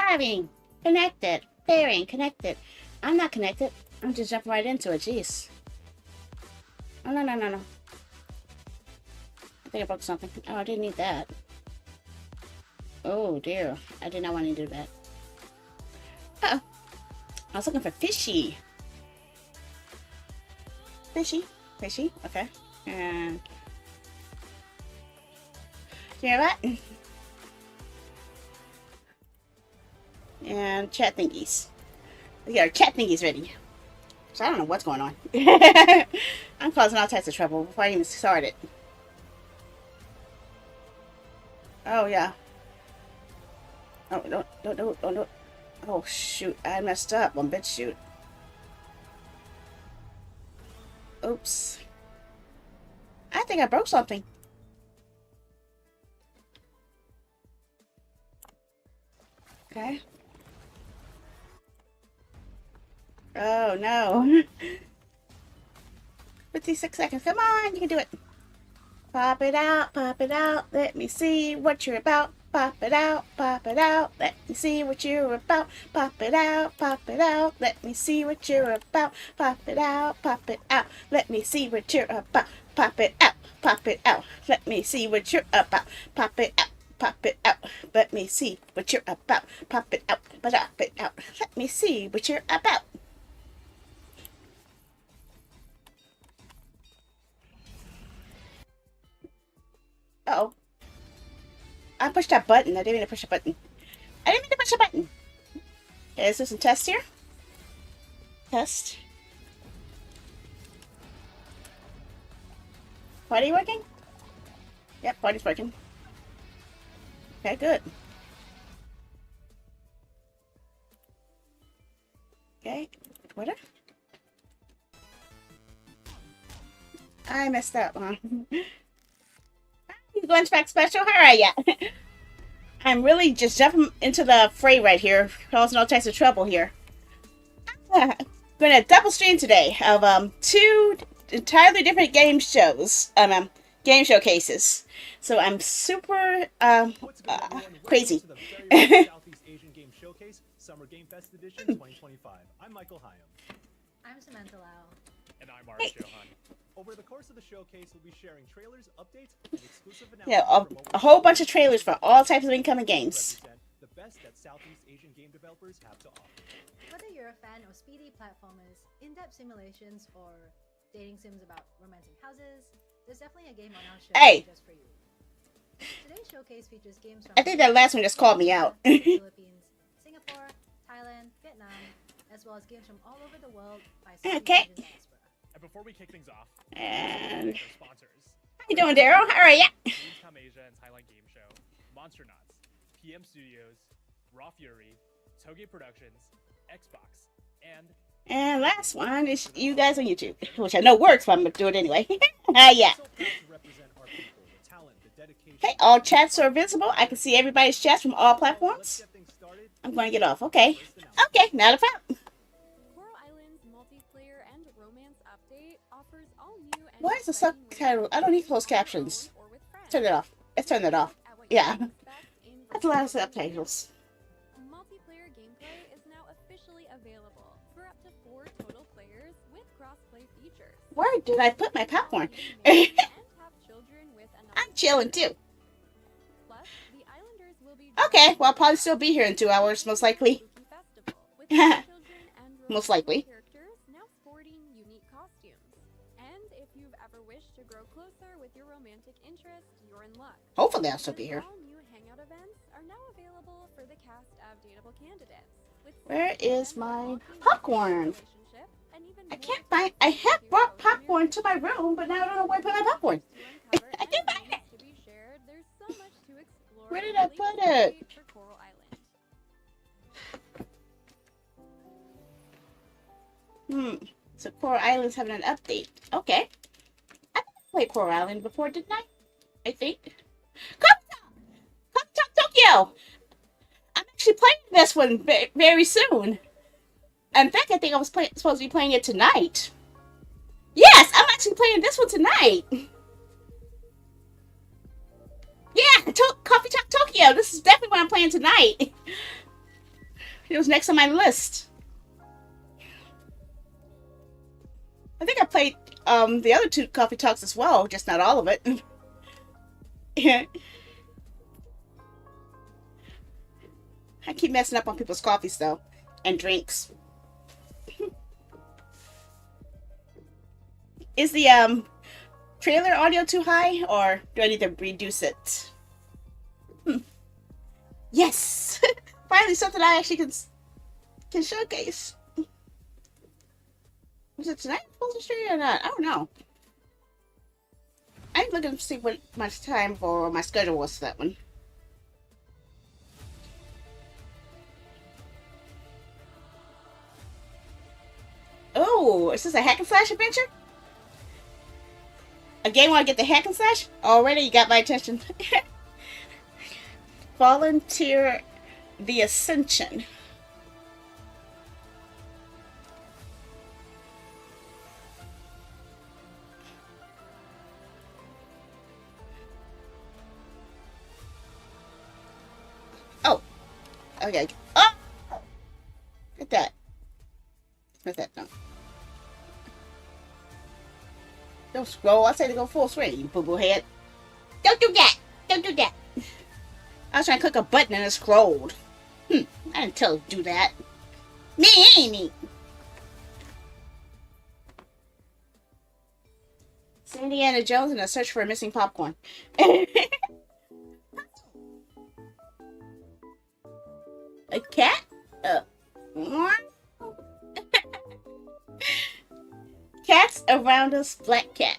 Pairing. Connected. Pairing. Connected. I'm not connected. I'm just jumping right into it. Jeez. Oh, no, no, no, no. I think I broke something. Oh, I didn't need that. Oh, dear. I did not want to do that. Uh-oh. I was looking for fishy. Fishy. Fishy. Okay. And... you hear that? And chat thingies. We got our chat thingies ready. So I don't know what's going on. I'm causing all types of trouble before I even started. Oh, yeah. Oh, no. Oh, shoot. I messed up on bit shoot. Oops. I think I broke something. Okay. Oh, no. 56 seconds. Come on, you can do it. Pop it out, let me see what you're about. Pop it out, let me see what you're about. Pop it out, let me see what you're about. Pop it out, let me see what you're about. Pop it out, let me see what you're about. Pop it out, let me see what you're about. Pop it out, let me see what you're about. Uh-oh. I pushed that button. I didn't mean to push a button. Okay, let's do some tests here. Test. Party working? Yep, party's working. Okay, good. Okay, Twitter. I messed up, huh? Going back special? How are ya? I'm really just jumping into the fray right here, causing all types of trouble here. I'm going to double stream today of two entirely different game shows, game showcases. So I'm super crazy. Southeast Asian Game Showcase Summer Game Fest Edition 2025. I'm Michael Hyam. I'm Samantha Lau. And I'm Art Johan. Over the course of the showcase, we'll be sharing trailers, updates, and exclusive announcements. Yeah, a whole bunch of trailers for all types of incoming games. The best that Southeast Asian game developers have to offer. Whether you're a fan of speedy platformers, in-depth simulations, or dating sims about romancing houses, there's definitely a game on our show just for you. Today's showcase features games from I think that last one just called me out. the Philippines, Singapore, Thailand, Vietnam, as well as games from all over the world by Okay. diaspora. And before we kick things off, And our sponsors. how you doing, Daryl? How are ya? Come Asia and Thailand Game Show, Monster Knots, PM Studios, Raw Fury, Toge Productions, Xbox, And last one is you guys on YouTube, which I know works, but I'm gonna do it anyway. Yeah. so proud to represent our people, the talent, the dedication. Okay, all chats are visible. I can see everybody's chats from all Let's platforms. get things started. I'm going to get off. Okay. Okay, not a problem. Coral Island's multiplayer and romance update offers all new and Why is the exciting ways subtitle? I don't need closed to play captions. alone or with friends. Turn it off. Let's turn it off. At what you Yeah. can expect in That's a lot of virtual subtitles. Multiplayer gameplay is now officially available for up to 4 total players with cross-play features. Where did I put my popcorn? and have children with another I'm chilling too. Plus, the Islanders will be Okay, well, I'll probably still be here in 2 hours, most likely. Spooky Festival with children and Most romantic likely. characters now sporting unique costumes. And if you've ever wished to grow closer with your romantic interest, you're in luck. Hopefully I'll still be here. All new hangout events are now available for the cast of dateable candidates. With Where is friends my walking into popcorn? a relationship and even I more can't find... I have to brought explore popcorn to my room, but now I don't know where to put my popcorn. to uncover I can't find it. evidence to be shared. There's so much to explore. Where did and I put really it? great for Coral Island. So Coral Island's having an update. Okay. I think I played Coral Island before, didn't I? I think. Come Talk Tokyo! I'm actually playing this one very soon. In fact, I think I was supposed to be playing it tonight. Yes, I'm actually playing this one tonight. Yeah, Coffee Talk Tokyo. This is definitely what I'm playing tonight. It was next on my list. I think I played the other 2 coffee talks as well, just not all of it. I keep messing up on people's coffees though, and drinks. Is the trailer audio too high, or do I need to reduce it? Yes! Finally something I actually can showcase. Was it tonight supposed to stream or not? I don't know. I'm looking to see what much time for my schedule was for that one. Oh, is this a hack and slash adventure? A game where I get the hack and slash? Already you got my attention. Volunteer the Ascension. Oh. Okay. Oh! Get that. What's that? No. Don't scroll. I say to go full screen, you boo-boo head. Don't do that. Don't do that. I was trying to click a button and it scrolled. I didn't tell you to do that. Me ain't me. It's Indiana Jones in a search for a missing popcorn. A cat? Cats around us, black cat.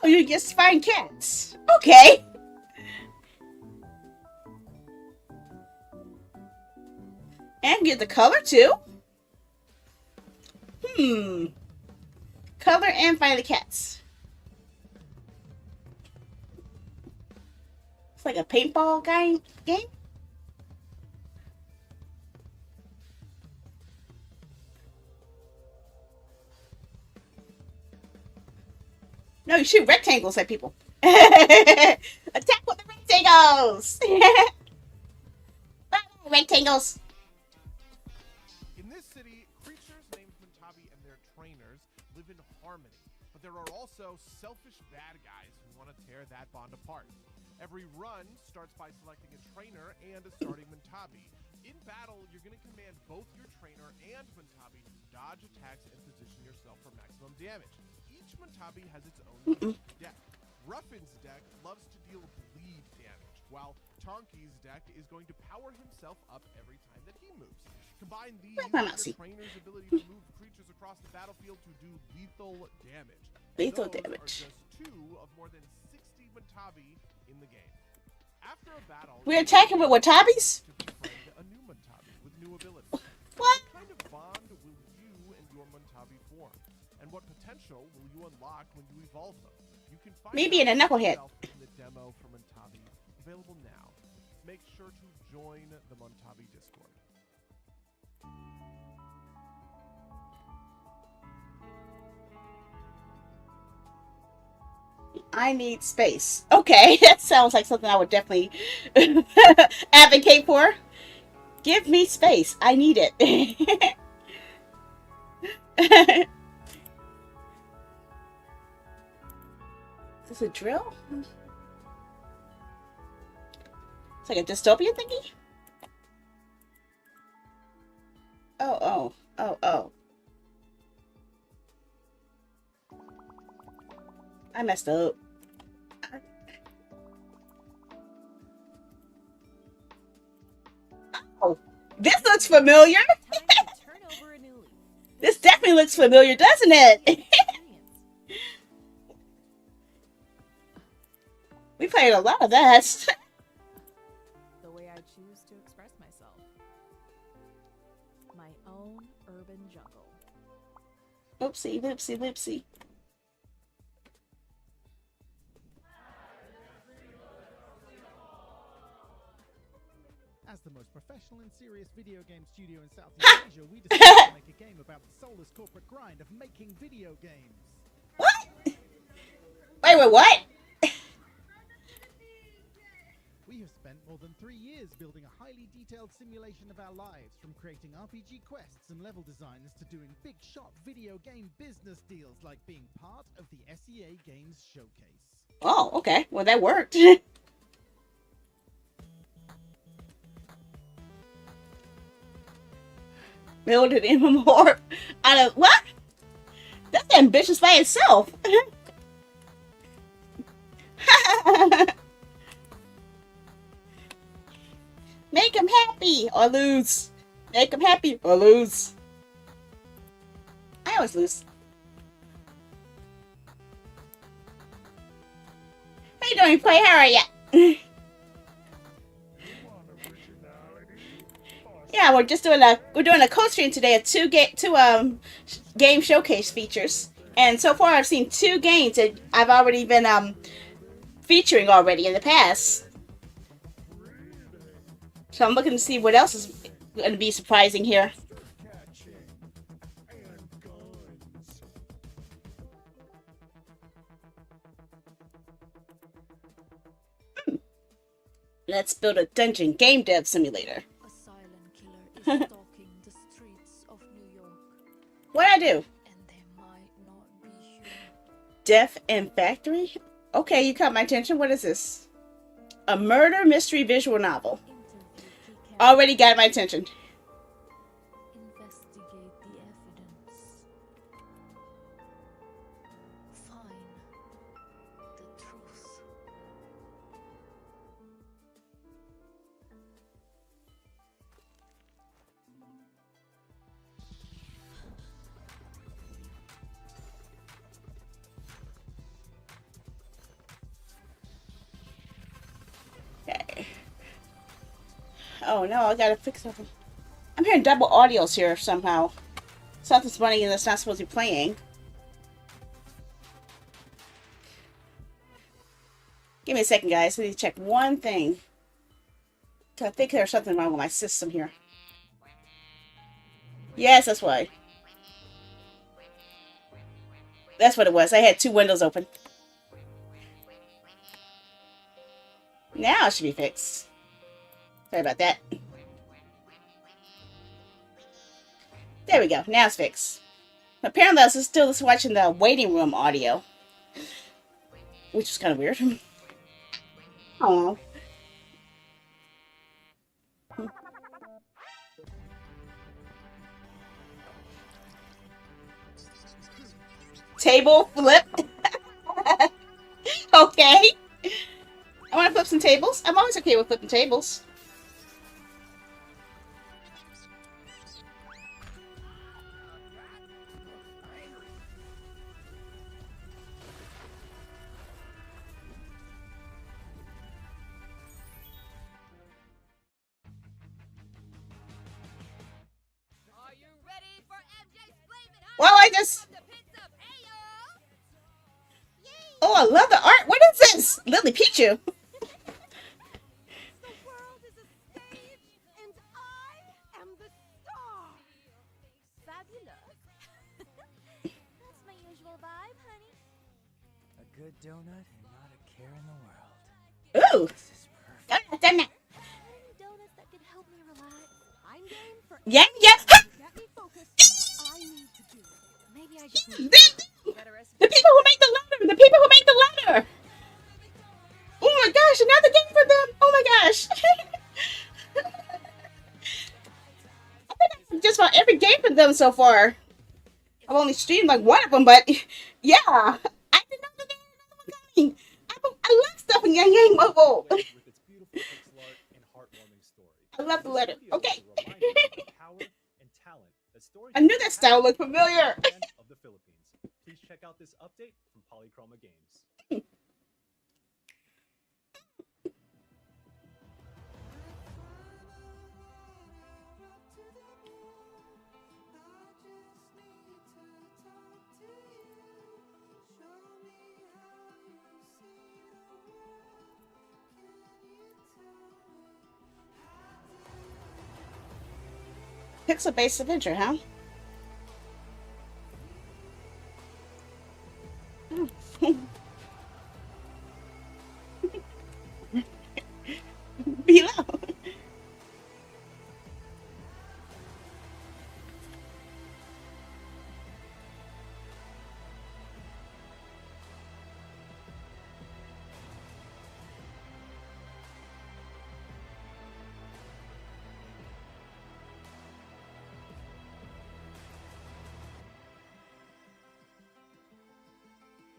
Oh, you just find cats. Okay. And get the color too. Color and find the cats. It's like a paintball game. No, you shoot rectangles at people. Attack with the rectangles! Rectangles! In this city, creatures named Muntabi and their trainers live in harmony. But there are also selfish bad guys who want to tear that bond apart. Every run starts by selecting a trainer and a starting Muntabi. In battle, you're going to command both your trainer and Muntabi to dodge attacks and position yourself for maximum damage. Each Muntabi has its own deck. Ruffin's deck loves to deal bleed damage, while Tonki's deck is going to power himself up every time that he moves. Combine these with your trainer's ability to move creatures across the battlefield to do lethal damage. Lethal Those damage. are just 2 of more than 60 Muntabi in the game. After a battle, We're attacking with Watabis? to befriend a new Muntabi with new abilities. What? What kind of bond will you and your Muntabi form? And what potential will you unlock when you evolve them? You can find Maybe in a knucklehead. in the demo for Muntabi, available now. Make sure to join the Muntabi Discord. I need space. Okay, that sounds like something I would definitely advocate for. Give me space. I need it. Is this a drill? It's like a dystopian thingy? Oh. I messed up. Oh, this looks familiar. Turn over a new leaf. This definitely looks familiar, doesn't it? We played a lot of that. The way I choose to express myself. My own urban jungle. Oopsie, loopsie, loopsie. As the most professional and serious video game studio in Southeast Asia, we decided to make a game about the soulless corporate grind of making video games. What? Wait, what? spent more than 3 years building a highly detailed simulation of our lives, from creating RPG quests and level designs to doing big shot video game business deals like being part of the SEA Games Showcase. Oh, okay. Well, that worked. Build an MMOR out of what? That's ambitious by itself. Make them happy or lose. Make them happy or lose. I always lose. How you doing, Clay? How are ya? Yeah, we're doing a co-stream today of two game showcase features, and so far I've seen 2 games that I've already been featuring already in the past. So I'm looking to see what else is going to be surprising here. Let's build a dungeon game dev simulator. A silent killer is stalking the streets of New York, What'd I do? and they might not be human. Death and Factory? Okay, you caught my attention. What is this? A murder mystery visual novel. Interview key Already got my attention. Investigate the evidence. Find the truth. Okay. Oh no, I gotta fix something. I'm hearing double audios here somehow. Something's running that's not supposed to be playing. Give me a second, guys. I need to check one thing. I think there's something wrong with my system here. Yes, that's why. That's what it was. I had 2 windows open. Now it should be fixed. Sorry about that. There we go. Now it's fixed. Apparently I was still watching the waiting room audio, which is kind of weird. Oh. Table flip. Okay. I want to flip some tables. I'm always okay with flipping tables. Are you ready for MJ's Flamin' Hot Well, I just... from the pits of Ayo? Oh, I love the art. What is this? Lily Pichu. The world is a stage, and I am the star. Fabulous. That's my usual vibe, honey. A good donut and not a care in the world. Ooh. This is perfect. Done that. Any donuts that can help me relax? I'm game for Yeah, yeah. get me focused on what I need to do. Maybe I just need The people who make the ladder. The people who make the ladder. Oh my gosh, another game for them. Oh my gosh. I think I've just about every game for them so far. I've only streamed like one of them, but yeah. I didn't know that there was another one coming. I love stuff in Yang Yang Mobile. With its beautiful pixel art and heartwarming story. I love the letter. Studio Okay. is a reminder of the power and talent that stories I knew that style looked familiar. of the Philippines. Please check out this update from Polychroma Games. Pixel-based adventure, huh?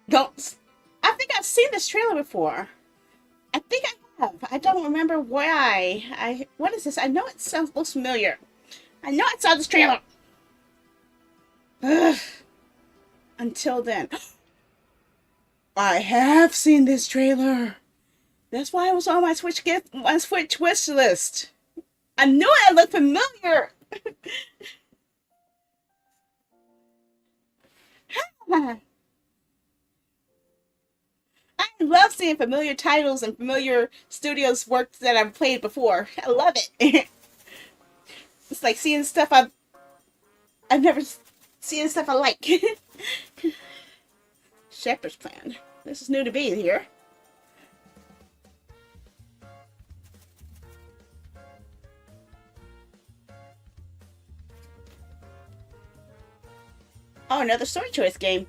Don't. I think I've seen this trailer before. I think I have. I don't remember why. What is this? I know it looks familiar. I know I saw this trailer. Ugh. Until then, I have seen this trailer. That's why it was on my Switch wish list. I knew it looked familiar. I love seeing familiar titles and familiar studios work that I've played before. I love it. It's like seeing stuff I've never seen stuff I like. Shepherd's Plan. This is new to me here. Oh, another story choice game.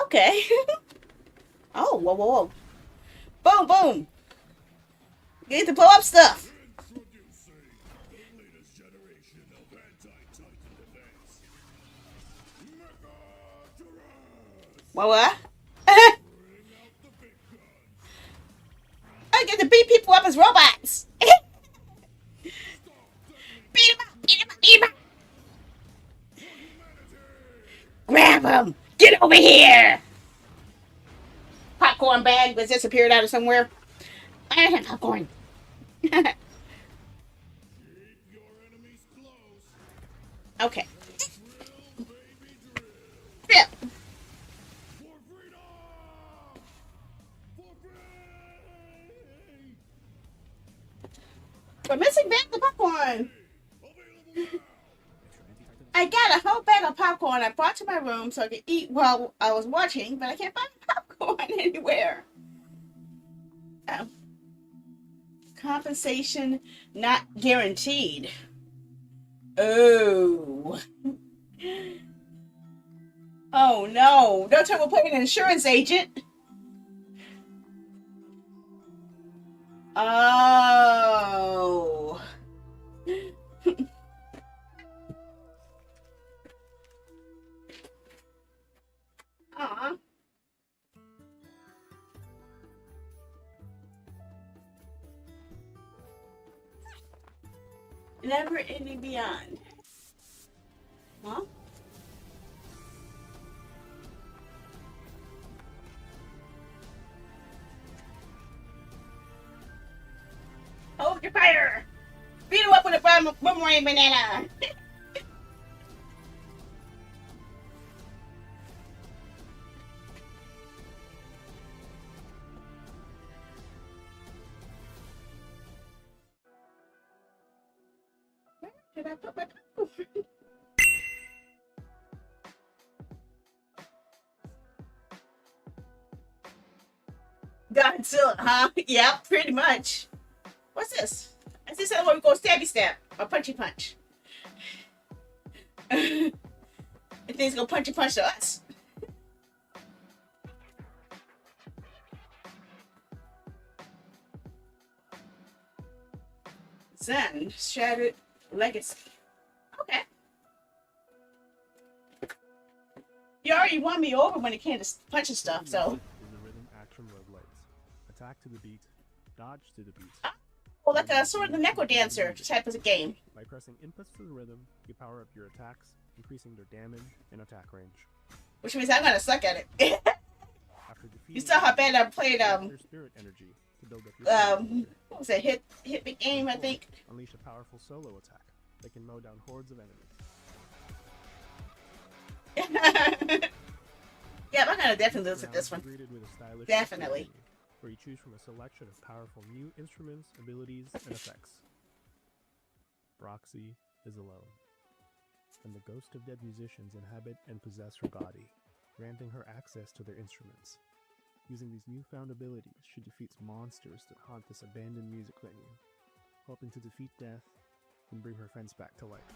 Okay. Oh, whoa, whoa, whoa. Boom, boom. You get to blow up stuff. What? I get to beat people up as robots. Beat him up, beat him up, beat him up. Grab him. Get over here. Popcorn bag was disappeared out of somewhere. I have popcorn. Okay. Yeah. We're missing back the popcorn. I got a whole bag of popcorn I brought to my room so I could eat while I was watching, but I can't find popcorn anywhere. Oh. Compensation not guaranteed. Oh. Oh no. Don't tell me we're playing an insurance agent. Oh. Aw. Never ending beyond. Huh? Hold your fire! Beat him up with a boomerang banana! Where did I put my popcorn? Godzilla, huh? Yeah, pretty much. What's this? I see something where we go stabby stab or punchy punch. If things go punchy punch to us. Zen Shattered Legacy. Okay. You already won me over when it came to punching stuff, so. Is the rhythm action roguelites. Attack to the beat, dodge to the beat. Well, like a sort of the Neko Dancer type of a game. By pressing inputs to the rhythm, you power up your attacks, increasing their damage and attack range. Which means I'm gonna suck at it. After defeating You saw how bad I played your spirit energy to build up your what was it? Hit the game, I think. Unleash a powerful solo attack that can mow down hordes of enemies. Yeah, I'm gonna definitely lose at this one. Greeted with a stylish Definitely. menu, where you choose from a selection of powerful new instruments, abilities, and effects. Roxy is alone, and the ghost of dead musicians inhabit and possess her body, granting her access to their instruments. Using these newfound abilities, she defeats monsters that haunt this abandoned music venue, hoping to defeat death and bring her friends back to life.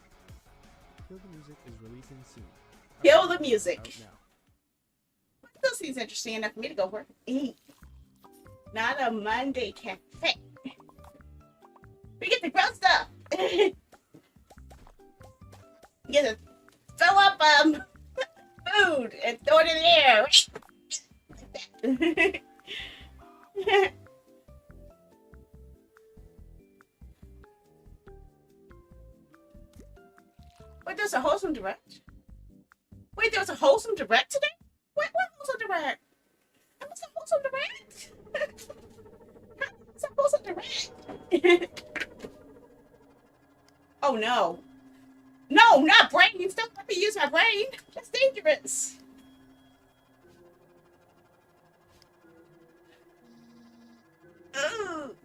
Kill the Music is releasing soon. Kill the Music. Out now. This seems interesting enough for me to go work and eat. Not a Monday cafe. We get the gross stuff. You gotta fill up food and throw it in the air. Wait, there's a wholesome direct? Wait, there was a wholesome direct today? What wholesome direct? What's a wholesome direct? What's a wholesome direct? Oh no. No, not brain. Don't let me use my brain. That's dangerous. Ooh.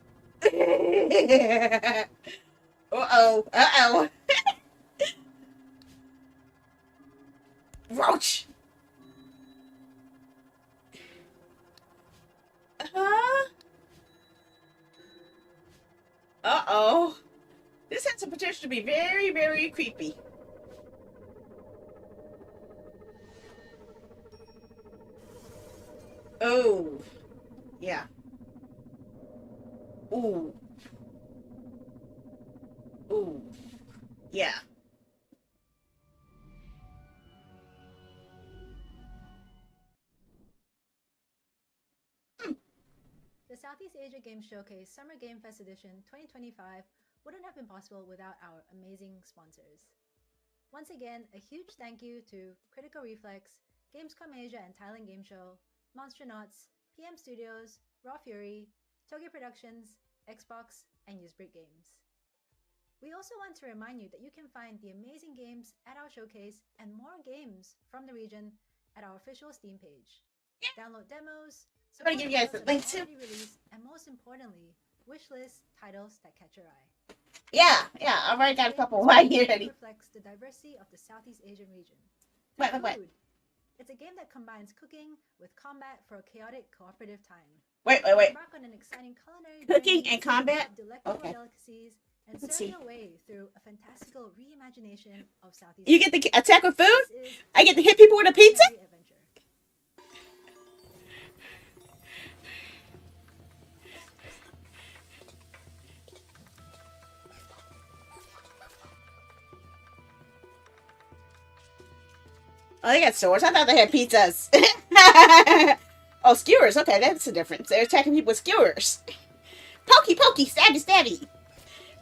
Uh-oh. Uh-oh. Roach. Uh-oh. This has the potential to be very, very creepy. Oh. Yeah. Ooh. Ooh. Yeah. The Southeast Asia Games Showcase Summer Game Fest Edition 2025 wouldn't have been possible without our amazing sponsors. Once again, a huge thank you to Critical Reflex, Gamescom Asia and Thailand Game Show, Monstronauts, PM Studios, Raw Fury, Toge Productions, Xbox, and Usebreak Games. We also want to remind you that you can find the amazing games at our showcase and more games from the region at our official Steam page. Download demos, I'm gonna give you guys the link too. And most importantly, wishlist titles that catch your eye. Yeah, I've already got a couple right here. Reflects the diversity of the Southeast Asian region. Wait. It's a game that combines cooking with combat for a chaotic cooperative time. Wait. Embark on an exciting culinary Cooking journey and combat? of delectable Okay. delicacies and Let's serve see. your way through a fantastical reimagination of Southeast You get the attack with food? This is I get to hit people with a pizza? culinary adventure. Oh, they got swords. I thought they had pizzas. Oh, skewers. Okay, that's the difference. They're attacking people with skewers. Pokey, stabby, stabby.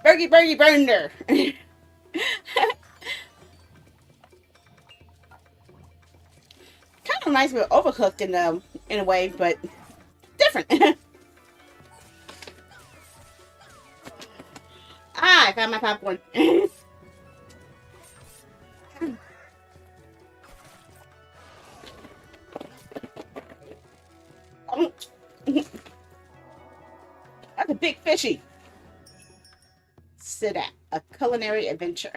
Burgy, burner. Kind of reminds me of Overcooked in a way, but different. I found my popcorn. That's a big fishy. Sit at a culinary adventure.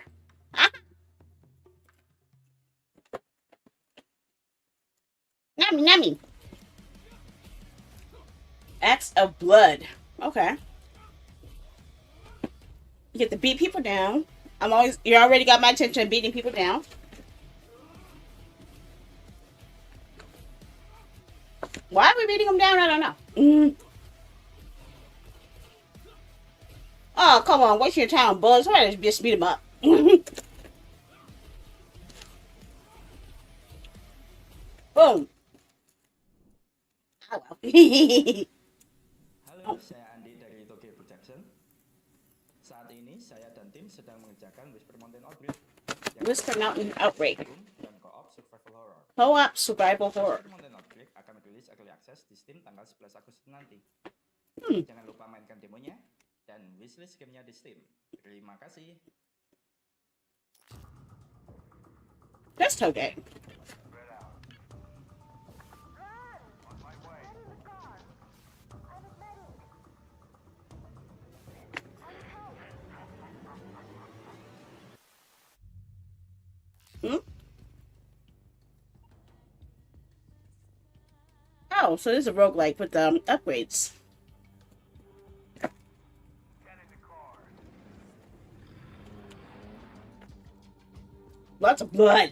Nummy. Acts of blood. Okay. You get to beat people down. You already got my attention beating people down. Why are we beating them down? I don't know. Oh, come on. Waste your time, Buzz. Why don't you just beat them up? Boom. Oh, well. Halo, saya Andi dari Toge Production. Saat ini saya dan tim sedang mengerjakan Whisper Mountain Outbreak. Whisper Mountain Outbreak. Dan co-op survival horror. Co-op survival horror. Whisper Mountain Outbreak akan rilis early access di Steam tanggal 11 Agustus nanti. Jangan lupa mainkan demonya dan wishlist gamenya di Steam. Terima kasih. That's Toge. Oh, so this is a roguelike with upgrades. Lots of blood.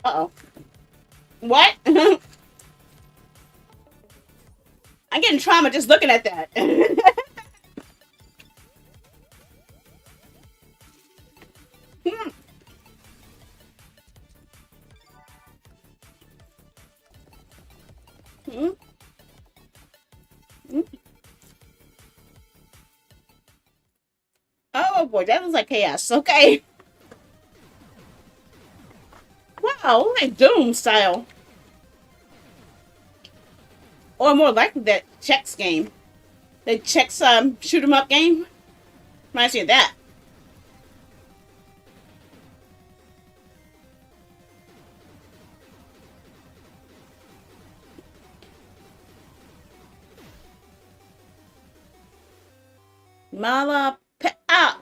Uh-oh. What? I'm getting trauma just looking at that. Hmm. Hmm. Hmm. Oh boy, that looks like chaos. Okay. Wow, like Doom style. Or more likely that Chex game. The Chex shoot 'em up game. Reminds me of that.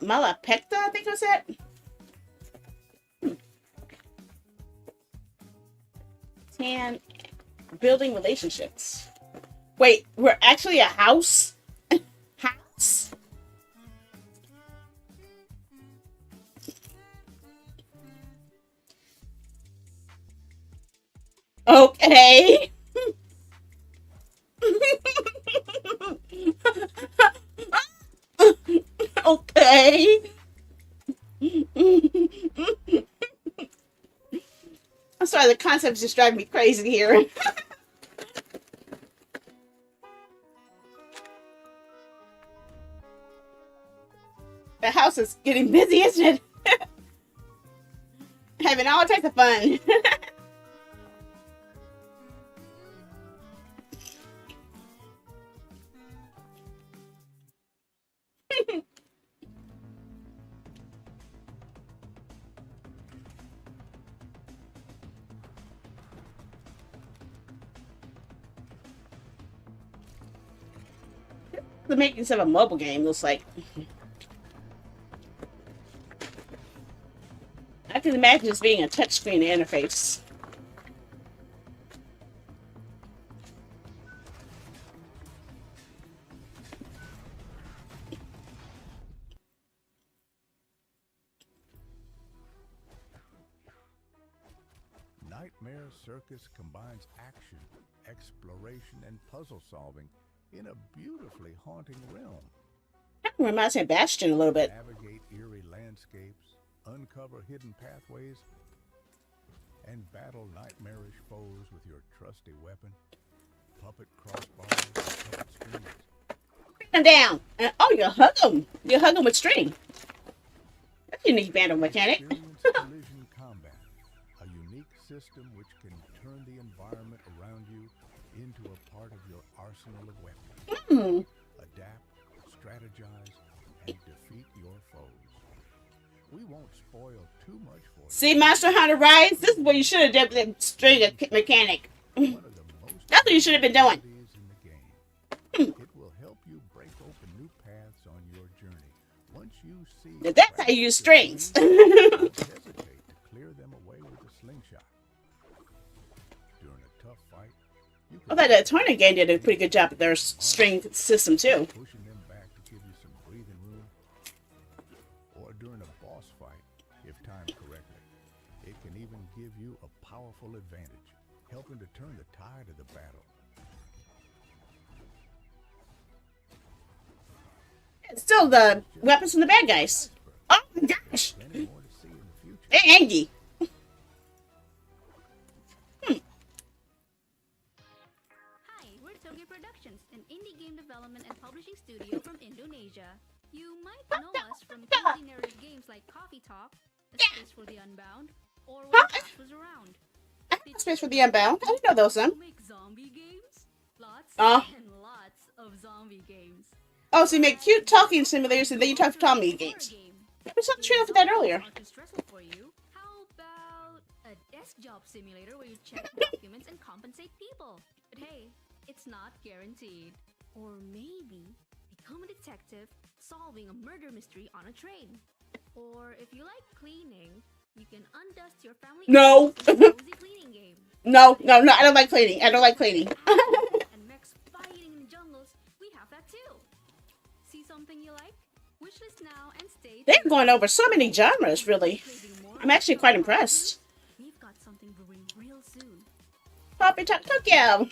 Malapekta, I think was it. And building relationships. Wait, we're actually a house? House? Okay. Okay. I'm sorry, the concepts just drive me crazy here. The house is getting busy, isn't it? Having all types of fun. The makings of a mobile game looks like. I can imagine this being a touchscreen interface. Nightmare Circus combines action, exploration, and puzzle solving in a beautifully haunting realm. That reminds me of Bastion a little bit. Navigate eerie landscapes, uncover hidden pathways, and battle nightmarish foes with your trusty weapon, puppet crossbars, and puppet strings. Bring them down. Oh, you hug them. You hug them with string. That's a unique battle mechanic. Experience collision combat, a unique system which can turn the environment around you into a part of your arsenal of weapons. Adapt, strategize, and defeat your foes. We won't spoil too much for you. See, Monster Hunter Rise? This is what you should have done with the string mechanic. That's what you should have been doing. It will help you break open new paths on your journey. Once you see That's how you use strings. hesitate to clear them away with a slingshot. During a tough fight, you I thought the tournament game did a pretty good job with their string system too. pushing them back to give you some breathing room. Or during a boss fight, if timed correctly, it can even give you a powerful advantage, helping to turn the tide of the battle. It's still the weapons from the bad guys. Oh my gosh. Plenty more to see in the future. They're angry. Hi, we're Toge Productions, an indie game development and publishing studio from Indonesia. You might know us from cozy narrative games like Coffee Talk, A Space for the Unbound, or When Flash Was Around. Space for the Unbound. I didn't know those some. Make zombie games? Lots Oh. and lots of zombie games. Oh, so you make cute talking simulators and then you talk zombie games. I saw the trailer for that earlier. Are too stressful for you? How about a desk job simulator where you check documents and compensate people? But hey, it's not guaranteed. Or maybe become a detective solving a murder mystery on a train. Or if you like cleaning, you can undust your family No. with a cozy cleaning game. No, I don't like cleaning. I don't like cleaning. And mechs fighting in the jungles, we have that too. See something you like? Wishlist now and stay. They're going over so many genres, really. I'm actually quite impressed. We've got Talk something brewing real soon. Poppy Talk Tokyo.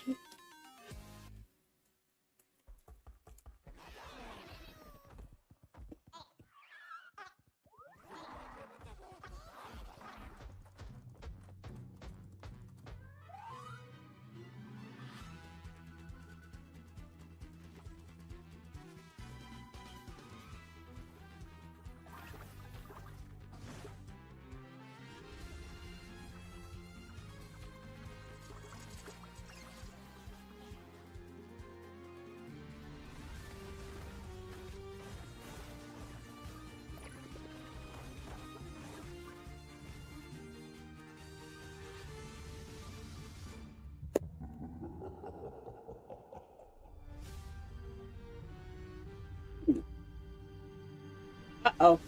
Uh-oh.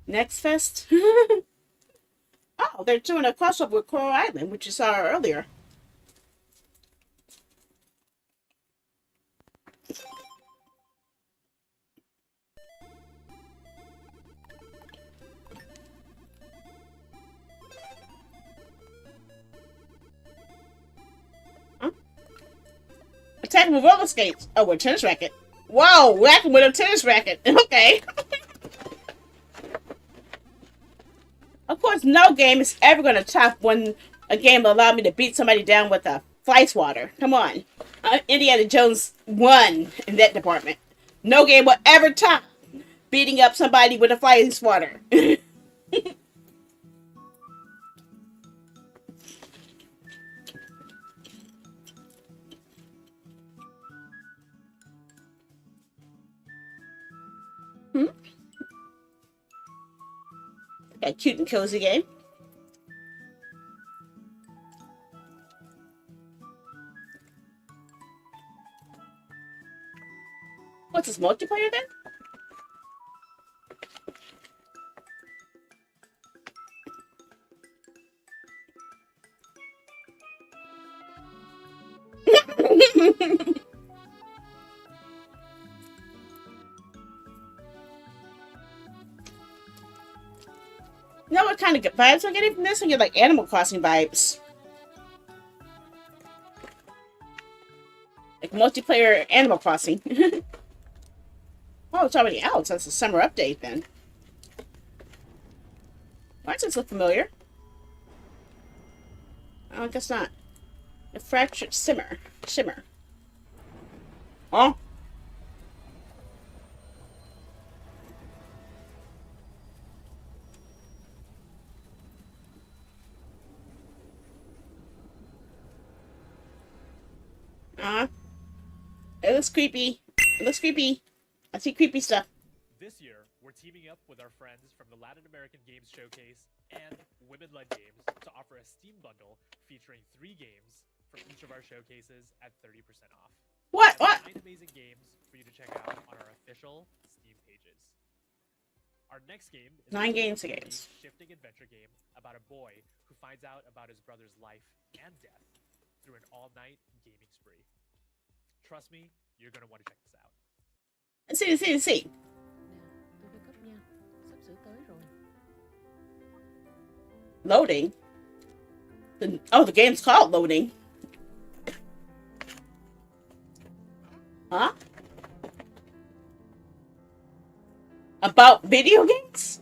Next Fest? Oh, they're doing a crossover with Coral Island, which you saw earlier. Huh? Attacking with roller skates. Oh, with a tennis racket. Whoa, whacking with a tennis racket. Okay. Of course, no game is ever going to top a game that allowed me to beat somebody down with a fly swatter. Come on. Indiana Jones won in that department. No game will ever top beating up somebody with a fly swatter. A cute and cozy game. What's this, multiplayer then? You know what kind of vibes I'm getting from this? I get like Animal Crossing vibes. Like multiplayer Animal Crossing. Oh, it's already out, so it's a summer update then. Why does this look familiar? Oh, I guess not. A fractured shimmer. Oh. It looks creepy. It looks creepy. I see creepy stuff. This year, we're teaming up with our friends from the Latin American Games Showcase and Women-Led Games to offer a Steam bundle featuring 3 games from each of our showcases at 30% off. What? 9 amazing games for you to check out on our official Steam pages. Our next game is 9 games to games. Shifting adventure game about a boy who finds out about his brother's life and death through an all-night gaming spree. Trust me, you're going to want to check this out. Let's see. Loading? The game's called Loading. Huh? About video games?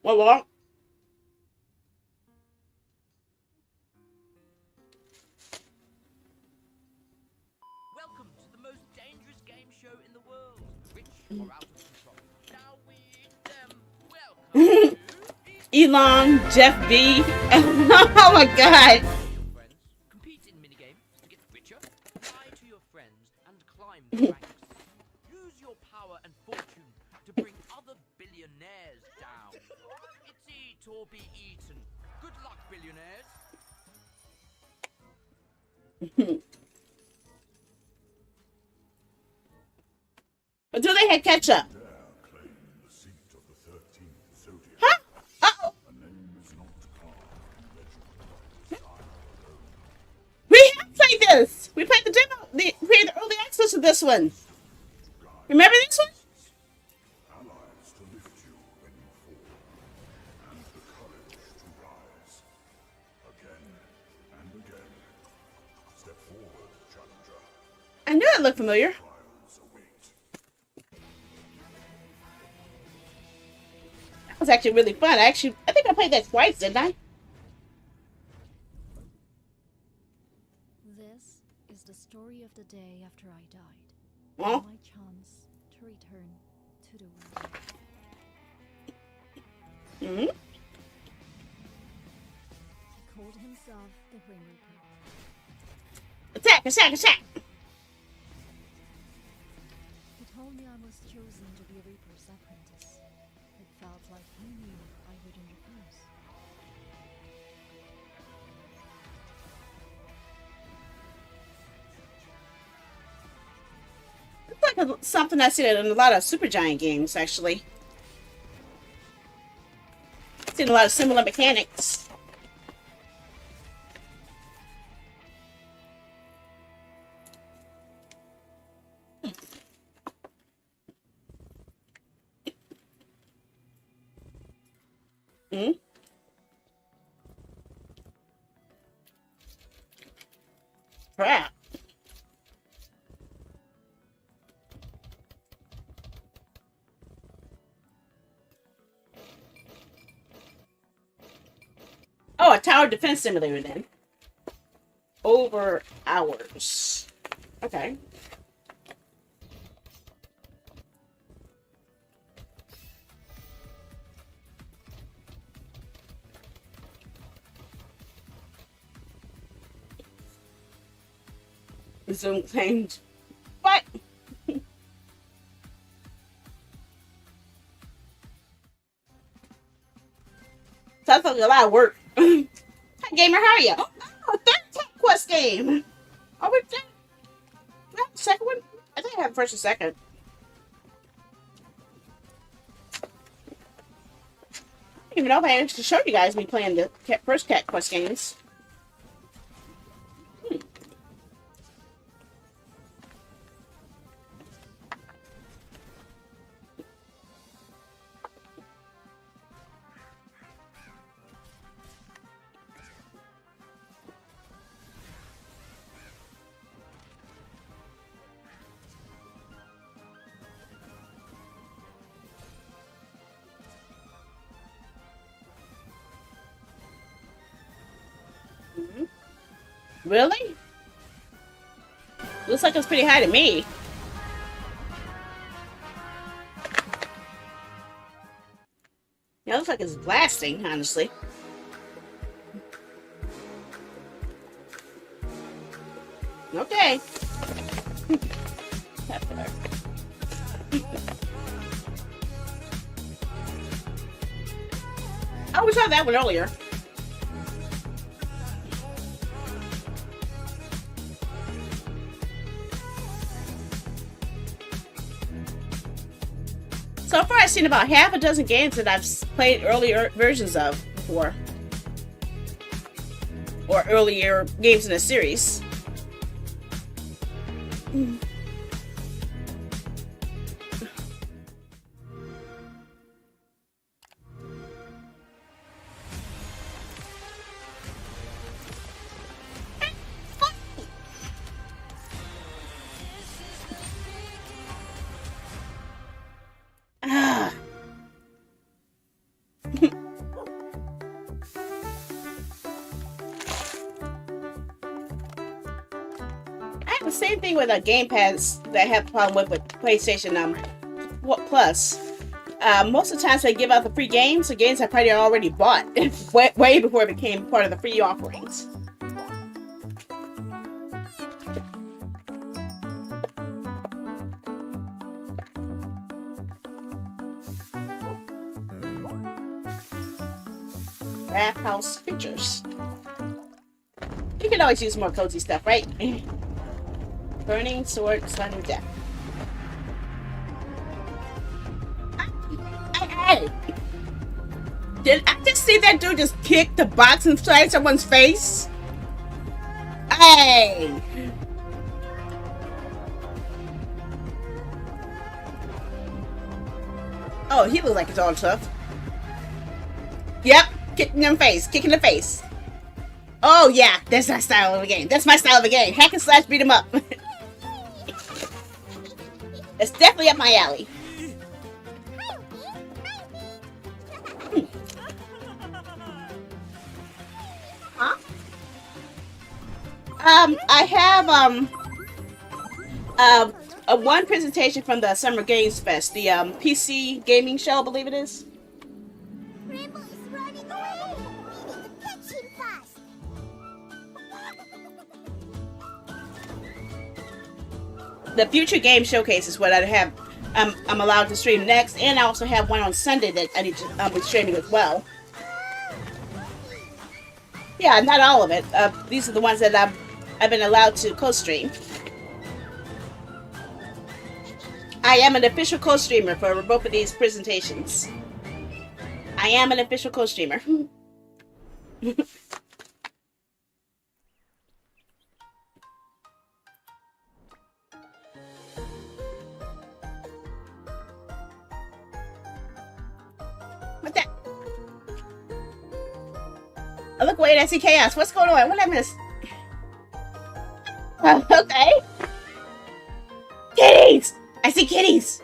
What? Welcome to the most dangerous game show in the world. Rich or out of control. Now we eat them. Welcome to Elon, Jeff B. Oh my god. friends. Compete in minigames to get richer. Lie to your friends and climb the ranks. Use your power and fortune to bring other billionaires down. It's eat or be eaten. Good luck, billionaires. But do they have ketchup? Huh? Uh-oh. We have played this. We played the demo. We had the early access of this one. Remember this one? I knew it looked familiar. That was actually really fun. I think I played that twice, didn't I? This is the story of the day after I died. Huh? My chance to return to the world. Mm-hmm. He called himself the Grim Reaper. Attack! Attack! Attack! He told me I was chosen to be a Reaper's apprentice. It felt like he knew I wouldn't refuse. It's like something I see in a lot of Supergiant games, actually. I've seen a lot of similar mechanics. Hmm? Crap. Oh, a tower defense simulator then. Over hours. Okay. Resume claimed. What? Sounds like a lot of work. Hi, gamer, how are you? Oh, third Tech Quest game. Oh, we did. Second one? I think I have first and second. I don't even know if I managed to show you guys me playing the first Cat Quest games. Really? Looks like it's pretty high to me. Yeah, looks like it's blasting, honestly. Okay. Oh, we saw that one earlier. So far, I've seen about half a dozen games that I've played earlier versions of before. Or earlier games in a series. Same thing with a Game Pass that I have a problem with PlayStation Plus. Most of the times they give out the free games, the games I probably already bought way before it became part of the free offerings. Bathhouse features. You can always use more cozy stuff, right? Burning sword, sudden death. Hey! Did I just see that dude just kick the box inside someone's face? Hey! Oh, he looks like it's all tough. Yep, kicking them face, kicking the face. Oh yeah, that's my style of the game. That's my style of the game. Hack and slash, beat 'em up. It's definitely up my alley. Huh? I have one presentation from the Summer Games Fest, the PC gaming show, I believe it is. Rainbow is running away! We need to catch him fast! The Future Game Showcase is what I have. I'm allowed to stream next, and I also have one on Sunday that I need to be streaming as well. Yeah, not all of it. These are the ones that I've been allowed to co-stream. I am an official co-streamer for both of these presentations. I am an official co-streamer. What's that? I look away and I see chaos. What's going on? What did I miss? Okay. Kitties! I see kitties!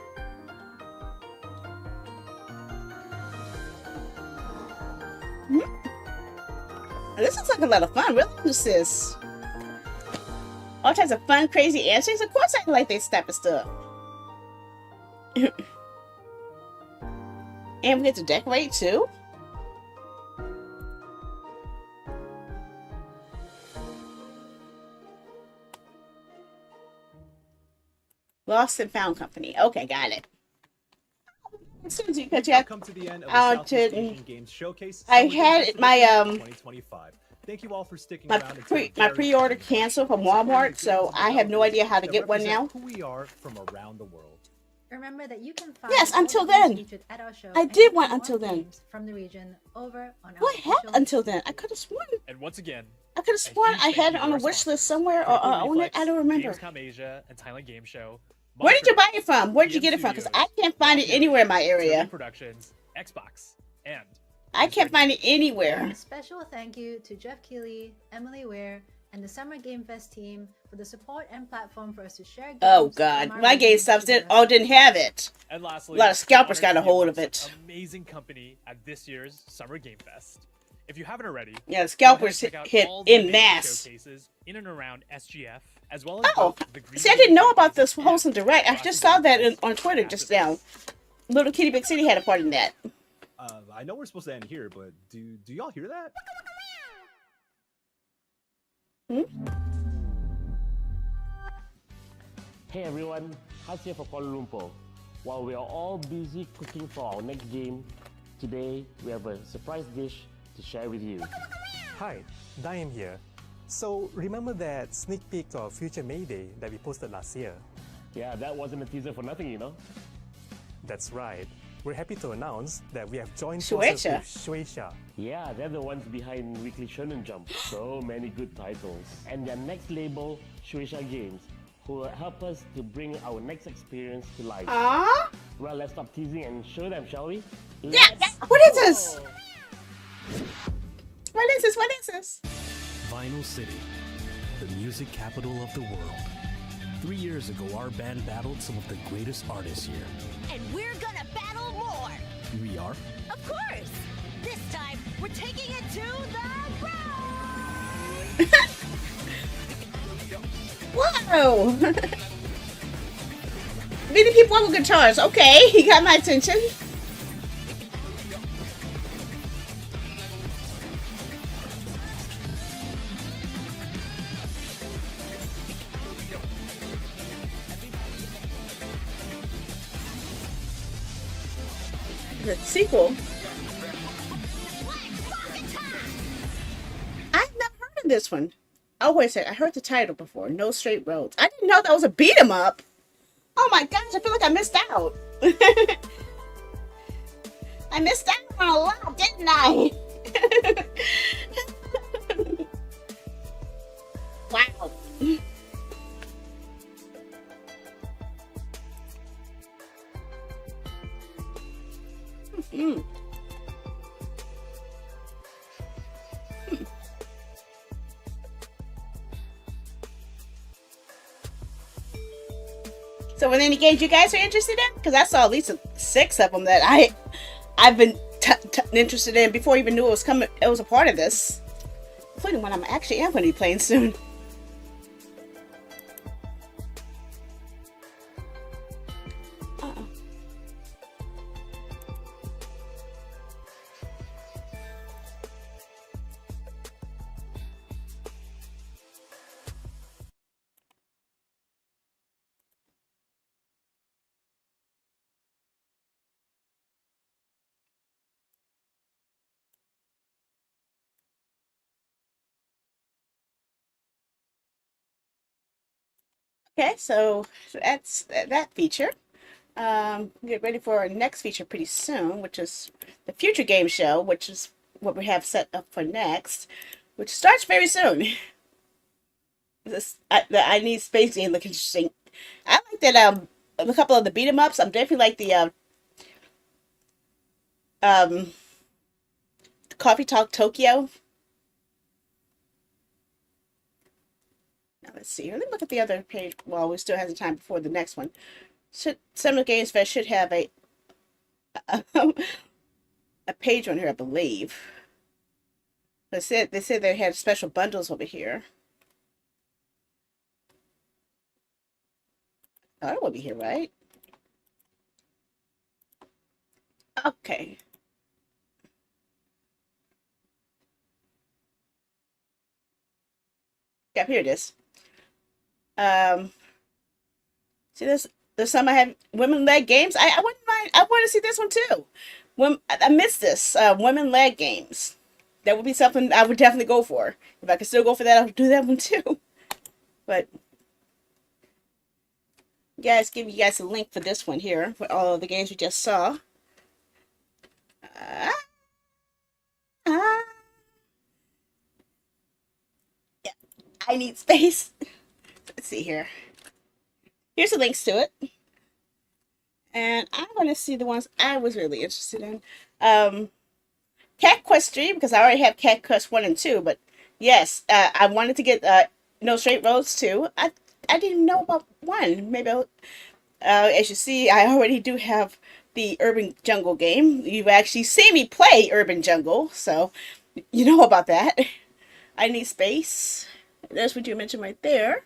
This looks like a lot of fun. Really, what's this? All types of fun, crazy answers. Of course, I like this type of stuff. And we get to decorate too. Lost and Found Company. Okay, got it. As soon as you catch up, come to the end of the Southeast Asian Games Showcase. I had my 2025. Thank you all for sticking around. my pre-order canceled from Walmart, so I have no idea how to get one now. Who we are from around the world. Remember that you can find Yes, until all the games then. featured at our show I and did even want more until then. games from the region over on our What happened official until then? I could have sworn. And once again, I could have sworn I had it on a wish list somewhere or on it. I don't remember. Gamescom Asia and Thailand Game Show. Where did you buy it from? Where did you get it from? Because I can't find it anywhere in my area. Productions, Xbox, and I can't find it anywhere. A special thank you to Jeff Keighley, Emily Ware, and the Summer Game Fest team for the support and platform for us to share games. Oh God, my GameStops didn't have it. And lastly, a lot of scalpers got a hold of it. Amazing company at this year's Summer Game Fest. If you haven't already, Yeah, the scalpers hit en masse. Showcases in and around SGF, as well as Oh, the Green see, I didn't know about this Wholesome Direct. I just saw that on Twitter just now. Little Kitty Big City had a part in that. I know we're supposed to end here, but do y'all hear that? Hey everyone, Has here for Kuala Lumpur. While we are all busy cooking for our next game, today we have a surprise dish to share with you. Hi, Diane here. So remember that sneak peek of Future Mayday that we posted last year? Yeah, that wasn't a teaser for nothing, you know? That's right. We're happy to announce that we have joined Shueisha. forces with Shueisha. Yeah, they're the ones behind Weekly Shonen Jump. So many good titles. And their next label, Shueisha Games, who will help us to bring our next experience to life. Aww. Well, let's stop teasing and show them, shall we? Yeah, what is this? What is this? What is this? Vinyl City, the music capital of the world. 3 years ago, our band battled some of the greatest artists here. And we're gonna battle more! We are? Of course! This time, we're taking it to the Whoa! Many people with guitars. Okay, he got my attention. The sequel. I've never heard of this one. Oh, wait a second. I heard the title before. No Straight Roads. I didn't know that was a beat 'em up. Oh my gosh, I feel like I missed out. I missed out on a lot, didn't I? Wow. Mm. So, are there any games you guys are interested in? Because I saw at least 6 of them that I've been interested in before I even knew it was coming. It was a part of this, including one I'm actually going to be playing soon. Okay, so that's that feature. Get ready for our next feature pretty soon, which is the Future Game Show, which is what we have set up for next, which starts very soon. The I Need Space game look interesting. I like that. A couple of the beat 'em ups. I'm definitely like the um Coffee Talk Tokyo. Now let's see. Let me look at the other page. Well, we still have some time before the next one. Some of the Games Fest should have a page on here, I believe. They said they had special bundles over here. Oh, that will be here, right? Okay. Yeah, here it is. See this? There's some I have women-led games. I wouldn't mind. I want to see this one too. I missed this. Women-led games. That would be something I would definitely go for. If I could still go for that, I'll do that one too. But guys, give you guys a link for this one here for all of the games we just saw. Yeah, I Need Space. Let's see here. Here's the links to it. And I want to see the ones I was really interested in. Cat Quest 3, because I already have Cat Quest 1 and 2, but yes, I wanted to get No Straight Roads 2. I didn't know about 1. Maybe as you see, I already do have the Urban Jungle game. You've actually seen me play Urban Jungle, so you know about that. I Need Space. That's what you mentioned right there.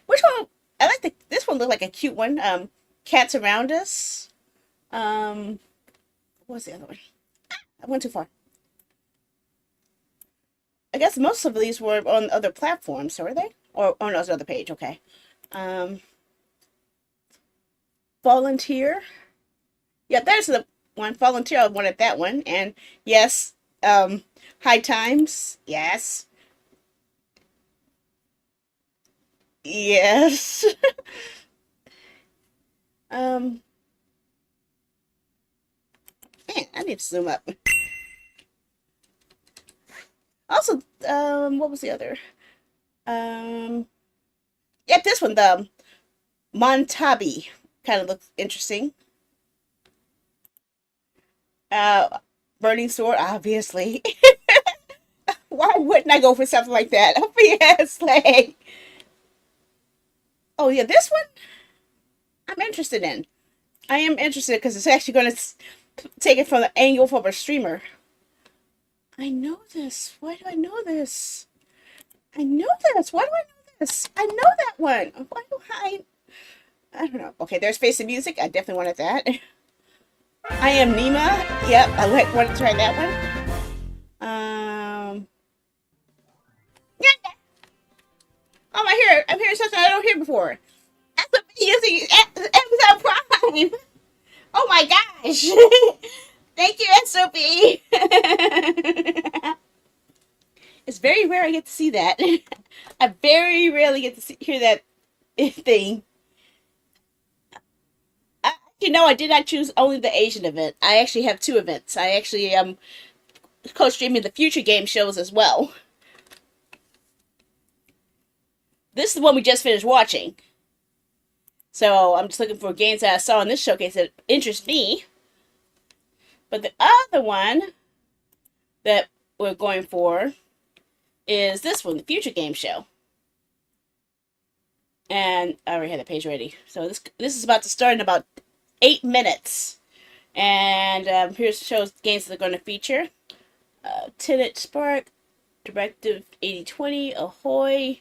Which one? I like this one. Looked like a cute one. Cats Around Us. What was the other one? I went too far. I guess most of these were on other platforms, so were they? Or oh no, it's another page. Okay. Volunteer. Yeah, there's the one. Volunteer. I wanted that one, and yes, High Times. Yes. Yes. Man, I need to zoom up. Also, what was the other? Yeah, this one, the Montabi, kind of looks interesting. Burning Sword, obviously. Why wouldn't I go for something like that? Obviously. Oh yeah, this one I'm interested in. I am interested because it's actually going to take it from the angle from a streamer. I know this. Why do I know this? I know this. Why do I know this? I know that one. Why do I don't know. Okay, there's Face of Music. I definitely wanted that. I Am Nima. Yep, I want to try that one. Yeah. Oh, I'm hearing something I don't hear before. That's using Amazon Prime. Oh my gosh. Thank you, SOP. It's very rare I get to see that. I very rarely get to hear that thing. I did not choose only the Asian event. I actually have 2 events. I actually am co-streaming the Future Game shows as well. This is the one we just finished watching. So I'm just looking for games that I saw in this showcase that interest me. But the other one that we're going for is this one, the Future Game Show. And I already had the page ready. So this is about to start in about 8 minutes. And here's shows games that are going to feature. Tenet Spark, Directive 8020, Ahoy,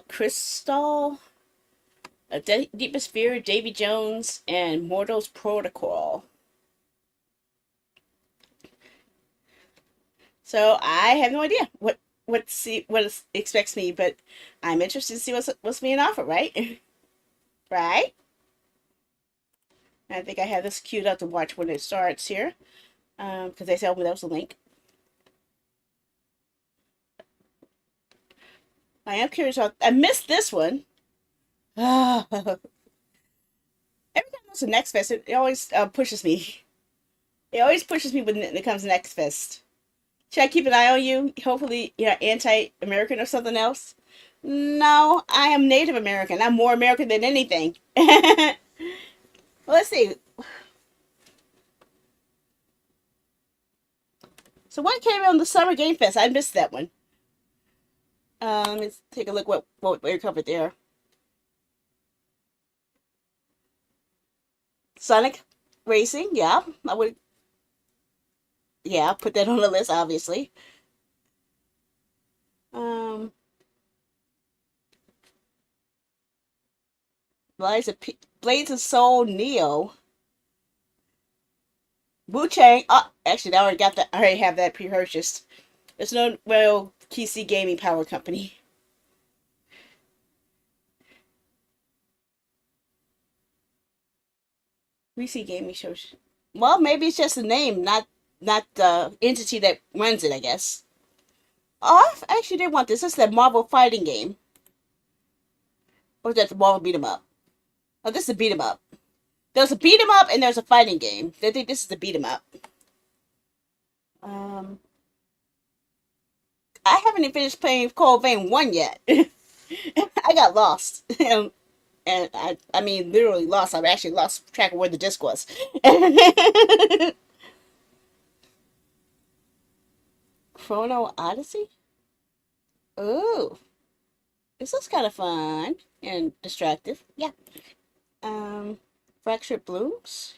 Crystal, Deepest Fear, Davy Jones, and Mortal's Protocol. So I have no idea what expects me, but I'm interested to see what's being offered, right? Right? I think I have this queued up to watch when it starts here, because they told me that was a link. I am curious about. I missed this one. Every time there's a Next Fest, it always pushes me. It always pushes me when it comes to Next Fest. Should I keep an eye on you? Hopefully, you're anti-American or something else. No, I am Native American. I'm more American than anything. Well, let's see. So what came on the Summer Game Fest? I missed that one. Let's take a look what we covered there. Sonic Racing, yeah. I would put that on the list, obviously. Blades of Soul Neo. Wu Chang. Oh, actually, I already got that. I already have that pre-purchased. It's no PC Gaming Power Company. PC Gaming shows. Well, maybe it's just the name, not the entity that runs it, I guess. Oh, I actually did want this. This is that Marvel fighting game. Or is that the Marvel beat 'em up? Oh, this is a beat 'em up. There's a beat 'em up and there's a fighting game. I think this is the beat 'em up. I haven't even finished playing Cold Vein 1 yet. I got lost. And I mean, literally lost. I've actually lost track of where the disc was. Chrono Odyssey? Ooh. This looks kind of fun and distractive. Yeah. Fractured Blooms?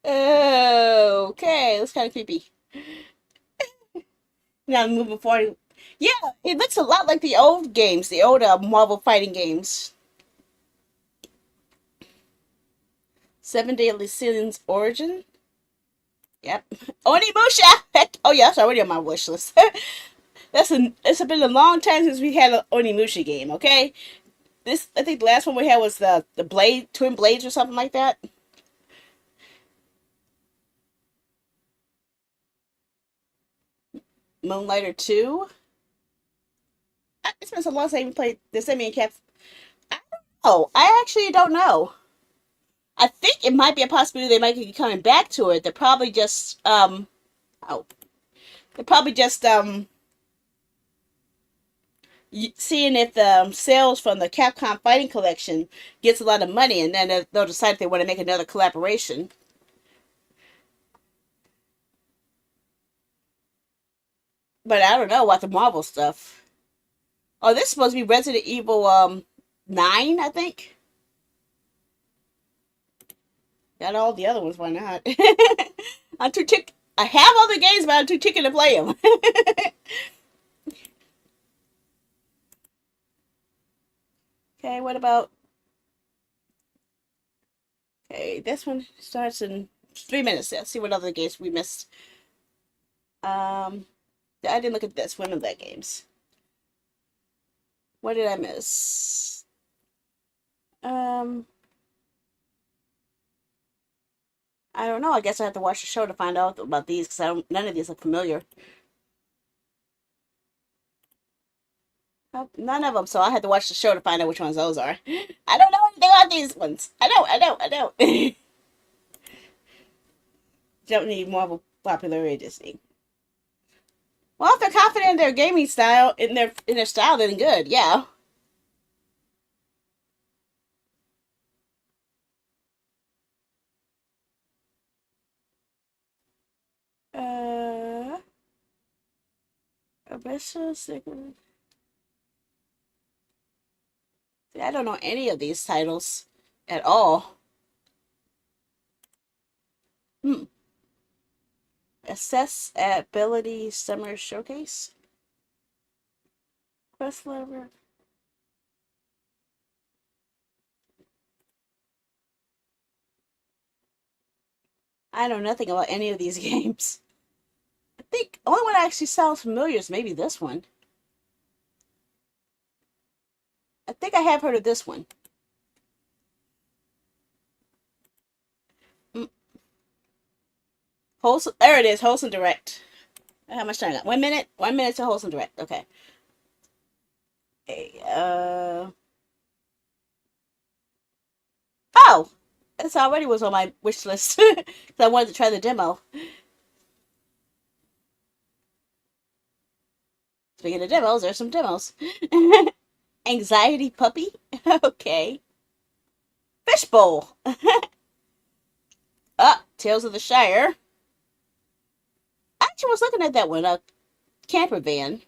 Oh, okay. That's kind of creepy. Now moving forward. Yeah, it looks a lot like the old games, the old Marvel fighting games. Seven Deadly Sins Origin. Yep. Onimusha! Heck, oh yeah, it's already on my wish list. It's been a long time since we had an Onimusha game, okay? I think the last one we had was the Twin Blades or something like that. Moonlighter 2. It's been so long since I even played the Semi and Cats. I actually don't know. I think it might be a possibility they might be coming back to it. They're probably just seeing if the sales from the Capcom Fighting Collection gets a lot of money, and then they'll decide if they want to make another collaboration. But I don't know about the Marvel stuff. Oh, this is supposed to be Resident Evil 9, I think. Got all the other ones, why not? I have all the games, but I'm too chicken to play them. Okay, what about... Okay, this one starts in 3 minutes. Let's see what other games we missed. I didn't look at this. Women-led games. What did I miss? I don't know. I guess I have to watch the show to find out about these because none of these are familiar. None of them, so I had to watch the show to find out which ones those are. I don't know anything about these ones. I don't. Don't need Marvel popularity to see. Well, if they're confident in their gaming style, in their style, then good, yeah. A retro sticker. See, I don't know any of these titles at all. Assess ability summer showcase. Quest lever. I know nothing about any of these games. I think the only one that actually sounds familiar is maybe this one. I think I have heard of this one. Wholesome, there it is, Wholesome Direct. How much time I got? 1 minute? 1 minute to Wholesome Direct. Okay. Hey, oh! This already was on my wish list. Because I wanted to try the demo. Speaking of demos, there's some demos. Anxiety Puppy? Okay. Fishbowl! Tales of the Shire. I actually was looking at that one, a camper van.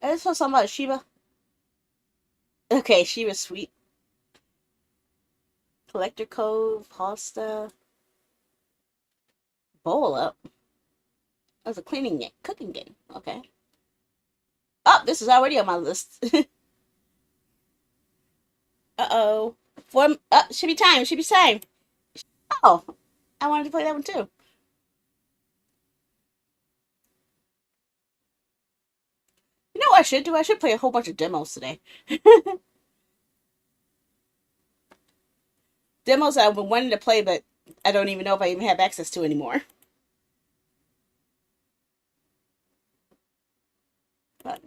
I just saw something about Shiva. Okay, Shiva's sweet. Collector Cove, Hosta. Bowl Up. That's a cleaning game, cooking game. Okay. Oh, this is already on my list. Uh-oh. Should be time. Should be time. Oh, I wanted to play that one too. You know what I should do? I should play a whole bunch of demos today. Demos I've been wanting to play, but I don't even know if I even have access to anymore. But,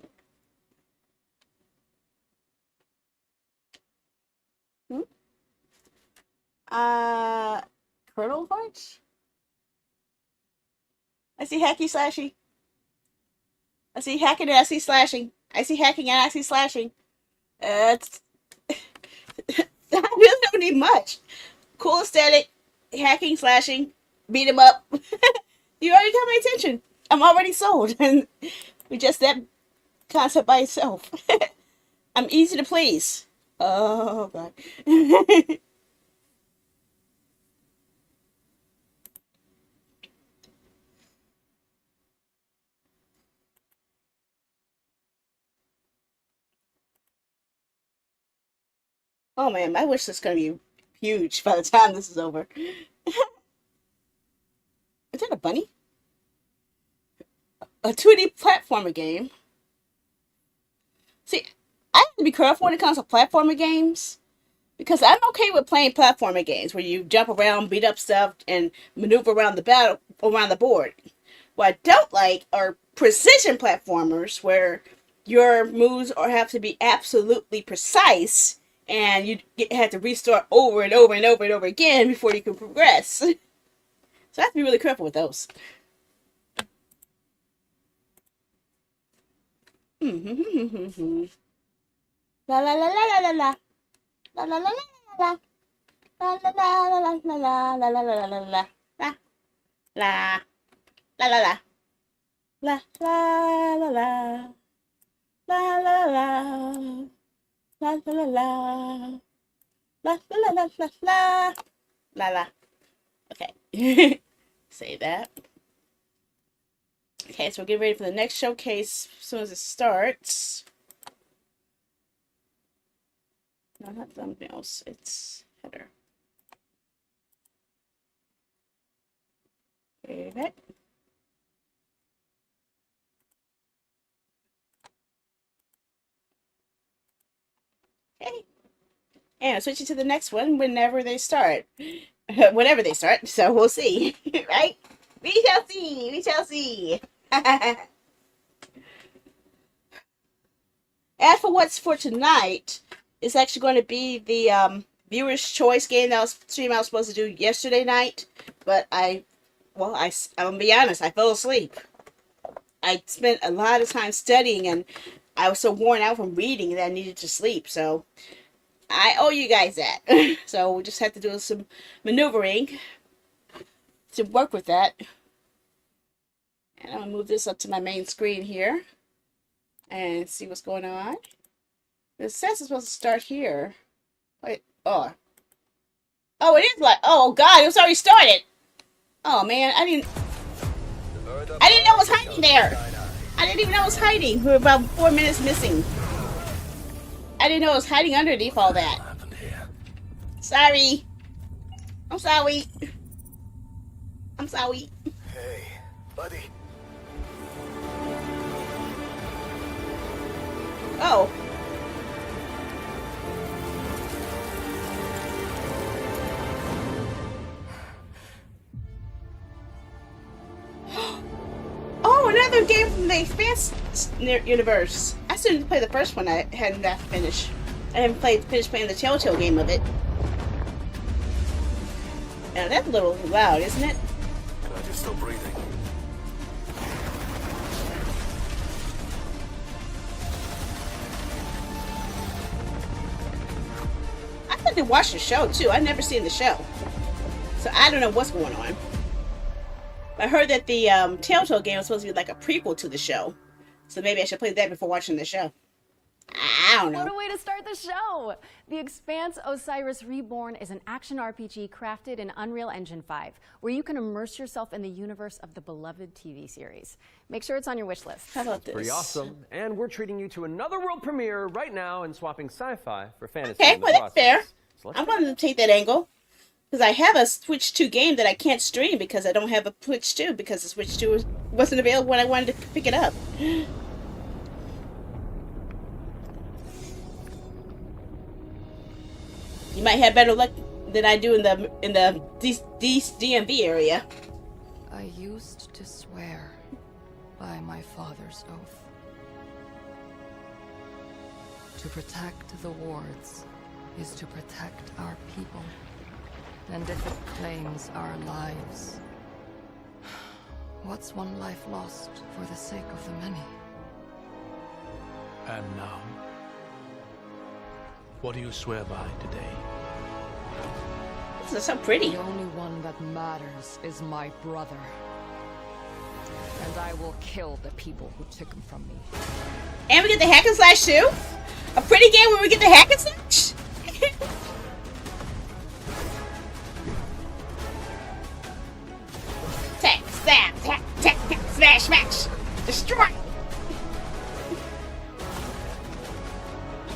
Kernel Punch? I see hacky slashy. I see hacking and I see slashing. I see hacking and I see slashing. I really don't need much. Cool aesthetic, hacking, slashing, beat 'em up. You already got my attention. I'm already sold. And with just that concept by itself. I'm easy to please. Oh, God. Oh, man, my wish list is going to be huge by the time this is over. Is that a bunny? A 2D platformer game. See, I have to be careful when it comes to platformer games. Because I'm okay with playing platformer games where you jump around, beat up stuff, and maneuver around the board. What I don't like are precision platformers where your moves have to be absolutely precise and you have to restart over and over and over and over again before you can progress. So I have to be really careful with those. La la la la la la la. La la la la la. La la la la la la la la la la la la la la la la la. La la la la. La la la. La la la la. La la la la la. La la. Okay. Say that. Okay, so we're getting ready for the next showcase as soon as it starts. No, not thumbnails. It's header. Okay. Okay. And switching to the next one whenever they start. Whenever they start, so we'll see. Right? We shall see. We shall see. As for what's for tonight, it's actually going to be the viewer's choice game that I was supposed to do yesterday night, but I'm gonna be honest, I fell asleep. I spent a lot of time studying and I was so worn out from reading that I needed to sleep, so I owe you guys that. So we just have to do some maneuvering to work with that. And I'm gonna move this up to my main screen here and see what's going on. It says it's supposed to start here. Wait, oh, it is like, oh God, it was already started. Oh man, I didn't know it was hiding there. I didn't even know it was hiding. We're about 4 minutes missing. I didn't know it was hiding underneath all that. Sorry. I'm sorry. I'm sorry. Hey, buddy. Oh. Oh, another game from the Expanse universe. I still didn't play the first one. I hadn't got to finish. I haven't finished playing the Telltale game of it. Now that's a little loud, isn't it? Glad you're still breathing. I thought they watched the show too. I've never seen the show, so I don't know what's going on. I heard that the Telltale game was supposed to be like a prequel to the show, so maybe I should play that before watching the show. I don't know. What a way to start the show! The Expanse Osiris Reborn is an action RPG crafted in Unreal Engine 5, where you can immerse yourself in the universe of the beloved TV series. Make sure it's on your wish list. How about this? Pretty awesome. And we're treating you to another world premiere right now and swapping sci-fi for fantasy. Okay, in the well that's fair. So I'm going to take that angle. Because I have a Switch 2 game that I can't stream because I don't have a Switch 2 because the Switch 2 wasn't available when I wanted to pick it up. You might have better luck than I do in the DMV area. I used to swear by my father's oath to protect the wards is to protect our people. And if it claims our lives, what's one life lost for the sake of the many? And now, what do you swear by today? This is so pretty. The only one that matters is my brother. And I will kill the people who took him from me. And we get the hack and slash too? A pretty game where we get the hack and slash? Tack, stab, tack, tack, tack, smash, smash, destroy.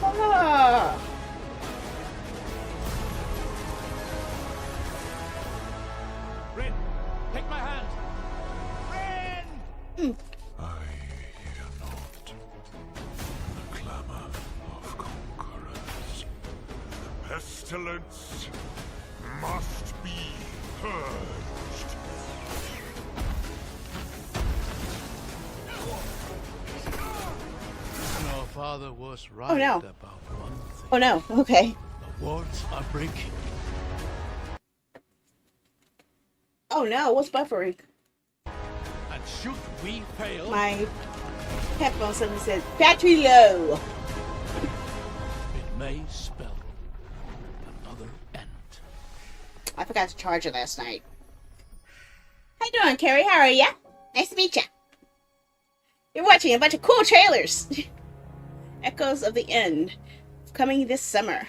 Oh. Rin, take my hand. Rin! I hear not the clamor of conquerors. The pestilence must be purged. Our father was right Oh no. about one thing. Oh no, okay. The wards are breaking. Oh no, what's buffering? And should we fail, My headphone suddenly said battery low. it may spell another end. I forgot to charge it last night. How you doing, Carrie? How are ya? Nice to meet ya. You're watching a bunch of cool trailers. Echoes of the End, coming this summer.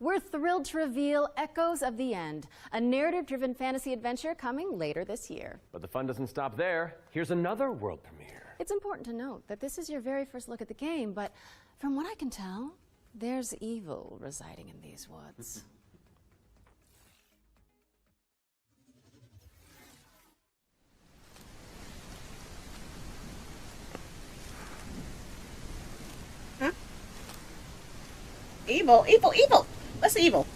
We're thrilled to reveal Echoes of the End, a narrative-driven fantasy adventure coming later this year. But the fun doesn't stop there. Here's another world premiere. It's important to note that this is your very first look at the game, but from what I can tell, there's evil residing in these woods. Huh? Evil, evil, evil! What's evil?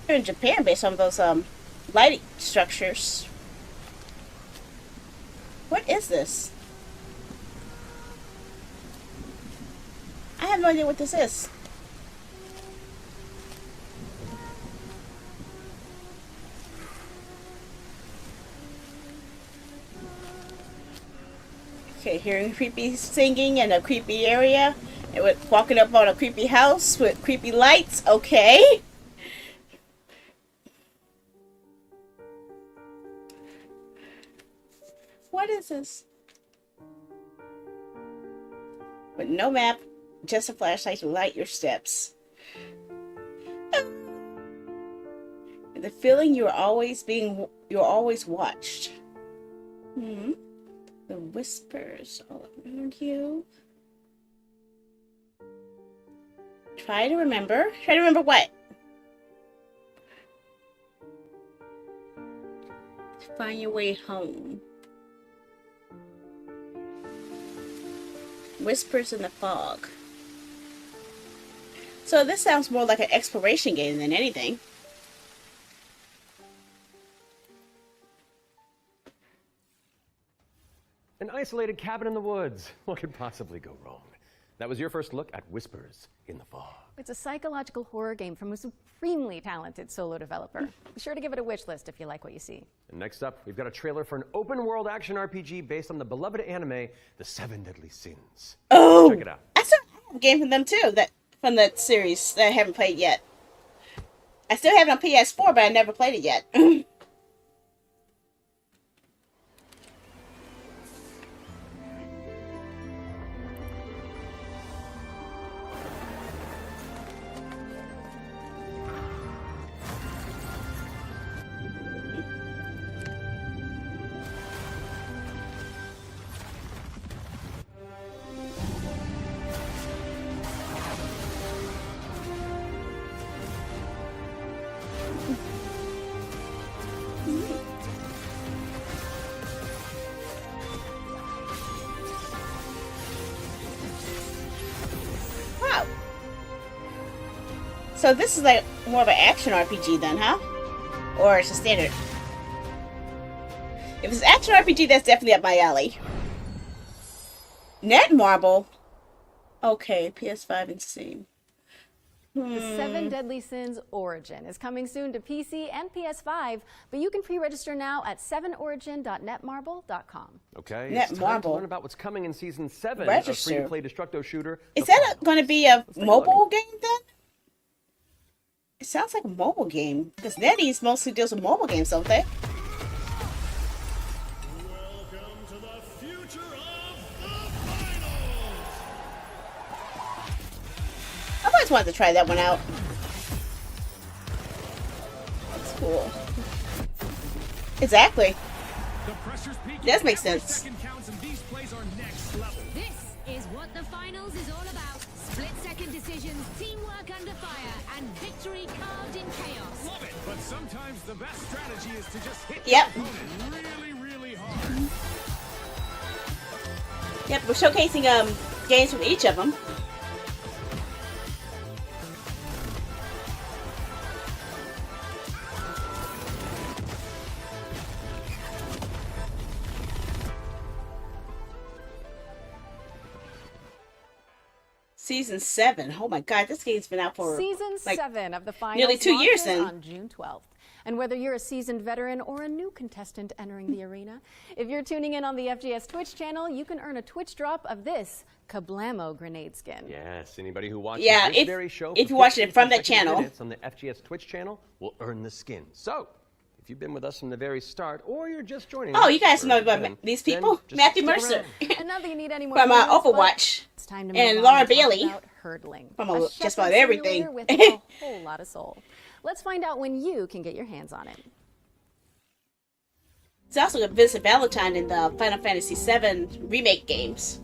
In Japan, based on those lighting structures. What is this? I have no idea what this is. Okay, hearing creepy singing in a creepy area. And with walking up on a creepy house with creepy lights. Okay. What is this? With no map, just a flashlight to light your steps. The feeling you're always watched. The whispers all around you. Try to remember. Try to remember what? Find your way home. Whispers in the fog. So this sounds more like an exploration game than anything. An isolated cabin in the woods. What could possibly go wrong? That was your first look at Whispers in the Fog. It's a psychological horror game from a supremely talented solo developer. Be sure to give it a wish list if you like what you see. And next up, we've got a trailer for an open-world action RPG based on the beloved anime, The Seven Deadly Sins. Oh! Check it out. I still have a game from them too, from that series that I haven't played yet. I still have it on PS4, but I never played it yet. Wow. So this is like more of an action RPG then, huh? Or it's a standard? If it's action RPG, that's definitely up my alley. Netmarble? Okay, PS5 and Steam. The Seven Deadly Sins Origin is coming soon to PC and PS5, but you can pre-register now at 7origin.netmarble.com. Okay, it's time to Netmarble. learn about what's coming in Season 7 Register. of free-to-play Destructo shooter. Is that going to be a mobile game then? It sounds like a mobile game. Because NetEase mostly deals with mobile games, don't they? I've always wanted to try that one out. That's cool. Exactly. Does make sense. This is what the finals is all about. Split-second decisions, teamwork under fire, and victory carved in chaos. Love it, but sometimes the best strategy is to just hit Yep. your opponent really, really hard. Yep, we're showcasing games from each of them. Season 7. Oh my god, this game's been out for Season like 7 of the finals nearly 2 years launches then. on June 12th. And whether you're a seasoned veteran or a new contestant entering the arena, if you're tuning in on the FGS Twitch channel, you can earn a Twitch drop of this Kablamo grenade skin. Yes, anybody who watches Yeah, this if- very show if for you watch it 15 from that consecutive channel. minutes on the FGS Twitch channel will earn the skin. So, if you've been with us from the very start, or you're just joining Oh, us, you guys or know about then- these then people? just Matthew stick Mercer around. And not that you need any more from clues, but Overwatch, it's time to and move Laura on to talk Bailey about hurdling. from A just shepherd about everything. simulator with a whole lot of soul. Let's find out when you can get your hands on it. It's also got Vincent Valentine in the Final Fantasy VII remake games.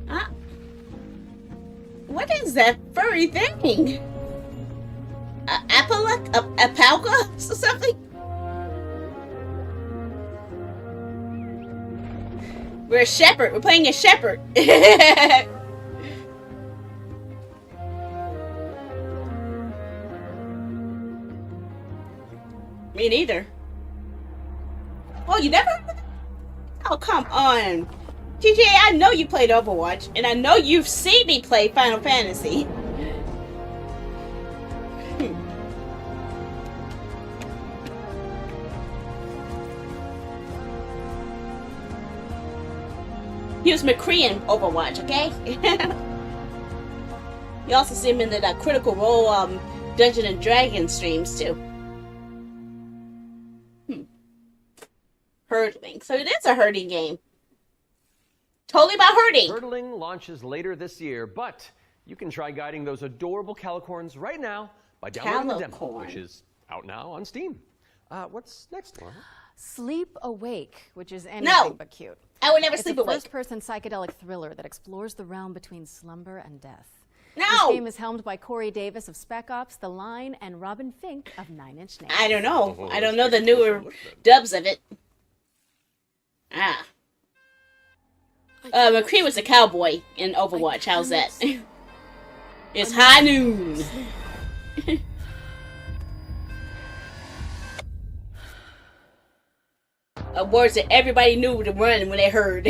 Ah, what is that furry thing? Apalka or something? We're a shepherd. We're playing a shepherd. Me neither. Oh, you never? Oh, come on. TJ, I know you played Overwatch, and I know you've seen me play Final Fantasy. He was McCree in Overwatch, okay? You also see him in the Critical Role Dungeon and Dragon streams too. Hurdling. So it is a herding game. Totally about herding. Hurdling launches later this year, but you can try guiding those adorable calicorns right now by downloading the demo, which is out now on Steam. What's next, Laura? Sleep Awake, which is anything but cute. I would never it's sleep a awake. first-person psychedelic thriller that explores the realm between slumber and death. No! This game is helmed by Corey Davis of Spec Ops, The Line, and Robin Fink of 9 Inch Nails. I don't know. I don't know the newer dubs of it. Ah. McCree was a cowboy in Overwatch. How's that? It's high noon. Words that everybody knew to run when they heard.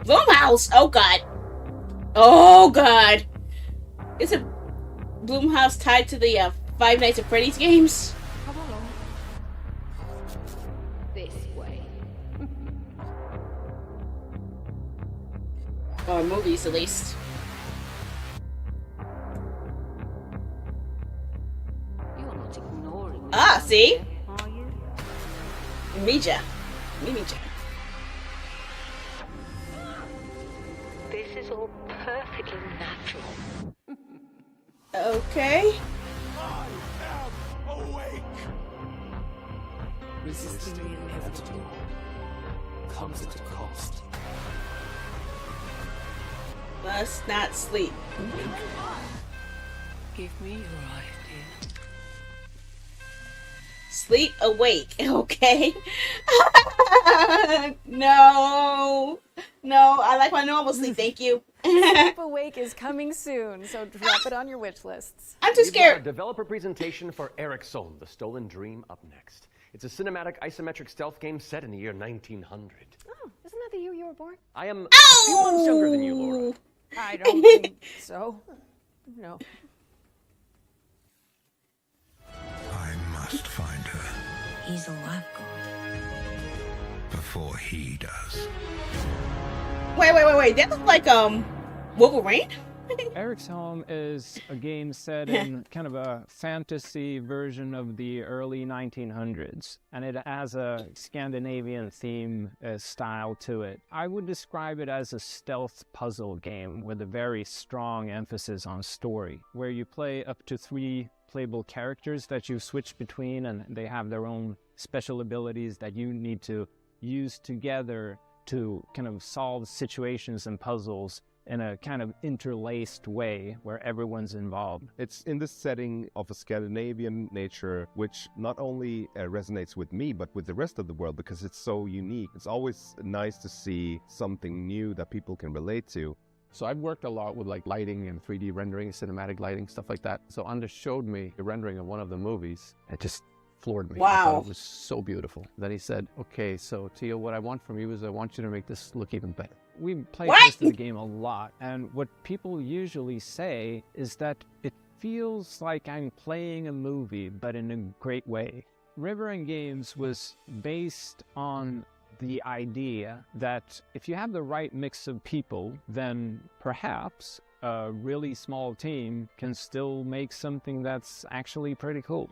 Blumhouse. Oh god. Oh god. Isn't Blumhouse tied to the Five Nights at Freddy's games? Come along. This way. Or movies, at least. You're not ignoring me. Ah, see? Are you? Mija. This is all perfectly natural. Okay. I am awake. Resisting the inevitable comes at a cost. Must not sleep. Give me your idea. Sleep awake, okay? No. No, I like my normal sleep, thank you. Sleep Awake is coming soon, so drop it on your wish lists. I'm too We've got scared. a developer presentation for Eric Solm, The Stolen Dream, up next. It's a cinematic isometric stealth game set in the year 1900. Oh, isn't that the year you were born? I am a few months younger than you, Laura. I don't think so. No. I must find her He's a lifeguard. before he does. Wait. That looks like Wolverine? Eric's Home is a game set in kind of a fantasy version of the early 1900s, and it has a Scandinavian theme style to it. I would describe it as a stealth puzzle game with a very strong emphasis on story, where you play up to 3 playable characters that you switch between, and they have their own special abilities that you need to use together to kind of solve situations and puzzles in a kind of interlaced way where everyone's involved. It's in this setting of a Scandinavian nature, which not only resonates with me, but with the rest of the world, because it's so unique. It's always nice to see something new that people can relate to. So I've worked a lot with like lighting and 3D rendering, cinematic lighting, stuff like that. So Anders showed me the rendering of one of the movies. It just floored me. I Wow. thought it was so beautiful. Then he said, okay, so Tio, what I want from you is I want you to make this look even better. We play tested the game a lot, and what people usually say is that it feels like I'm playing a movie, but in a great way. River and Games was based on the idea that if you have the right mix of people, then perhaps a really small team can still make something that's actually pretty cool.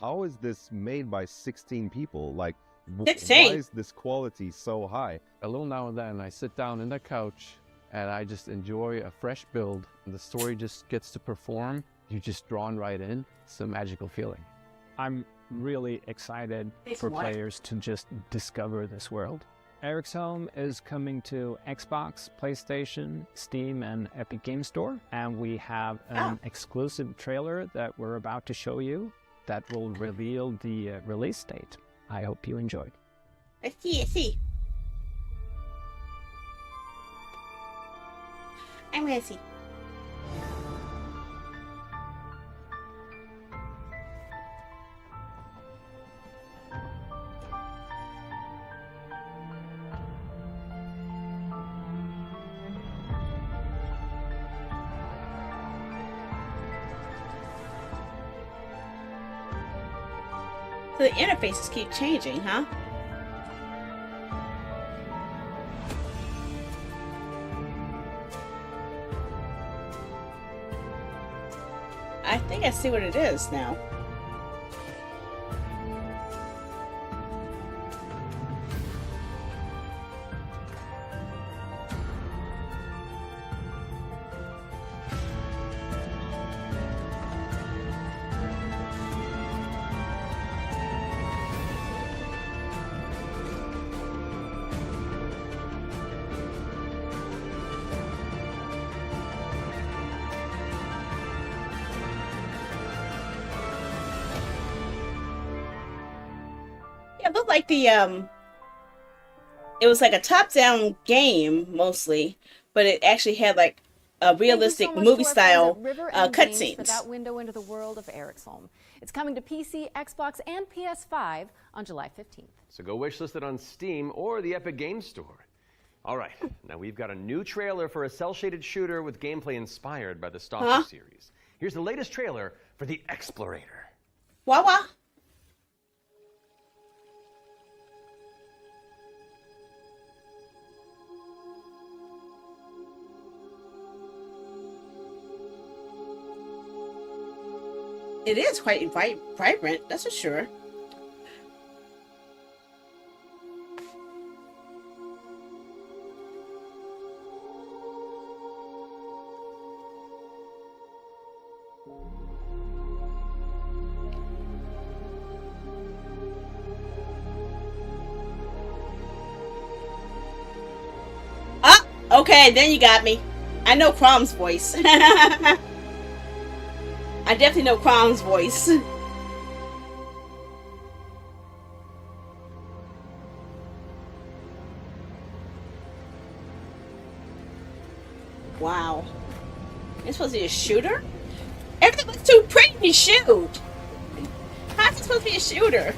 How is this made by 16 people? Like, why 16? is this quality so high? A little now and then I sit down in the couch and I just enjoy a fresh build. The story just gets to perform. You're just drawn right in. It's a magical feeling. I'm really excited It's for what? players to just discover this world. Eric's Home is coming to Xbox, PlayStation, Steam, and Epic Game Store. And we have an exclusive trailer that we're about to show you that will reveal the release date. I hope you enjoy. I see. I'm gonna see. So the interfaces keep changing, huh? I think I see what it is now. It looked like the it was like a top-down game mostly, but it actually had like a realistic movie style for cutscenes. that window into the world of Eric's It's coming to PC, Xbox, and PS5 on July 15th. So go wishlist it on Steam or the Epic Games Store. All right, now we've got a new trailer for a cel-shaded shooter with gameplay inspired by the Stalker series. Here's the latest trailer for The Explorator. Wawa. It is quite vibrant, that's for sure. Ah, okay, then you got me. I know Crom's voice. I definitely know Crom's voice. Wow. It's supposed to be a shooter? Everything looks too pretty to shoot. How's it supposed to be a shooter?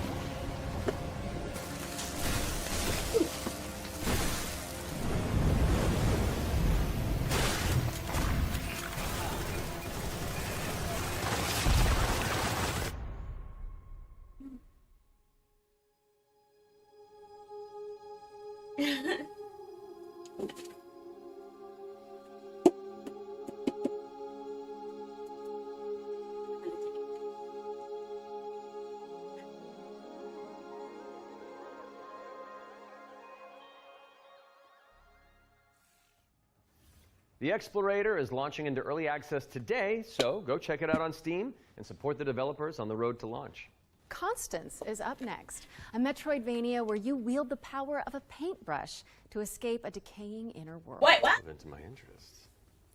The Explorator is launching into early access today, so go check it out on Steam and support the developers on the road to launch. Constance is up next, a Metroidvania where you wield the power of a paintbrush to escape a decaying inner world. Wait, what? Into my interests.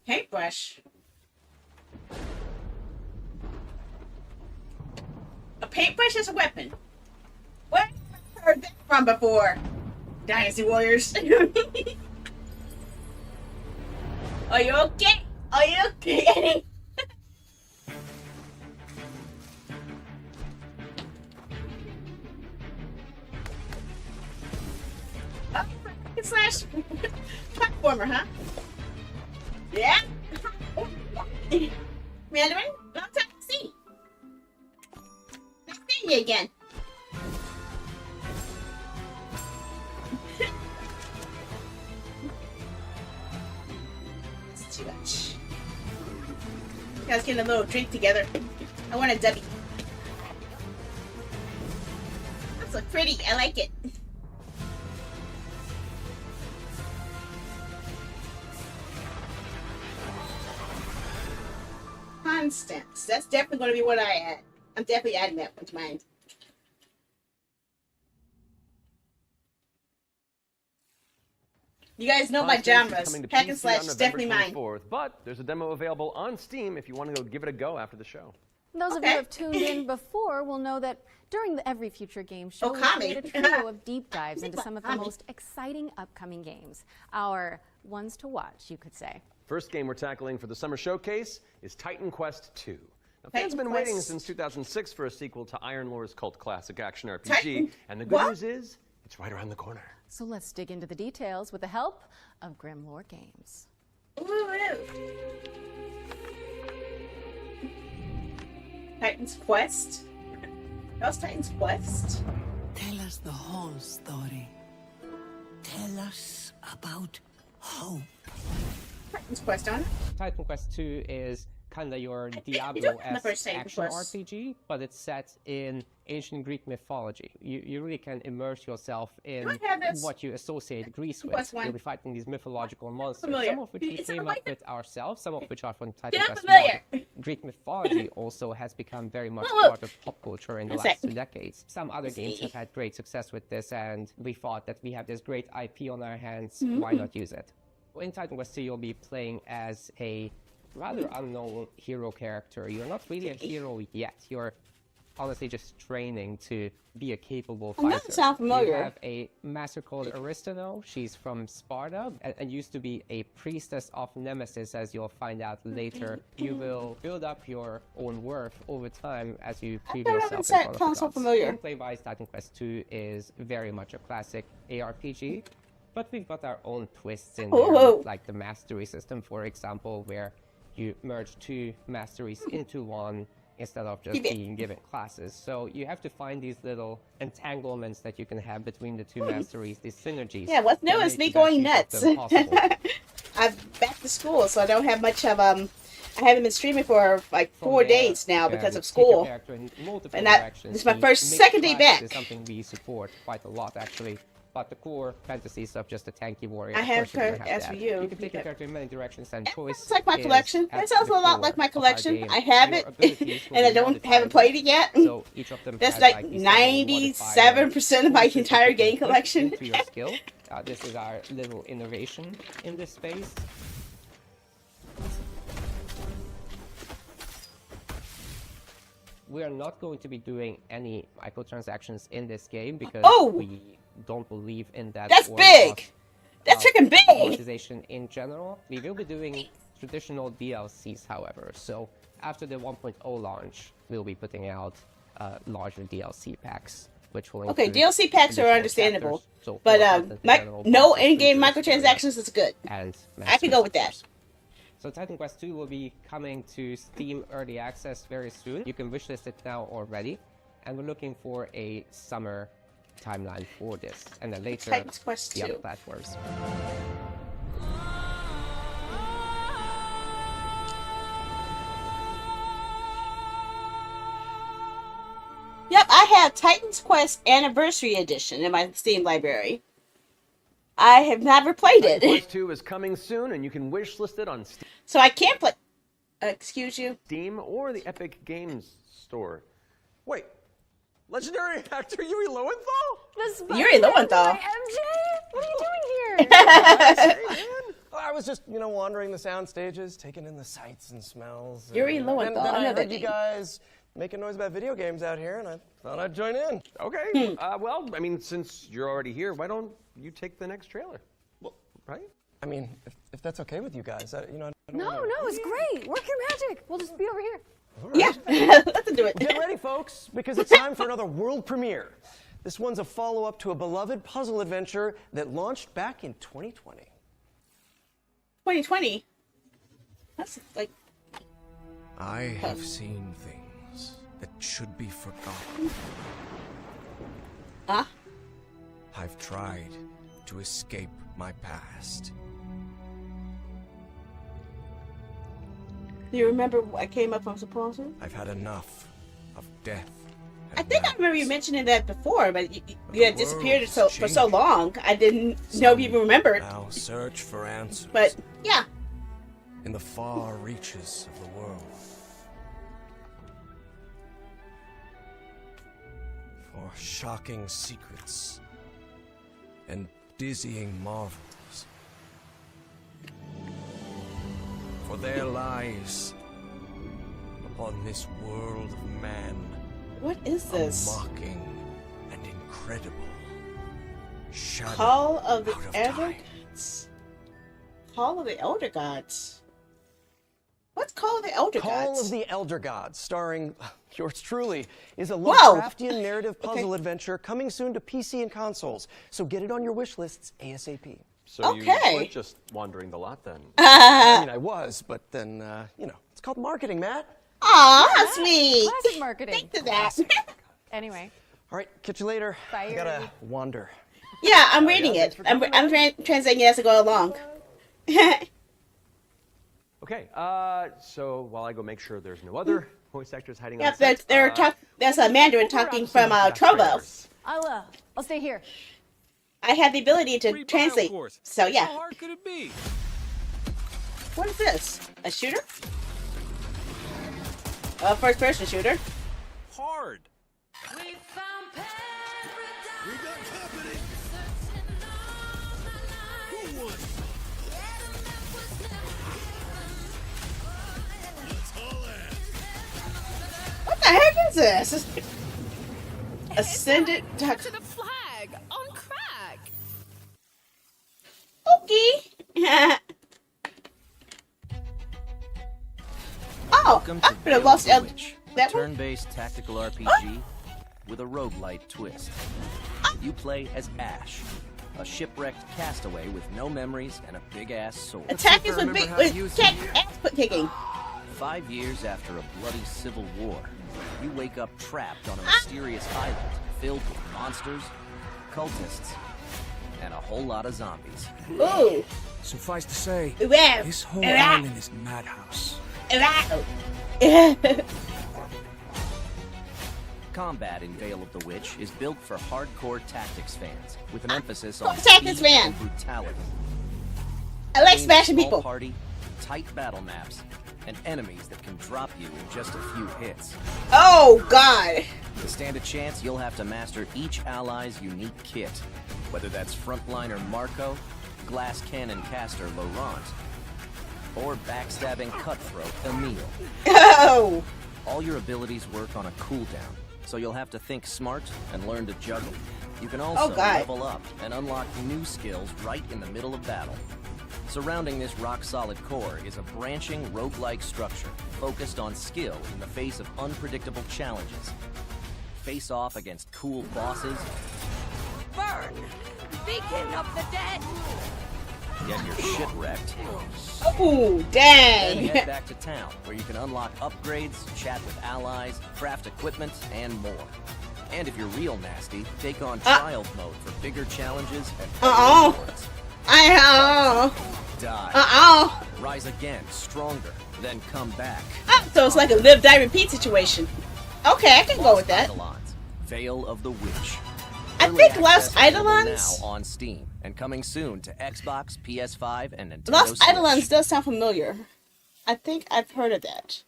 Paintbrush. A paintbrush is a weapon. Where have I heard that from before? Dynasty Warriors. Are you okay? Are you okay? Slash platformer, huh? Yeah. Mandarin, long time to see. Nice seeing you again. It's too much. You guys getting a little drink together. I want a W. That's so pretty. I like it. Constance. That's definitely going to be what I add. I'm definitely adding that one to mine. You guys know my genres. Hack and slash is definitely mine. But there's a demo available on Steam if you want to go give it a go after the show. Those of you who have tuned in before will know that during the Every Future Game Show, we create a trio of deep dives into some of the most exciting upcoming games. Our ones to watch, you could say. First game we're tackling for the summer showcase is Titan Quest II. Now, fans have been waiting since 2006 for a sequel to Iron Lore's cult classic action RPG, and the good news is it's right around the corner. So let's dig into the details with the help of Grim Lore Games. Titan's Quest? That was Titan's Quest? Tell us the whole story. Tell us about hope. Titan's Quest on it? Titan Quest II is kind of your do remember Diablo-esque saying action before. RPG, but it's set in ancient Greek mythology. You really can immerse yourself in I have this? what you associate Greece Plus with. one. You'll be fighting these mythological monsters, familiar. some of which we It sounds came like up with ourselves, some of which are from Titan Sound Quest familiar. 1. Greek mythology also has become very much Whoa, whoa. part of pop culture in the One last sec. 2 decades. Some other games have had great success with this, and we thought that we have this great IP on our hands, why Mhm. not use it? In Titan Quest 2, you'll be playing as a rather unknown hero character. You're not really a hero yet. You're honestly just training to be a capable Well, fighter. that sound familiar. You have a master called Aristano. She's from Sparta and used to be a priestess of Nemesis, as you'll find out later. You will build up your own worth over time as you prove thought yourself in it front of the sounds so gods. familiar. Gameplay-wise, Titan Quest 2 is very much a classic ARPG, but we've got our own twists in there, Ooh. like the mastery system, for example, where you merge 2 masteries into one instead of just Keep it. being given classes. So you have to find these little entanglements that you can have between the 2 masteries, these synergies. Yeah, what's new that is make me the best going use of nuts. them possible. I'm back to school, so I don't have much of I haven't been streaming for like 4 days now because of Take your school. character in multiple And that directions. this is my The first mixed second day class back. is something we support quite a lot, actually. But the core fantasy stuff, just a tanky warrior. I of have course you're gonna her have as that. for you. You can take your character in many directions, and choice It's like my is collection. at That sounds a the lot like core my of our collection. game. I have Your it, abilities will and I be haven't modifiable. played it yet. So each of them That's has, like these several 97% of my modifiers entire that you game can put collection. into your skill. This is our little innovation in this space. We are not going to be doing any microtransactions in this game because Oh! we don't believe in that. That's form big! of, That's freaking big! monetization in general. We will be doing traditional DLCs, however. So after the 1.0 launch, we'll be putting out larger DLC packs, which will Okay, include DLC packs are additional understandable, chapters, so but more content in my, general, no boss in-game features, microtransactions is good. and I can go with that. So Titan Quest 2 will be coming to Steam Early Access very soon. You can wishlist it now already. And we're looking for a summer timeline for this. And then later, Titan's Quest the other 2. platforms. Yep, I have Titan's Quest Anniversary Edition in my Steam library. I have never played it. Titan Quest 2 is coming soon, and you can wishlist it on So I can't play... excuse you? Steam or the Epic Games Store. Wait, legendary actor Yuri Lowenthal? Yuri Lowenthal? MJ? What are you doing here? I was just, wandering the sound stages, taking in the sights and smells. Yuri and Lowenthal, Then I I know heard that you name. guys making noise about video games out here, and I thought I'd join in. Okay. Well, I mean, since you're already here, why don't you take the next trailer? Well, right? I mean, if that's okay with you guys, I don't No, wanna... no, it's great. Work your magic. We'll just be over here. Yeah, let's do it. Get ready, folks, because it's time for another world premiere. This one's a follow-up to a beloved puzzle adventure that launched back in 2020. 2020? That's like... I have seen things that should be forgotten. Huh? I've tried to escape my past. Do you remember I came up from Supposed? I've had enough of death. I think I remember you mentioning that before, but you had disappeared for so long, I didn't know if you even remembered. Now search for answers. But, yeah. In the far reaches of the world. For shocking secrets and dizzying marvels. For there lies upon this world of man. What is this? A mocking and incredible shadow Call of the out of Elder time. Gods. Call of the Elder Gods. What's Call of the Elder Gods? Call of the Elder Gods, starring yours truly, is a Whoa! Lovecraftian narrative puzzle adventure coming soon to PC and consoles. So get it on your wish lists ASAP. So you Okay. weren't just wandering the lot then. I mean, I was, but then, it's called marketing, Matt. Aw, how sweet. Classic marketing. Think to that. Anyway. All right, catch you later. Bye. I gotta wander. Yeah, I'm reading it. I'm translating it as I go along. Okay, so while I go make sure there's no other voice actors hiding on Yep, set, that's a Mandarin talking from Trovo. I'll stay here. I have the ability to translate. So yeah. How hard could it be? What is this? A shooter? A first-person shooter. Hard. We got company. Who won? Let's haul ass. What the heck is this? Ascendant duck. To the flag on crack. Okay. Oh, Welcome I to could have Veil lost of the Witch, a that one. turn-based tactical RPG with a roguelite twist. You play as Ash, a shipwrecked castaway with no memories and a big-ass sword. Attack is with big ass kicking. 5 years after a bloody civil war, you wake up trapped on a mysterious island filled with monsters, cultists, and a whole lot of zombies. Ooh. Suffice to say, Wow. this whole Wow. island is madhouse. Combat in Veil of the Witch is built for hardcore tactics fans, with an emphasis on Tactics speed fan. and brutality. I like Playing smashing small people. Party, tight battle maps, and enemies that can drop you in just a few hits. Oh God. To stand a chance, you'll have to master each ally's unique kit, whether that's frontliner Marco, glass cannon caster Laurent, or backstabbing cutthroat Emile. Oh! All your abilities work on a cooldown, so you'll have to think smart and learn to juggle. You can also God. level up and unlock new skills right in the middle of battle. Surrounding this rock-solid core is a branching roguelike structure focused on skill in the face of unpredictable challenges. Face off against cool bosses, Burn! Beacon of the dead! get your shit wrecked, Ooh, then dang. head back to town where you can unlock upgrades, chat with allies, craft equipment, and more. And if you're real nasty, take on trials mode for bigger challenges and better rewards. Die. Rise again, stronger, then come back. So it's like a live, die, repeat situation. Okay, I can go with that. Eidolons, Veil of the Witch. I Early think Lost access available Eidolons. now on Steam and coming soon to Xbox, PS5, and Nintendo Lost Switch. Eidolons does sound familiar. I think I've heard of that.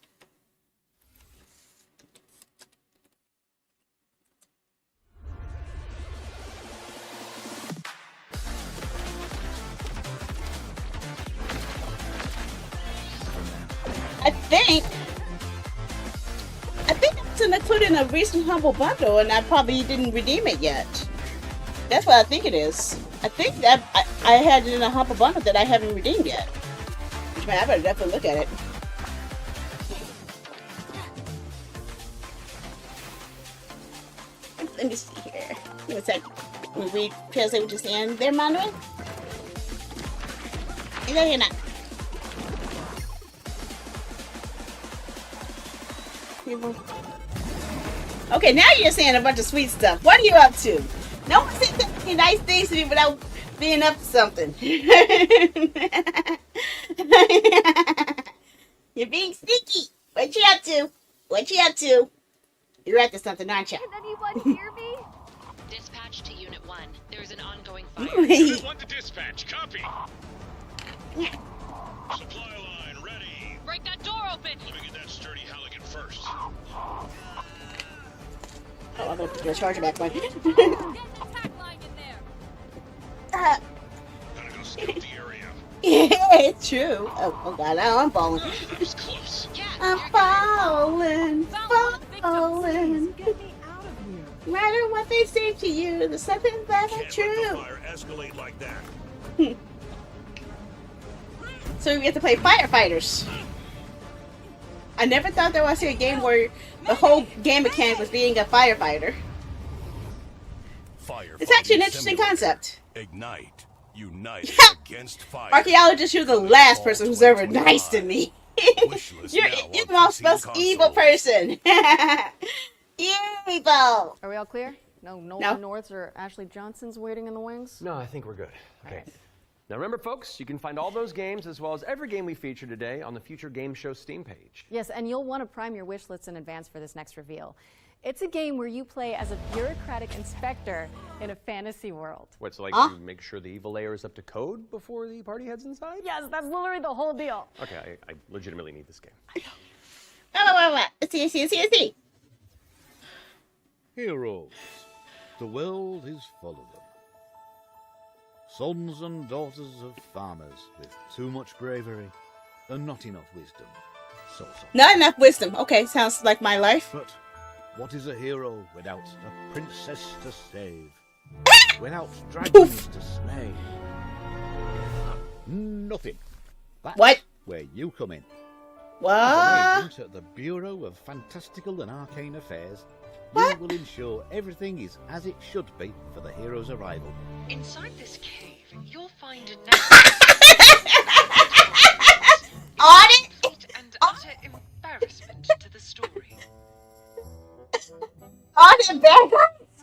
I think it's included in a recent Humble Bundle, and I probably didn't redeem it yet. That's what I think it is. I think that I had it in a Humble Bundle that I haven't redeemed yet. Which means I better definitely look at it. Let me see here. What's that? Let me translate what you're saying there, Manuel. No, you're not. Okay, now you're saying a bunch of sweet stuff. What are you up to? No one says any nice things to me without being up to something. You're being sneaky. What you up to? What you up to? You're up to something, aren't you? Can anyone hear me? Dispatch to Unit 1. There's an ongoing fire. Unit 1 to dispatch. Copy. Supply line ready. Break that door open. Let me get that sturdy Halligan first. Oh, I'm gonna put your charger back one. Gotta go scout the area. Yeah, it's true. Oh God, now I'm falling. I'm falling, falling. No matter what they say to you, there's something that ain't true. Fire escalate like that. So we get to play firefighters. I never thought there was a game where the whole game mechanic was being a firefighter. It's actually an interesting concept. Ignite. Unite against fire. Archaeologist, you're the last person who's ever nice to me. you're the most evil person. Evil. Are we all clear? No Norths or Ashley Johnsons waiting in the wings? No, I think we're good. Okay. Now remember, folks, you can find all those games as well as every game we featured today on the Future Game Show Steam page. Yes, and you'll want to prime your wish lists in advance for this next reveal. It's a game where you play as a bureaucratic inspector in a fantasy world. What, so like you make sure the evil layer is up to code before the party heads inside? Yes, that's literally the whole deal. Okay, I legitimately need this game. Let's see. Heroes. The world is full of them. Sons and daughters of farmers with too much bravery and not enough wisdom. Not enough wisdom. Okay, sounds like my life. But what is a hero without a princess to save? Without dragons to slay? Nothing. That's what? Where you come in. What? As an agent at the Bureau of Fantastical and Arcane Affairs, you will ensure everything is as it should be for the hero's arrival. Inside this cave, you'll find a Audit and utter embarrassment to the story. Audit bad guys.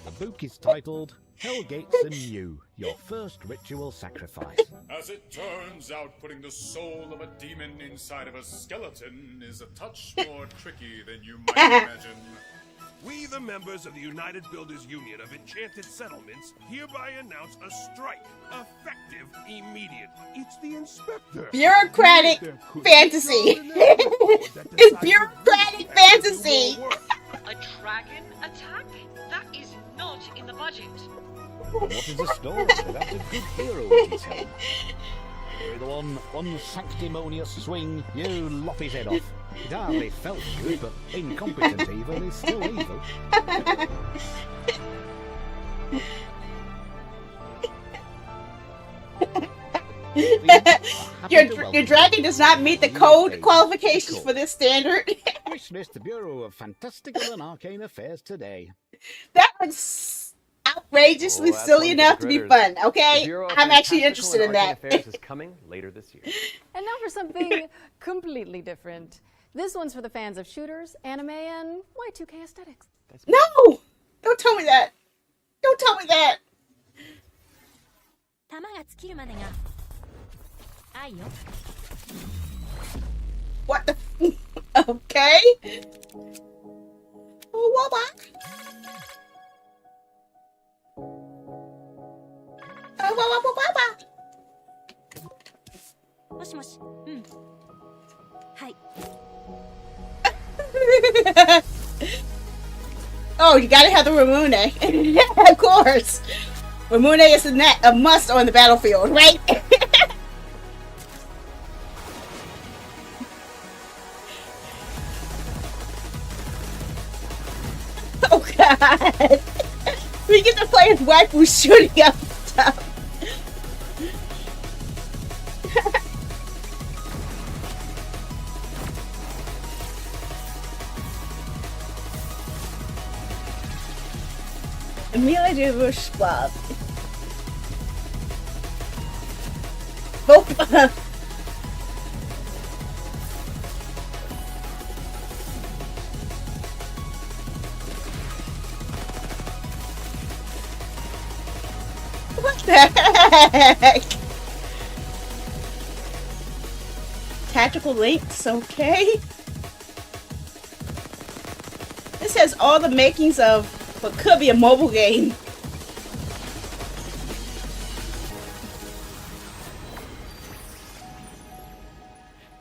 The book is titled Hell Gates and You, Your First Ritual Sacrifice. As it turns out, putting the soul of a demon inside of a skeleton is a touch more tricky than you might imagine. We, the members of the United Builders Union of Enchanted Settlements, hereby announce a strike, effective immediate. It's the inspector. Bureaucratic fantasy. It's bureaucratic fantasy. A dragon attack? That is not in the budget. What is a story without a good hero to tell? With one sanctimonious swing, you lop his head off. It hardly felt good, but incompetent evil is still evil. Your dragon does not meet the code qualifications for this standard. Wish list the Bureau of Fantastical and Arcane Affairs today. That was outrageously silly enough to be fun, okay? I'm actually interested in that. Affairs is coming later this year. And now for something completely different. This one's for the fans of shooters, anime, and Y2K aesthetics. No! Don't tell me that. Don't tell me that. What the? Okay. Oh, what? Oh, you gotta have the Ramune. Of course. Ramune is a must on the battlefield, right? Oh god. We get to play as waifu shooting up stuff. Amelia de Bush Club. What the heck? Tactical links, okay. This has all the makings of what could be a mobile game.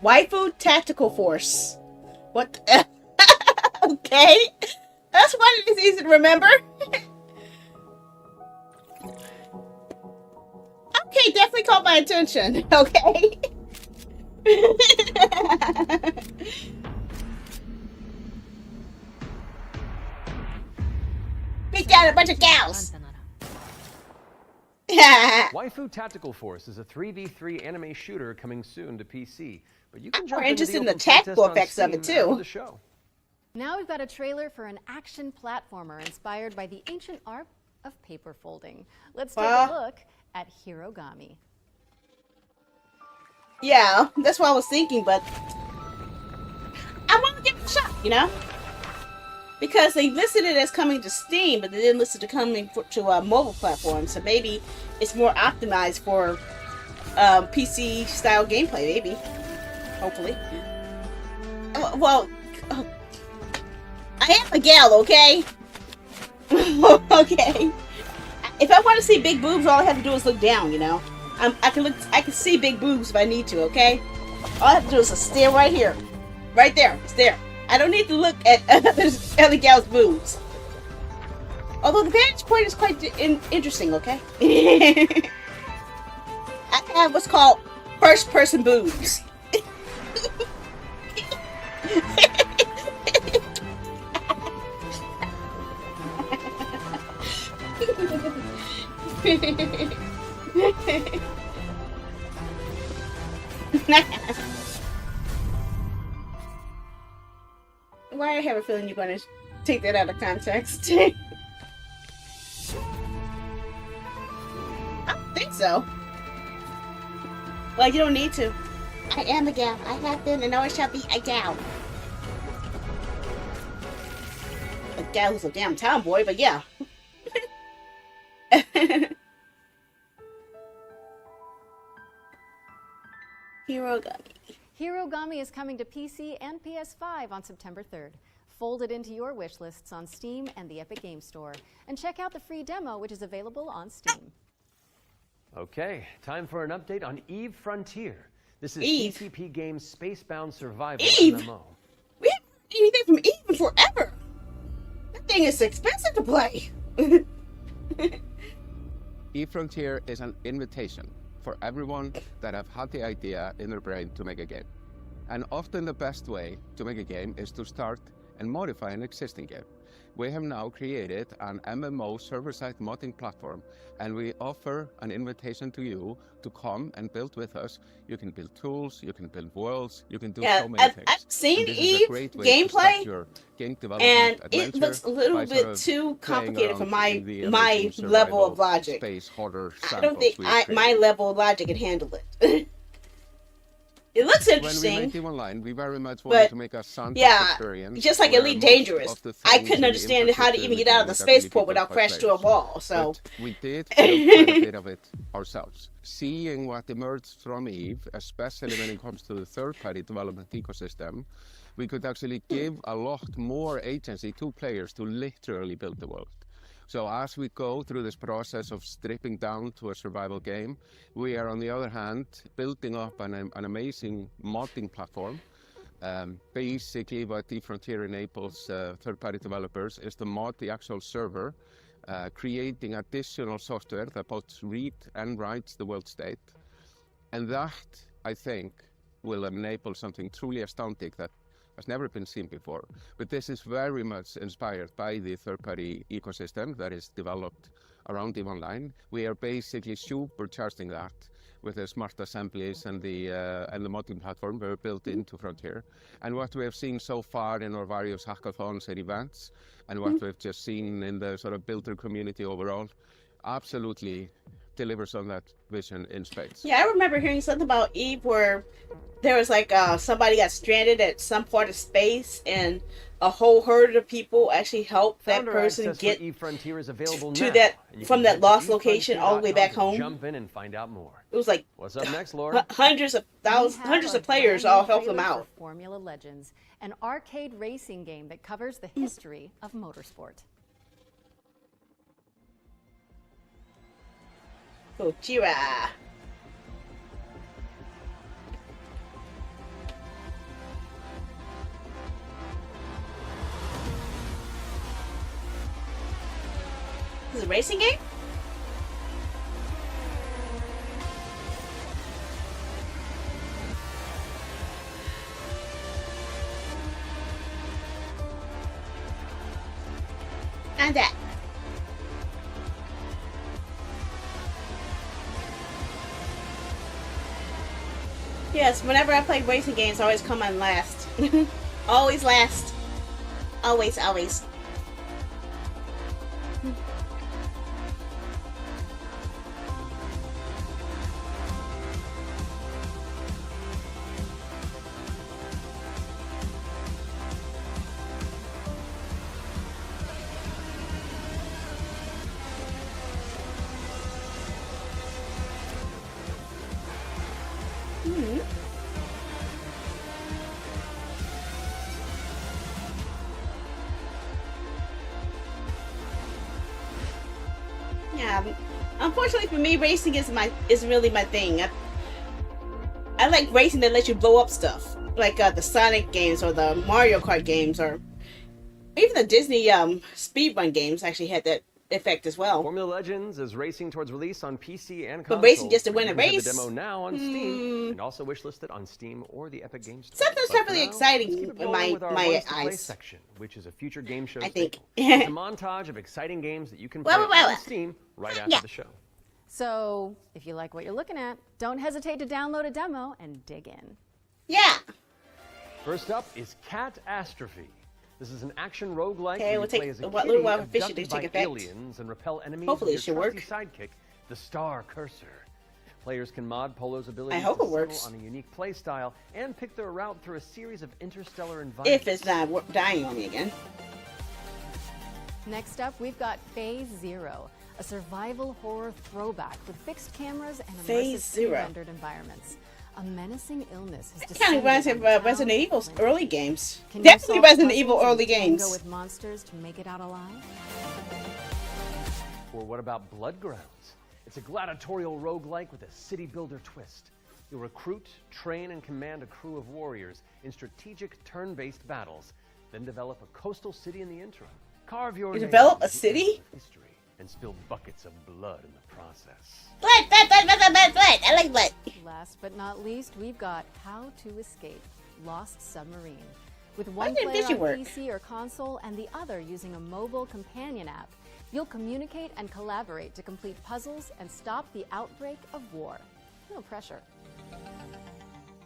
Waifu Tactical Force. What the okay. That's one that is easy to remember. Okay, definitely caught my attention. Okay. Beat down a bunch of gals. Waifu Tactical Force is a 3v3 anime shooter coming soon to PC. But you can I'm jump more into interested in the the open tactical contest on effects of it Steam after too. the show. Now we've got a trailer for an action platformer inspired by the ancient art of paper folding. Let's take a look at Hirogami. Yeah, that's what I was thinking, but I want to give it a shot, you know? Because they listed it as coming to Steam, but they didn't list it to coming to mobile platforms. So maybe it's more optimized for PC style gameplay. Maybe, hopefully. Well, I am a gal, okay? Okay. If I want to see big boobs, all I have to do is look down. You know, I can see big boobs if I need to. Okay. All I have to do is just stare right here, right there. It's there. I don't need to look at other gals' boobs. Although the vantage point is quite interesting, okay? I have what's called first-person boobs. Why I have a feeling you're going to take that out of context. I don't think so. Well, you don't need to. I am a gal. I have been and always shall be a gal. A gal who's a damn tomboy, but yeah. Hirogami. Hirogami is coming to PC and PS5 on September 3rd. Fold it into your wish lists on Steam and the Epic Games Store. And check out the free demo, which is available on Steam. Okay, time for an update on Eve Frontier. This is Eve. TCP Games' Spacebound Survival Eve? MMO. We haven't heard anything from Eve in forever. That thing is expensive to play. eFrontier is an invitation for everyone that have had the idea in their brain to make a game. And often the best way to make a game is to start and modify an existing game. We have now created an MMO server-side modding platform, and we offer an invitation to you to come and build with us. You can build tools, you can build worlds, you can do so many things. I've seen And this is Eve a great way to gameplay, start your game development and it adventure looks a little by bit sort of too playing complicated for around my in the my amazing level of survival logic. space horror I don't think samples we've my created. level of logic can handle it. It looks When interesting. we made EVE Online, we very much wanted But to make a sandbox yeah, experience. just like where Elite most Dangerous, of the I things couldn't in the understand how to infrastructure even in get the out of the game that really spaceport pick without up by crashing to a players. wall. So But we did build quite a bit of it ourselves. Seeing what emerged from EVE, especially when it comes to the third-party development ecosystem, we could actually give a lot more agency to players to literally build the world. So as we go through this process of stripping down to a survival game, we are on the other hand building up an amazing modding platform. Basically what eFrontier enables third-party developers is to mod the actual server, creating additional software that both read and writes the world state. And that, I think, will enable something truly astounding that has never been seen before. But this is very much inspired by the third-party ecosystem that is developed around EVE Online. We are basically supercharging that with the smart assemblies and the modding platform were built into Frontier. And what we have seen so far in our various hackathons and events, and what we've just seen in the sort of builder community overall, absolutely delivers on that vision in spades. yeah, I remember hearing something about Eve where there was like somebody got stranded at some part of space, and a whole herd of people actually helped that Founder person access get for eFrontier is available to now, that and you from can that head to lost location all the way back efrontier.com to home. Jump in and find out more. It was like What's up next, Laura? hundreds of thousands, We have hundreds a of players brand new all helped them trailer out. for Formula Legends, an arcade racing game that covers the history of motorsport. Gojira. This is a racing game? And that. Yes, whenever I play racing games, I always come on last. Always last. Always, always. Unfortunately for me, racing is really my thing. I like racing that lets you blow up stuff, like the Sonic games or the Mario Kart games, or even the Disney speedrun games actually had that effect as well. Formula Legends is racing towards release on PC and But console. racing just to win a You can get race? the demo now on Steam, and also wishlisted on Steam or the Epic Games Store. Something's But not for really now, exciting let's keep it in rolling with our my Ones to Play eyes. section, which is a future game show I think. staple. It's a montage of exciting games that you can play on Steam right after the show. So, if you like what you're looking at, don't hesitate to download a demo and dig in. Yeah. First up is Catastrophe. This is an action roguelike Okay, where we'll you play take as a a kitty little while for Fishy to abducted take by effect. aliens and repel enemies Hopefully with it your should trusty work. sidekick, the Star Cursor. Players can mod Polo's abilities I hope to it works. settle on a unique play style and pick their route through a series of interstellar environments. If it's not dying on me again. Next up, we've got Phase Zero, a survival horror throwback with fixed cameras and Phase immersive Zero. rendered environments. A menacing illness has It kind of reminds me of descended on Resident town Evil's Flint. early games. Can you Definitely solve Resident Evil puzzles early and tango games. with monsters to make it out alive? Or what about Bloodgrounds? It's a gladiatorial roguelike with a city builder twist. You'll recruit, train, and command a crew of warriors in strategic turn-based battles, then develop a coastal city in the interim. Carve your You name develop a into the city? annals of history and spill buckets of blood in the process. Blood, blood, blood, blood, blood, blood. I like blood. Last but not least, we've got How to Escape, Lost Submarine. With Why one didn't player Fishy on work? PC or console and the other using a mobile companion app, you'll communicate and collaborate to complete puzzles and stop the outbreak of war. No pressure.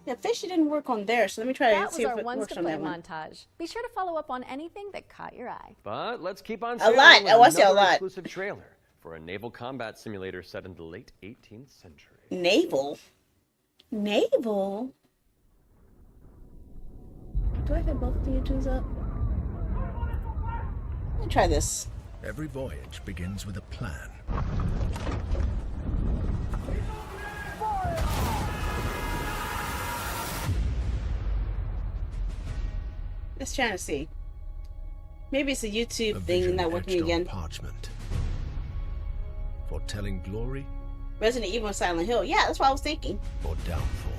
Yeah, Fishy didn't work on there, so let me try That to was see if our it Ones works to on Play that one. montage. Be sure to follow up on anything that caught your eye. But let's keep on A sailing lot. with I watched it a another lot. exclusive trailer for a naval combat simulator set in the late 18th century. Naval? Naval? Do I have both the YouTubes up? Let me try this. Every voyage begins with a plan. Let's try to see. Maybe it's a YouTube A thing vision not working etched on again. parchment. Foretelling glory Resident Evil and Silent Hill. Yeah, that's what I was thinking. or downfall.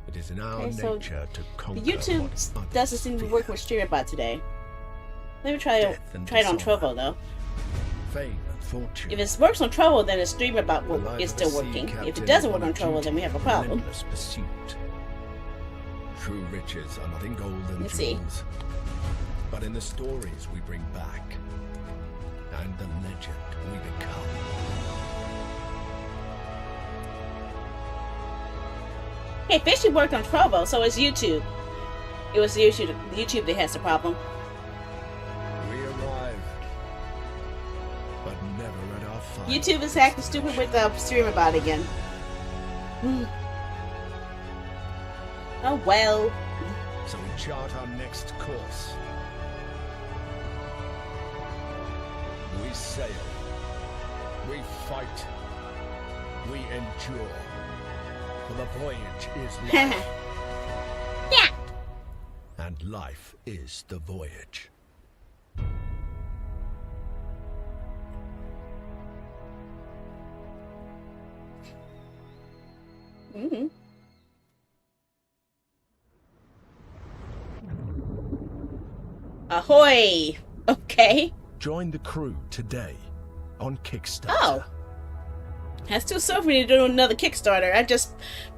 It is in our Okay, so nature to The conquer YouTube what others doesn't seem to work with StreamerBot today. Let me try it and on dishonor. Trovo though. fame and fortune. If it works on Trovo, then the StreamerBot The life is of still a sea working. If captain it doesn't work on on a Trovo, then we have a duty of problem. relentless pursuit. True riches are not in gold and Let's see. jewels, but in the stories we bring back and the legend we become. Hey, Fishy worked on Trovo, so it's YouTube. It was YouTube that has the problem. We arrive, but never at our final. YouTube is acting stupid with the StreamerBot again. Hmm. Oh well. So we chart our next course. We sail. We fight. We endure. For the voyage is life. Yeah. And life is the voyage. Mm-hmm. Ahoy! Okay. Join the crew today on Kickstarter. Oh. That's too soon for me to do another Kickstarter. I just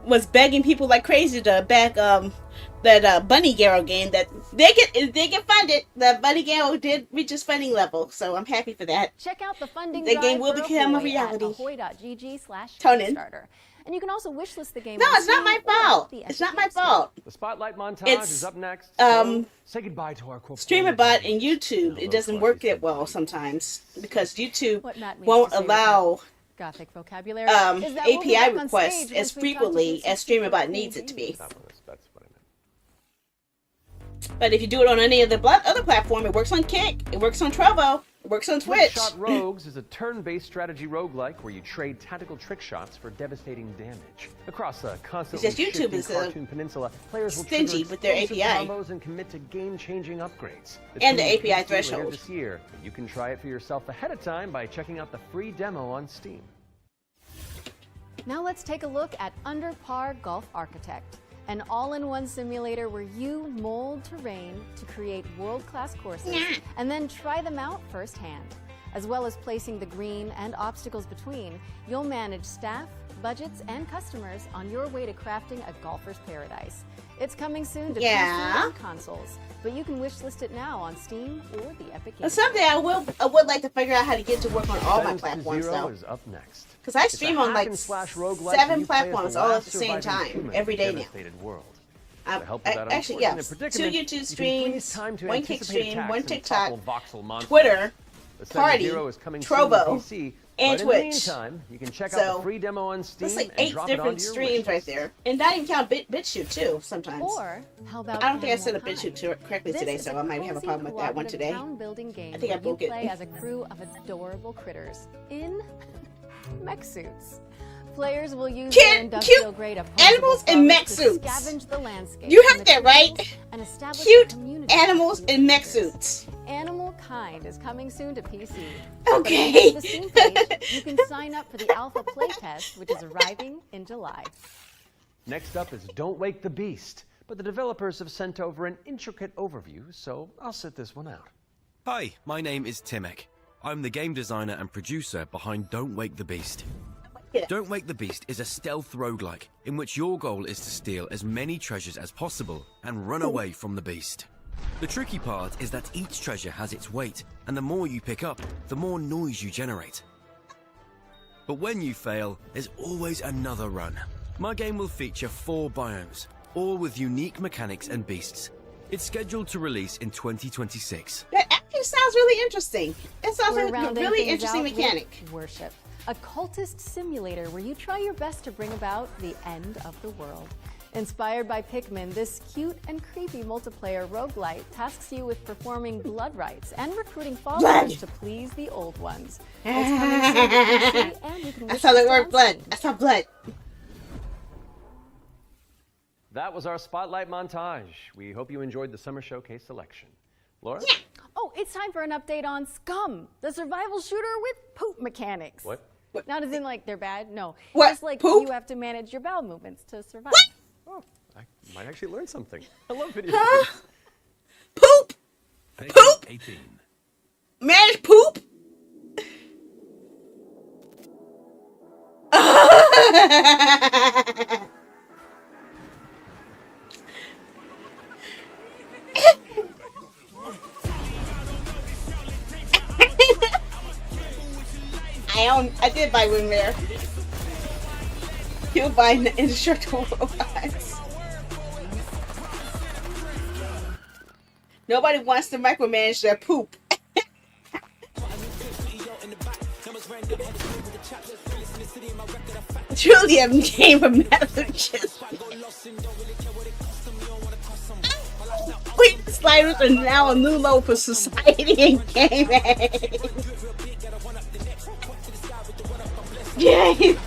was begging people like crazy to back that Bunny Garrow game that they get funded. The Bunny Garrow did reach its funding level, so I'm happy for that. Check out the funding The drive game will for become a Ahoy reality. at ahoy.gg/Kickstarter. Tonin. And you can also wishlist the game. No, on it's not my Steam or fault. the It's Epic not my Games Store. fault. The Spotlight montage It's, is up next. Say goodbye to our corporate StreamerBot and YouTube, it doesn't work that well sometimes because YouTube What Matt means won't to say with allow Gothic vocabulary is that we'll be API back on requests stage as once we talk to frequently some as super StreamerBot cool needs it to be. That's what I meant. But if you do it on any of the other platform, it works on Kick, it works on Trovo, Works on Twitch. Shot Rogues is a turn-based strategy roguelike where you trade tactical trick shots for devastating damage. Across a constantly It's just YouTube shifting is cartoon peninsula, players will stingy trigger with their explosive API. combos and commit to game-changing upgrades. And the It's API coming to PC later threshold. this year. You can try it for yourself ahead of time by checking out the free demo on Steam. Now let's take a look at Under Par Golf Architect, an all-in-one simulator where you mold terrain to create world-class courses and then try them out firsthand. As well as placing the green and obstacles between, you'll manage staff, budgets, and customers on your way to crafting a golfer's paradise. It's coming soon to PC and consoles, but you can wishlist it now on Steam or the Epic Games. Someday I would like to figure out how to get to work on all my Defense to platforms Zero though. is up next. Because I It's a stream on like hack-and-slash roguelike where 7 you play as platforms the all at last the same surviving time, human every in a day now. devastated world. To help with that Actually, yeah, unfortunate 2 predicament, YouTube you can streams, freeze time to 1 Kick anticipate stream, attacks 1 and TikTok, topple voxel monsters. Twitter, The Party, Zero is coming soon to Trovo, PC, and but Twitch. In the meantime, you can check out So, the free demo on Steam that's like and 8 drop it different onto your streams right wishlist. there. And not even count BitChute too, sometimes. Or how about I don't think I set Animal up BitChute Kind? correctly This today, is so I might have a cozy problem with that one cooperative today. town-building game I think I where you broke it. play as a crew of adorable critters in mech suits. Players will use their industrial-grade animals in mech to suits. scavenge the landscape. You for heard that right? materials and establish a Cute community animals of in mech creatures. suits. Animal Kind is coming soon to PC. Okay. But if you go to the Steam page, you can sign up for the alpha playtest, which is arriving in July. Next up is Don't Wake the Beast, but the developers have sent over an intricate overview, so I'll sit this one out. Hi, my name is Timek. I'm the game designer and producer behind Don't Wake the Beast. Don't Wake the Beast is a stealth roguelike in which your goal is to steal as many treasures as possible and run away from the beast. The tricky part is that each treasure has its weight, and the more you pick up, the more noise you generate. But when you fail, there's always another run. My game will feature 4 biomes, all with unique mechanics and beasts. It's scheduled to release in 2026. That actually sounds really interesting. It sounds We're like a rounding really things interesting out with mechanic. Worship, a cultist simulator where you try your best to bring about the end of the world. Inspired by Pikmin, this cute and creepy multiplayer roguelite tasks you with performing blood rites and recruiting followers to please the old ones. It's coming soon to PC, and you can That's how they wishlist it work on blood. Steam. That's how blood. That was our Spotlight montage. We hope you enjoyed the Summer Showcase selection. Laura? Oh, it's time for an update on Scum, the survival shooter with poop mechanics. What? Not as in like they're bad, no. What? Just like Poop? you have to manage your bowel movements to survive. Oh, I might actually learn something. I love video Huh? games. Poop? Poop? 18. Manage poop? I did buy one there. You'll buy indestructible robots. Nobody wants to micromanage their poop. Truly a game of messages. Wait, sliders are now a new low for society and gaming. Yay!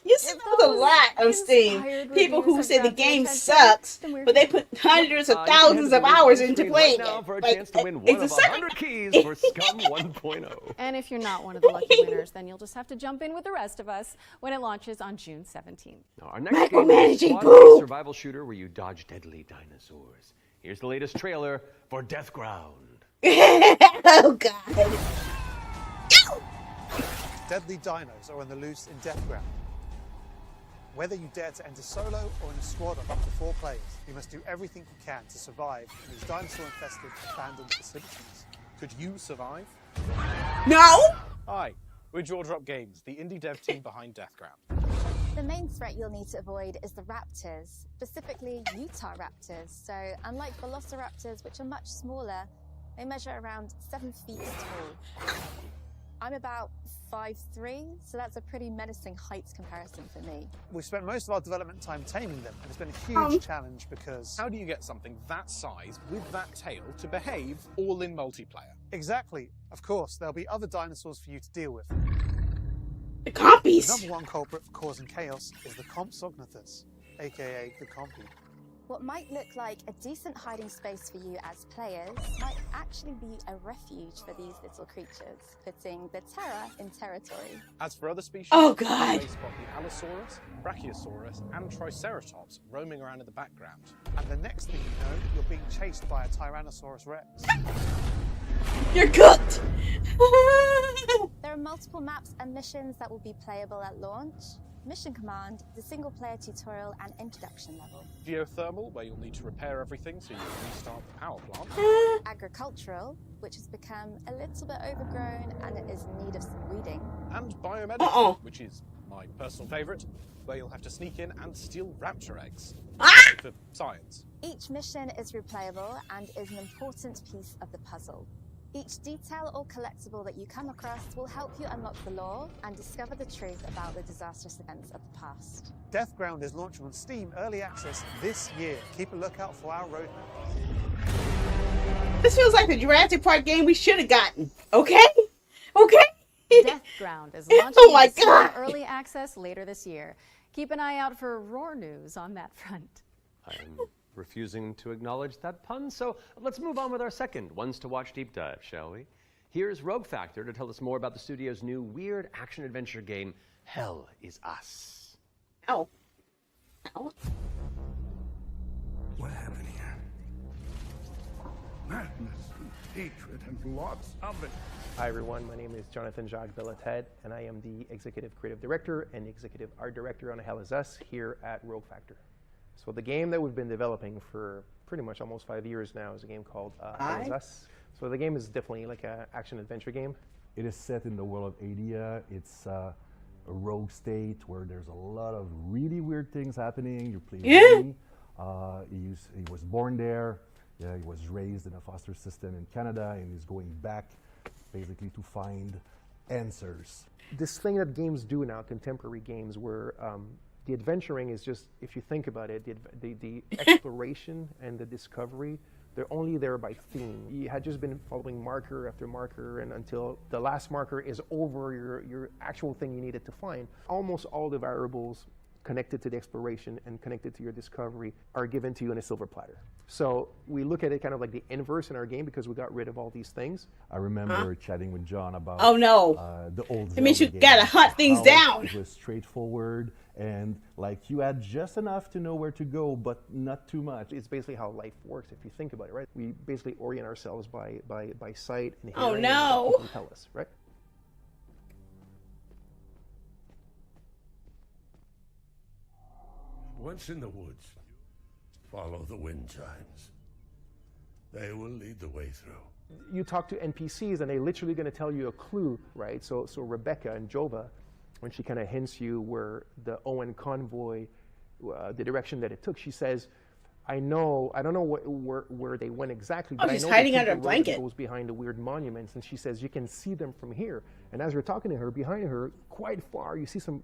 You see those a lot on Steam. People who say the game sucks, but they put hundreds of thousands of hours into playing now for a it. chance to win one It's a of suck. 100 keys for Scum 1.0. And if you're not one of the lucky winners, then you'll just have to jump in with the rest of us when it launches on June 17th. Now, our next game is a Micromanaging squad-based poop. survival shooter where you dodge deadly dinosaurs. Here's the latest trailer for Death Ground. Oh god. Deadly dinos are on the loose in Death Ground. Whether you dare to enter solo or in a squad of up to 4 players, you must do everything you can to survive in these dinosaur-infested abandoned facilities. Could you survive? No! Hi, we're Jaw Drop Games, the indie dev team behind Death Ground. The main threat you'll need to avoid is the raptors, specifically Utah raptors. So unlike velociraptors, which are much smaller, they measure around 7 feet tall. I'm about 5'3", so that's a pretty menacing height comparison for me. We've spent most of our development time taming them, and it's been a huge challenge because... How do you get something that size with that tail to behave all in multiplayer? Exactly. Of course, there'll be other dinosaurs for you to deal with. The Compies! The number one culprit for causing chaos is the Compsognathus, aka the Compy. What might look like a decent hiding space for you as players might actually be a refuge for these little creatures, putting the terror in territory. As for other species, oh you god, may spot the Allosaurus, Brachiosaurus, and Triceratops roaming around in the background. And the next thing you know, you're being chased by a Tyrannosaurus Rex. You're cooked! There are multiple maps and missions that will be playable at launch. Mission Command, the single-player tutorial and introduction level. Geothermal, where you'll need to repair everything so you can restart the power plant. Agricultural, which has become a little bit overgrown and it is in need of some weeding. And biomedical, which is my personal favourite, where you'll have to sneak in and steal raptor eggs. For science. Each mission is replayable and is an important piece of the puzzle. Each detail or collectible that you come across will help you unlock the lore and discover the truth about the disastrous events of the past. Deathground is launching on Steam Early Access this year. Keep a lookout for our roadmap. This feels like the Jurassic Park game we should have gotten. Okay? Okay? Deathground is launching in Steam Early Access later this year. Keep an eye out for Roar news on that front. I'm refusing to acknowledge that pun, so let's move on with our second Ones to Watch deep dive, shall we? Here's Rogue Factor to tell us more about the studio's new weird action-adventure game, Hell Is Us. Ow. Ow. What happened here? Madness and hatred and lots of it. Hi everyone, my name is Jonathan Jacques Belated, and I am the Executive Creative Director and Executive Art Director on Hell Is Us here at Rogue Factor. So the game that we've been developing for pretty much almost 5 years now is a game called Hell Is Us. So the game is definitely like an action-adventure game. It is set in the world of Adia. It's a rogue state where there's a lot of really weird things happening. You're playing Vinny. He was born there. Yeah, he was raised in a foster system in Canada, and he's going back basically to find answers. This thing that games do now, contemporary games, where the adventuring is just, if you think about it, the exploration and the discovery, they're only there by theme. You had just been following marker after marker, and until the last marker is over your actual thing you needed to find. Almost all the variables connected to the exploration and connected to your discovery are given to you on a silver platter. So we look at it kind of like the inverse in our game because we got rid of all these things. I remember chatting with John about the old It means you gotta hunt things down. It was straightforward, and like you had just enough to know where to go, but not too much. It's basically how life works if you think about it, right? We basically orient ourselves by sight and oh hearing no! And what people tell us, right? Once in the woods, follow the wind chimes. They will lead the way through. You talk to NPCs and they're literally going to tell you a clue, right? So Rebecca and Jova, when she kind of hints you where the Owen convoy, the direction that it took, she says, I don't know where they went exactly, but she's I know hiding under a blanket. Goes behind the weird monuments, and she says you can see them from here. And as you're talking to her, behind her, quite far, you see some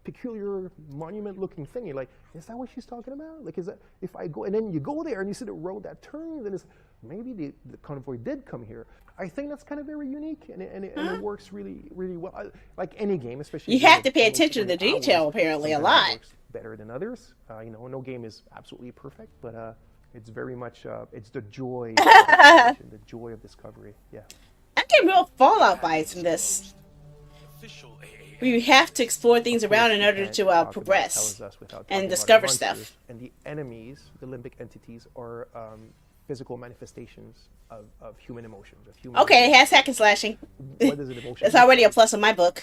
peculiar monument-looking thing. You're like, is that what she's talking about? Like, is that if I go and then you go there and you see the road that turns, and it's maybe the convoy did come here. I think that's kind of very unique, and it works really, really well. Like any game, especially you have to pay attention to the detail. Apparently, a lot. It works better than others. No game is absolutely perfect, but it's very much it's the joy, the joy of discovery. Yeah, I'm getting real Fallout vibes from this. We have to explore things around in order to progress and discover stuff. And the enemies, the limbic entities, are physical manifestations of human emotions. Okay, it has hack and slashing. What is an emotion? That's already a plus in my book.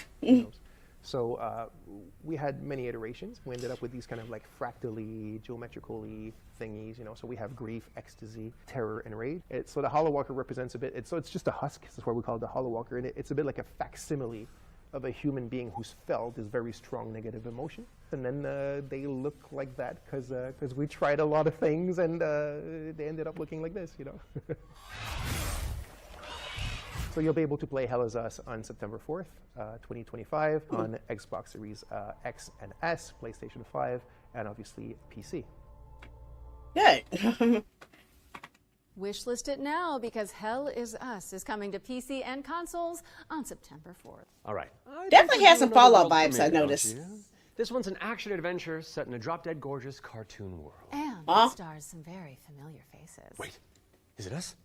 So we had many iterations. We ended up with these kind of like fractally, geometrically thingies, So we have grief, ecstasy, terror, and rage. So the Hollow Walker represents a bit. So it's just a husk. That's why we call it the Hollow Walker, and it's a bit like a facsimile of a human being who's felt this very strong negative emotion. And then they look like that because we tried a lot of things, and they ended up looking like this, So you'll be able to play Hell is Us on September 4th, 2025 on Xbox Series X and S, PlayStation 5, and obviously PC. Good. Wishlist it now because Hell is Us is coming to PC and consoles on September 4th. All right. Definitely has some Another Fallout world vibes, I premiere, don't noticed. you? This one's an action-adventure set in a drop-dead gorgeous cartoon world. And it stars some very familiar faces. Wait, is it us?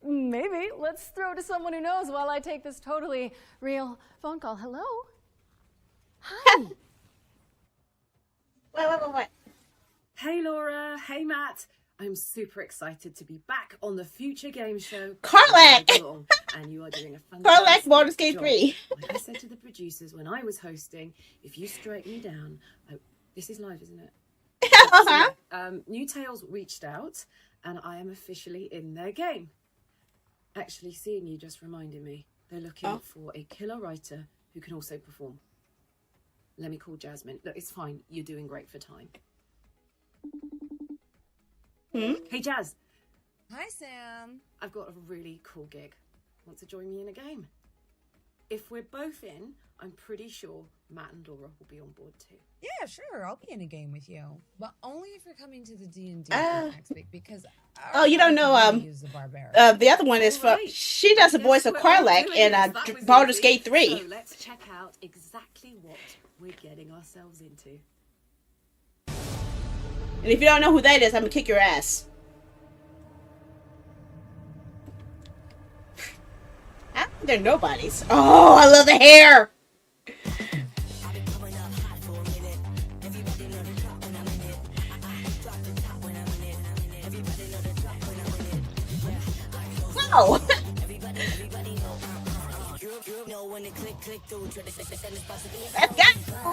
Maybe. Let's throw to someone who knows while I take this totally real phone call. Hello? Hi. What? Hey Laura, hey Matt. I'm super excited to be back on the Future Game Show. Carlac! And you are doing a fantastic Carlac Baldur's Gate job. 3. Like I said to the producers when I was hosting, if you straighten me down, this is live, isn't it? New Tales reached out, and I am officially in their game. Actually, seeing you just reminded me. They're looking for a killer writer who can also perform. Let me call Jasmine. Look, it's fine. You're doing great for time. Hey, Jazz. Hi, Sam. I've got a really cool gig. Want to join me in a game? If we're both in, I'm pretty sure Matt and Laura will be on board too. Yeah, sure. I'll be in a game with you, but only if you're coming to the D&D next week because. Oh, you don't know. The other one is from. She does the voice of Carlac in Baldur's Gate 3. So let's check out exactly what we're getting ourselves into. And if you don't know who that is, I'm gonna kick your ass. They're nobodies. Oh, I love the hair. Wow. Let's go.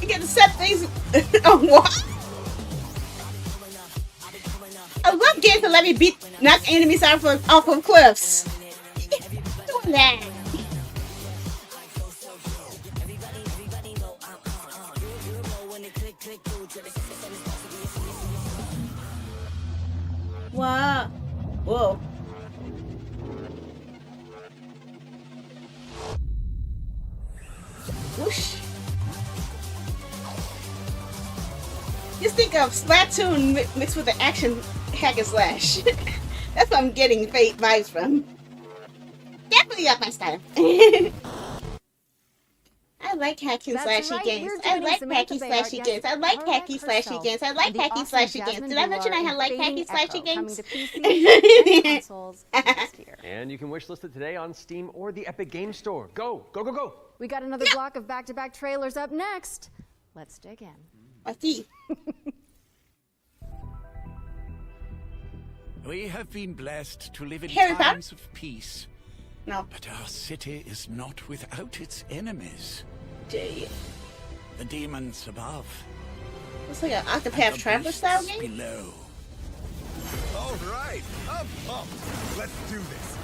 You get to set things. Oh, what? I love games that let me knock enemies off of cliffs. Doing that. Wow. Whoa. Whoosh. Just think of Splatoon mixed with the action hack and slash. That's what I'm getting vibes from. Definitely up my style. I like hacky slashy games. I like hacky slashy games. I like hacky slashy games. I like hacky slashy games. Did I mention I like hacky slashy games? And you can wishlist it today on Steam or the Epic Game Store. Go, go, go, go! We got another block of back-to-back trailers up next. Let's dig in. I see. We have been blessed to live in Harry Potter? times of peace. No. But our city is not without its enemies. Gee. The demons above. It's like an Octopath Traveler style game? Below. All right, I'm pumped. Let's do this.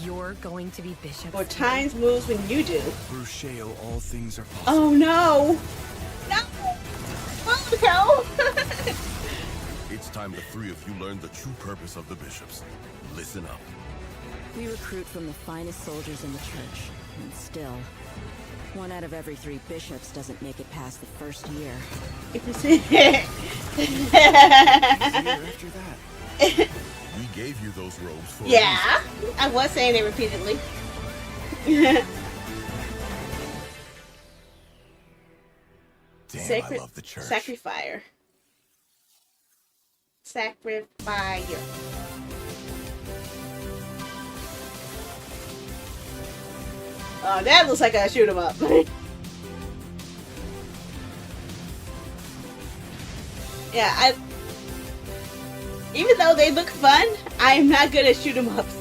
You're going to be Bishop. Or times moves when you do. Brucheo, all things are possible. Oh no! No! Oh no! It's time the three of you learn the true purpose of the bishops. Listen up. We recruit from the finest soldiers in the church, and still, 1 out of every 3 bishops doesn't make it past the first year. If you see After that. We gave you those robes for yeah, I was saying it repeatedly. Damn, Sacred, I love the church. Sacrifier. Sacrifier. Oh, that looks like a shoot 'em up. Yeah, even though they look fun, I am not good at shoot 'em ups.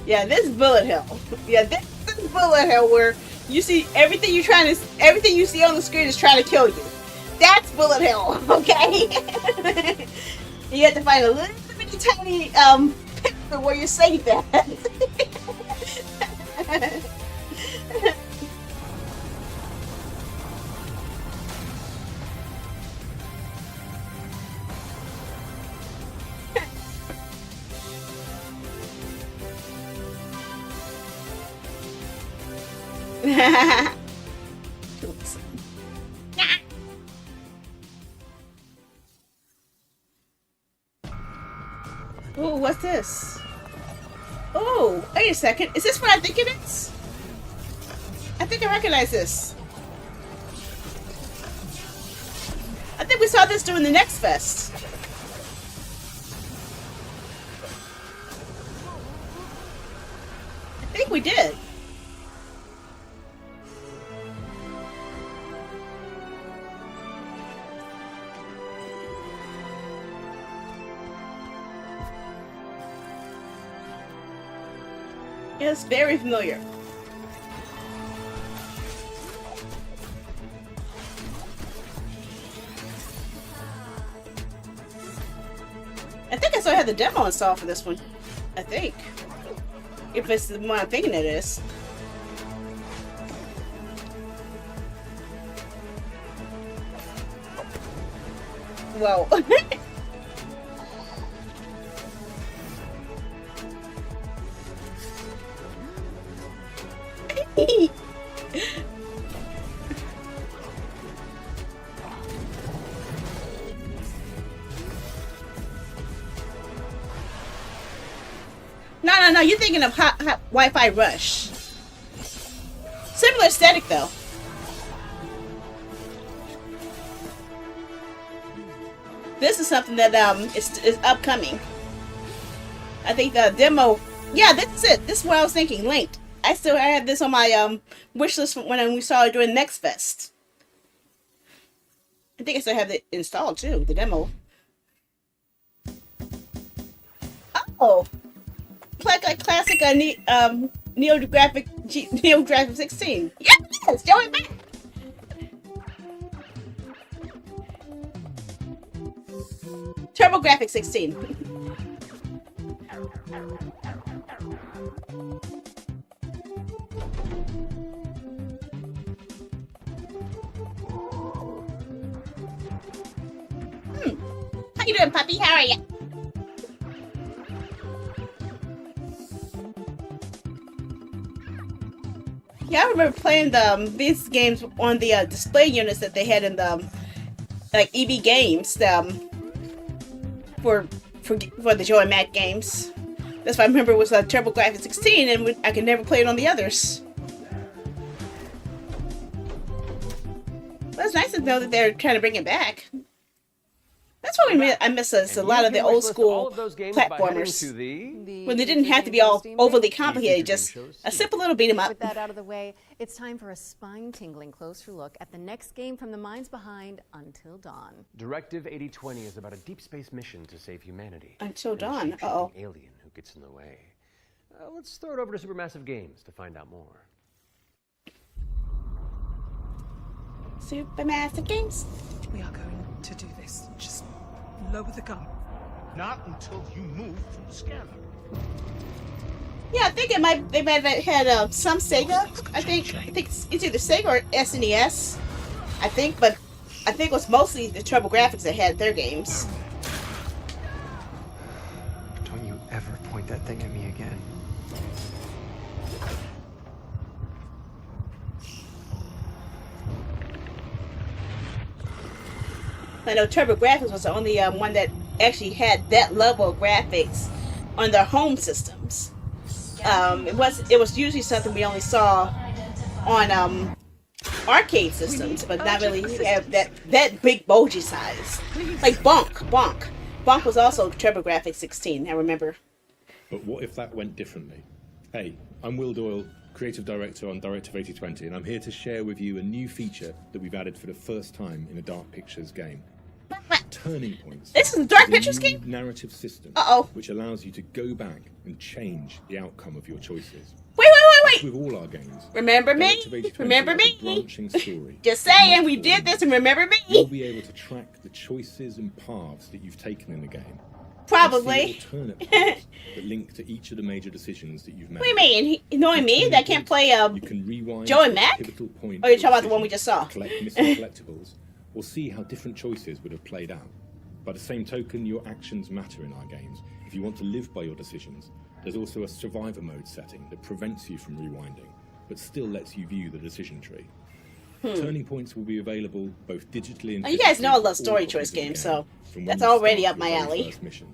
Yeah, this is Bullet Hell. Yeah, this is Bullet Hell where you see everything everything you see on the screen is trying to kill you. That's Bullet Hell, okay? You have to find a little bitty tiny picture where you're safe at. Oh, what's this? Oh, wait a second. Is this what I think it is? I think I recognize this. I think we saw this during the Next Fest. I think we did. It's very familiar. I think I still had the demo installed for this one. I think. If it's the one I'm thinking it is. Whoa. No, you're thinking of hot Wi-Fi Rush. Similar aesthetic though. This is something that is upcoming. I think the demo. Yeah, this is it. This is what I was thinking. Linked. I have this on my wish list when we saw it during Next Fest. I think I still have it installed too. The demo. Oh. Like classic NeoGraphic 16. Yes, Joey Mac. TurboGrafx 16. How you doing, puppy? How are you? Yeah, I remember playing these games on the display units that they had in the like EB games for the Joy and Mac games. That's what I remember was TurboGrafx 16, and I could never play it on the others. But it's nice to know that they're trying to bring it back. That's what I miss a lot of the old school platformers when they didn't have to be all overly complicated, just a simple little beat 'em up. With that out of the way, it's time for a spine-tingling closer look at the next game from the minds behind Until Dawn. Directive 8020 is about a deep space mission to save humanity. Until Dawn. Uh-oh. Alien who gets in the way. Let's throw it over to Supermassive Games to find out more. Supermassive Games. We are going to do this. Just lower the gun. Not until you move from the scanner. Yeah, I think they might have had some Sega. I think it's either Sega or SNES. I think, but I think it was mostly the TurboGrafx that had their games. Don't you ever point that thing at me again. I know TurboGrafx was the only one that actually had that level of graphics on their home systems. It was usually something we only saw on arcade systems, but not really have that big bulgy size. Like Bonk was also TurboGrafx 16. I remember. But what if that went differently? Hey, I'm Will Doyle, Creative Director on Directive 8020, and I'm here to share with you a new feature that we've added for the first time in a Dark Pictures game. Turning Points. This is a Dark Pictures game? Narrative system. Uh-oh. Which allows you to go back and change the outcome of your choices. Wait. As with all our games. Remember me? Remember me? Branching story. Just saying, we did this and remember me. You'll be able to track the choices and paths that you've taken in the game Probably. See alternate paths that link to each of the major decisions that you've made. What do you mean? Knowing me that can't play You can rewind Joe and to a Mac? pivotal point Or are you of talking about the one we decision, just saw? collect missing collectibles, or see how different choices would have played out. By the same token, your actions matter in our games. If you want to live by your decisions, there's also a survivor mode setting that prevents you from rewinding, but still lets you view the decision tree. Turning points will be available both digitally and Oh, you guys know I love physically, story all choice copies of the games, game, so from when that's you already start up my your very alley. first mission.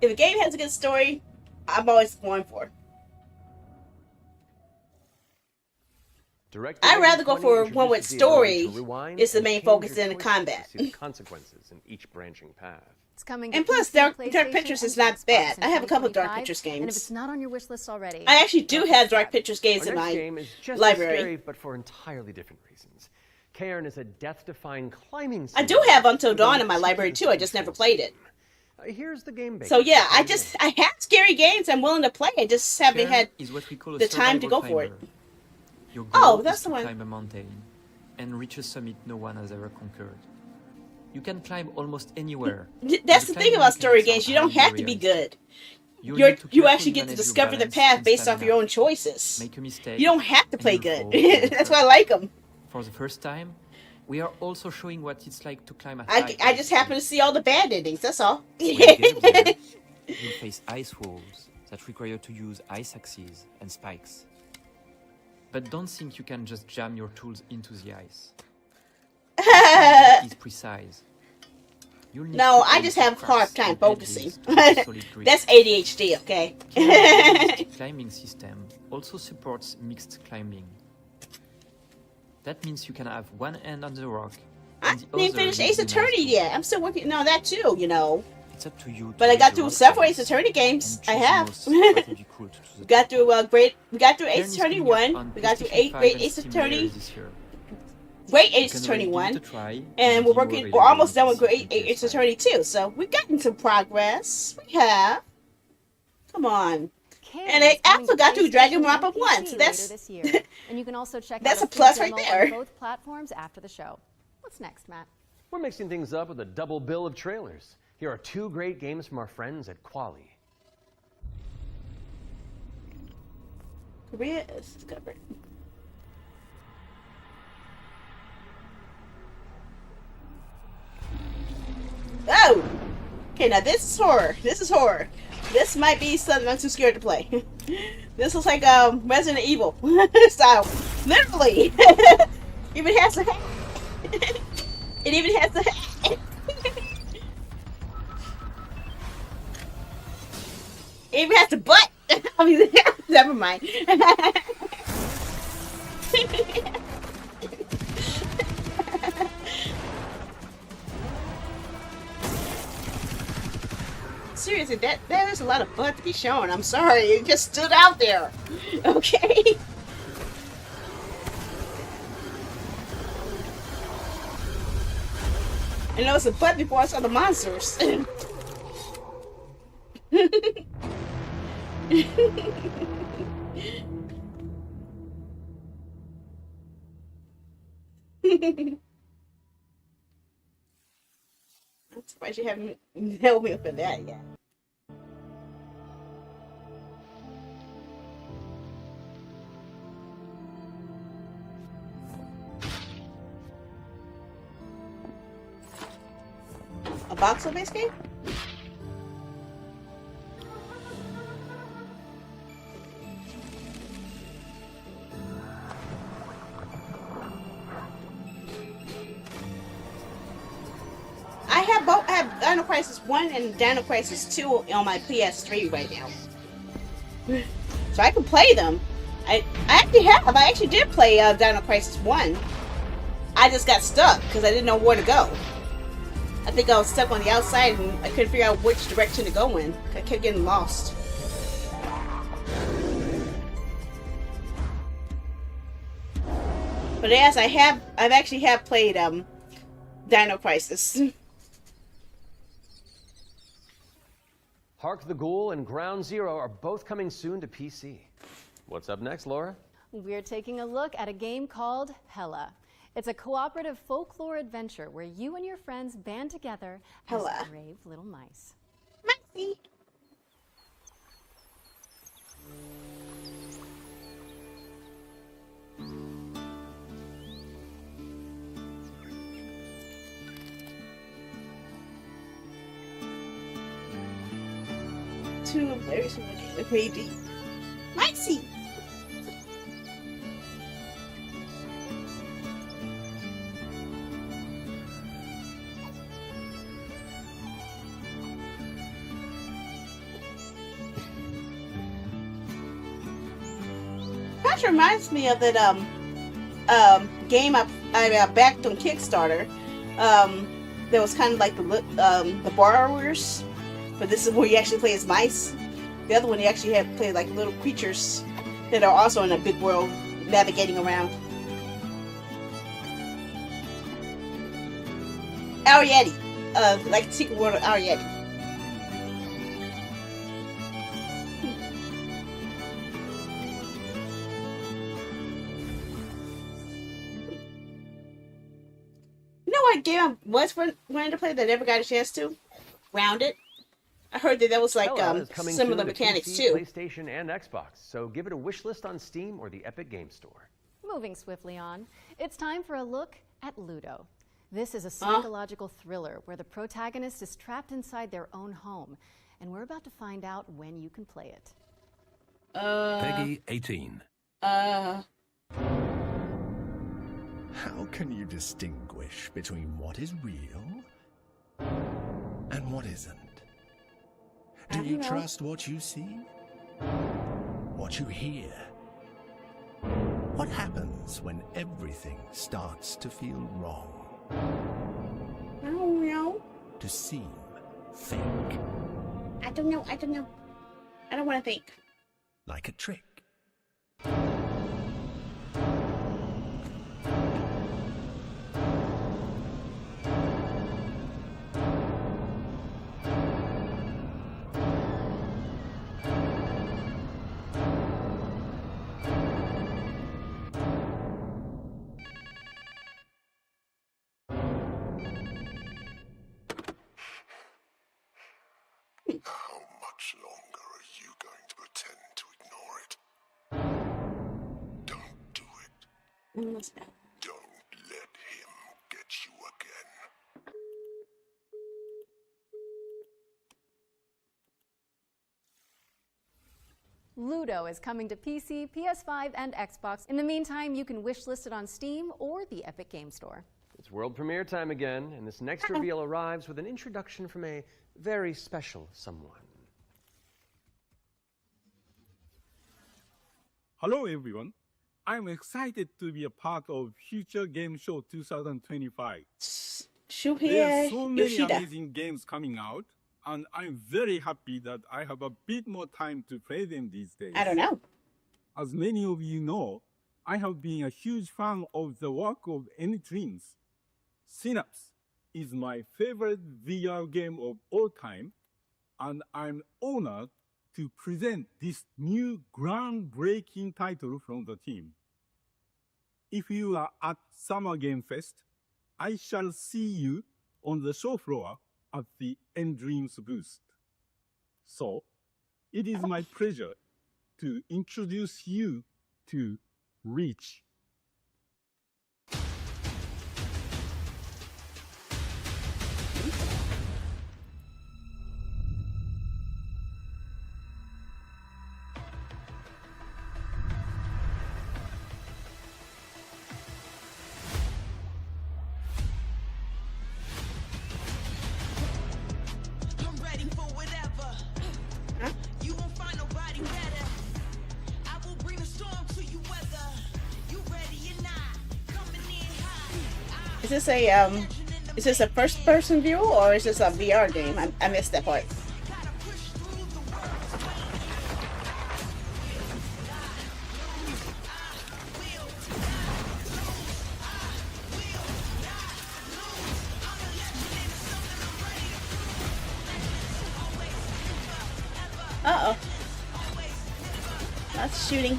If a game has a good story, I'm always going for it. I'd rather go for one with story is the main focus than the combat. See the consequences in each branching path. It's coming. And plus, Dark Pictures is not bad. I have a couple of Dark Pictures And if games. it's not on your wish list already, I actually do have Dark Pictures games Our in next my game is just library. as scary, but for entirely different reasons. Cairn is a death-defying climbing I do simulator have Until with Dawn a in my library too. I just never played it. Here's the game base. So yeah, I have scary games I'm willing to play. I just haven't had is what we call a the time to go survival for it. climber. Your goal Oh, that's is the to one. climb a mountain and reach a summit no one has ever conquered. You can climb almost anywhere. That's the thing about story games. You don't have to be good. You actually get to discover the path based off your own choices. Make a mistake. You don't have to and play you'll good. fall to the That's why I like them. For the first time, we are also showing what it's like to climb a I just happen to see all the bad endings. That's all. When you get there, you'll face ice walls that require you to use ice axes and spikes. But don't think you can just jam your tools into the ice. It's precise. You'll need No, to I aim just for have hard cracks time and focusing. edges to get solid grip. That's ADHD, okay? Cairn's climbing system also supports mixed climbing. That means you can have one hand on the rock I and the didn't other finish in Ace the Attorney yet. I'm still working on that too, you know. It's up to you. But I got through several Ace Attorney games. I have. We got through Ace Attorney 1. We got through Great Ace Attorney. Great Ace Attorney 1. And we're almost done with Great Ace Attorney 2. So we've gotten some progress. We have. Come on. And I also got through Dragon Wrap Up 1. So that's this year. And you can also check that's out a plus free right demo there. on both platforms after the show. What's next, Matt? We're mixing things up with a double bill of trailers. Here are two great games from our friends at Quali. Korea is discovered. Oh! Okay, now this is horror. This is horror. This might be something I'm too scared to play. This looks like Resident Evil style. Literally! Even has a hat. It even has a hat. It even has a butt. I mean, never mind. Seriously, that is a lot of butt to be shown. I'm sorry, it just stood out there. Okay. I know it's a butt before I saw the monsters. I'm surprised you haven't nailed me for that yet. A voxel-based game? I have both. I have Dino Crisis 1 and Dino Crisis 2 on my PS3 right now. So I can play them. I actually have. I actually did play Dino Crisis 1. I just got stuck because I didn't know where to go. I think I was stuck on the outside and I couldn't figure out which direction to go in. I kept getting lost. But yes, I've actually played Dino Crisis. Hark the Ghoul and Ground Zero are both coming soon to PC. What's up next, Laura? We're taking a look at a game called Hella. It's a cooperative folklore adventure where you and your friends band together as brave little mice. Micey. Two very similar crazy. Micey. That reminds me of that game I backed on Kickstarter. That was kind of like the Borrowers, but this is where you actually play as mice. The other one you actually have to play like little creatures that are also in a big world navigating around. Ariete, like the secret world of Ariete. You know what game I was wanting to play that I never got a chance to? Grounded. I heard that was like Stella is coming similar soon to mechanics PC, too. PlayStation, and Xbox, so give it a wish list on Steam or the Epic Game Store. Moving swiftly on, it's time for a look at Ludo. This is a psychological thriller where the protagonist is trapped inside their own home, and we're about to find out when you can play it. Peggy 18. How can you distinguish between what is real and what isn't? Do you trust what you see? What you hear? What happens when everything starts to feel wrong? I don't know. To seem fake? I don't know. I don't know. I don't want to think. Like a trick? How much longer are you going to pretend to ignore it? Don't do it. Don't let him get you again. Ludo is coming to PC, PS5, and Xbox. In the meantime, you can wishlist it on Steam or the Epic Game Store. It's world premiere time again, and this next reveal arrives with an introduction from a very special someone. Hello everyone. I'm excited to be a part of Future Game Show 2025. There are so many amazing games coming out, and I'm very happy that I have a bit more time to play them these days. I don't know. As many of you know, I have been a huge fan of the work of N-Dreams. Synapse is my favorite VR game of all time, and I'm honored to present this new groundbreaking title from the team. If you are at Summer Game Fest, I shall see you on the show floor at the N-Dreams booth. So, it is my pleasure to introduce you to Reach. Is this a first-person view or is this a VR game? I missed that part. Uh-oh. That's shooting.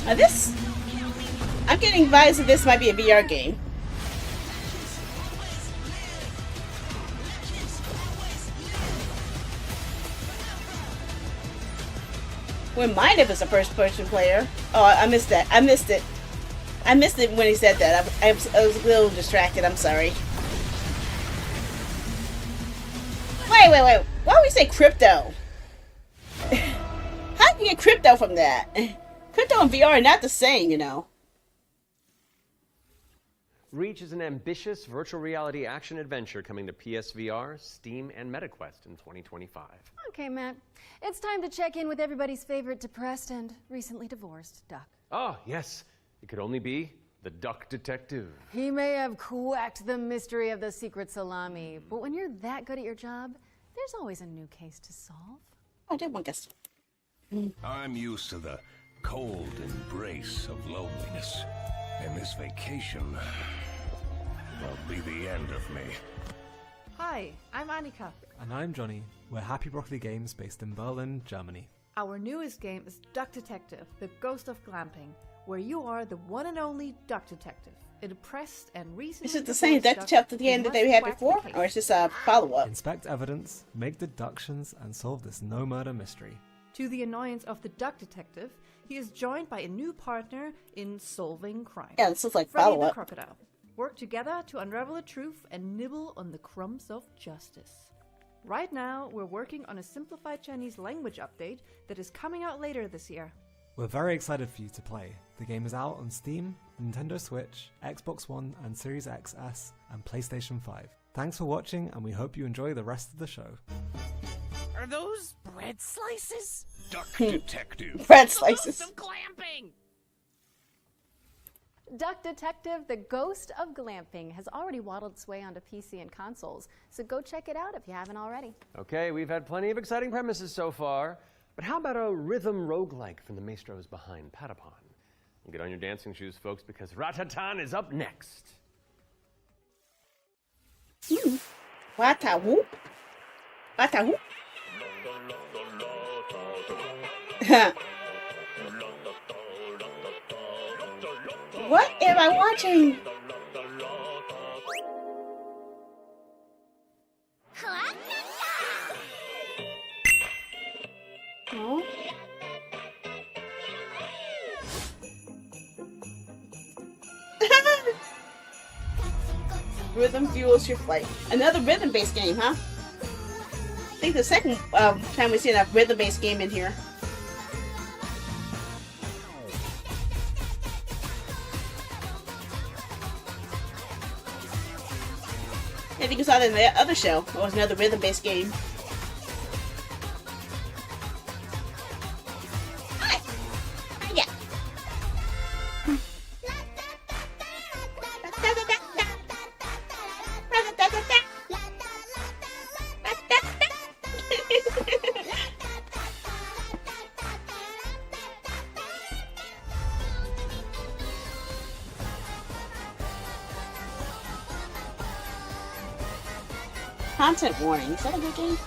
This, I'm getting vibes that this might be a VR game. Wouldn't mind if it's a first-person player. Oh, I missed that. I missed it. I missed it when he said that. I was a little distracted. I'm sorry. Wait. Why would we say crypto? How do you get crypto from that? Crypto and VR are not the same, you know. Reach is an ambitious virtual reality action adventure coming to PSVR, Steam, and MetaQuest in 2025. Okay, Matt. It's time to check in with everybody's favorite depressed and recently divorced duck. Oh, yes. It could only be the Duck Detective. He may have cracked the mystery of the secret salami, but when you're that good at your job, there's always a new case to solve. I did one guess. I'm used to the cold embrace of loneliness, and this vacation will be the end of me. Hi, I'm Annika. And I'm Johnny. We're Happy Broccoli Games based in Berlin, Germany. Our newest game is Duck Detective, the Ghost of Glamping, where you are the one and only Duck Detective. A depressed and recently Is it the same Duck Detective game that they had before, or is this a follow-up? Inspect evidence, make deductions, and solve this no-murder mystery. To the annoyance of the Duck Detective, he is joined by a new partner in solving crime. Yeah, this is like Freddy the follow-up. Crocodile. Work together to unravel the truth and nibble on the crumbs of justice. Right now, we're working on a simplified Chinese language update that is coming out later this year. We're very excited for you to play. The game is out on Steam, Nintendo Switch, Xbox One and Series XS, and PlayStation 5. Thanks for watching, and we hope you enjoy the rest of the show. Are those bread slices? Duck Detective. Bread slices. Some glamping! Duck Detective, the Ghost of Glamping, has already waddled its way onto PC and consoles, so go check it out if you haven't already. Okay, we've had plenty of exciting premises so far, but how about a rhythm roguelike from the maestros behind Patapon? Get on your dancing shoes, folks, because Ratatan is up next. Wata whoop. Wata whoop. What am I watching? Oh. Rhythm fuels your flight. Another rhythm-based game, huh? I think the second time we've seen a rhythm-based game in here. I think we saw that in the other show. It was another rhythm-based game. Yeah. Content warning. Is that a good game?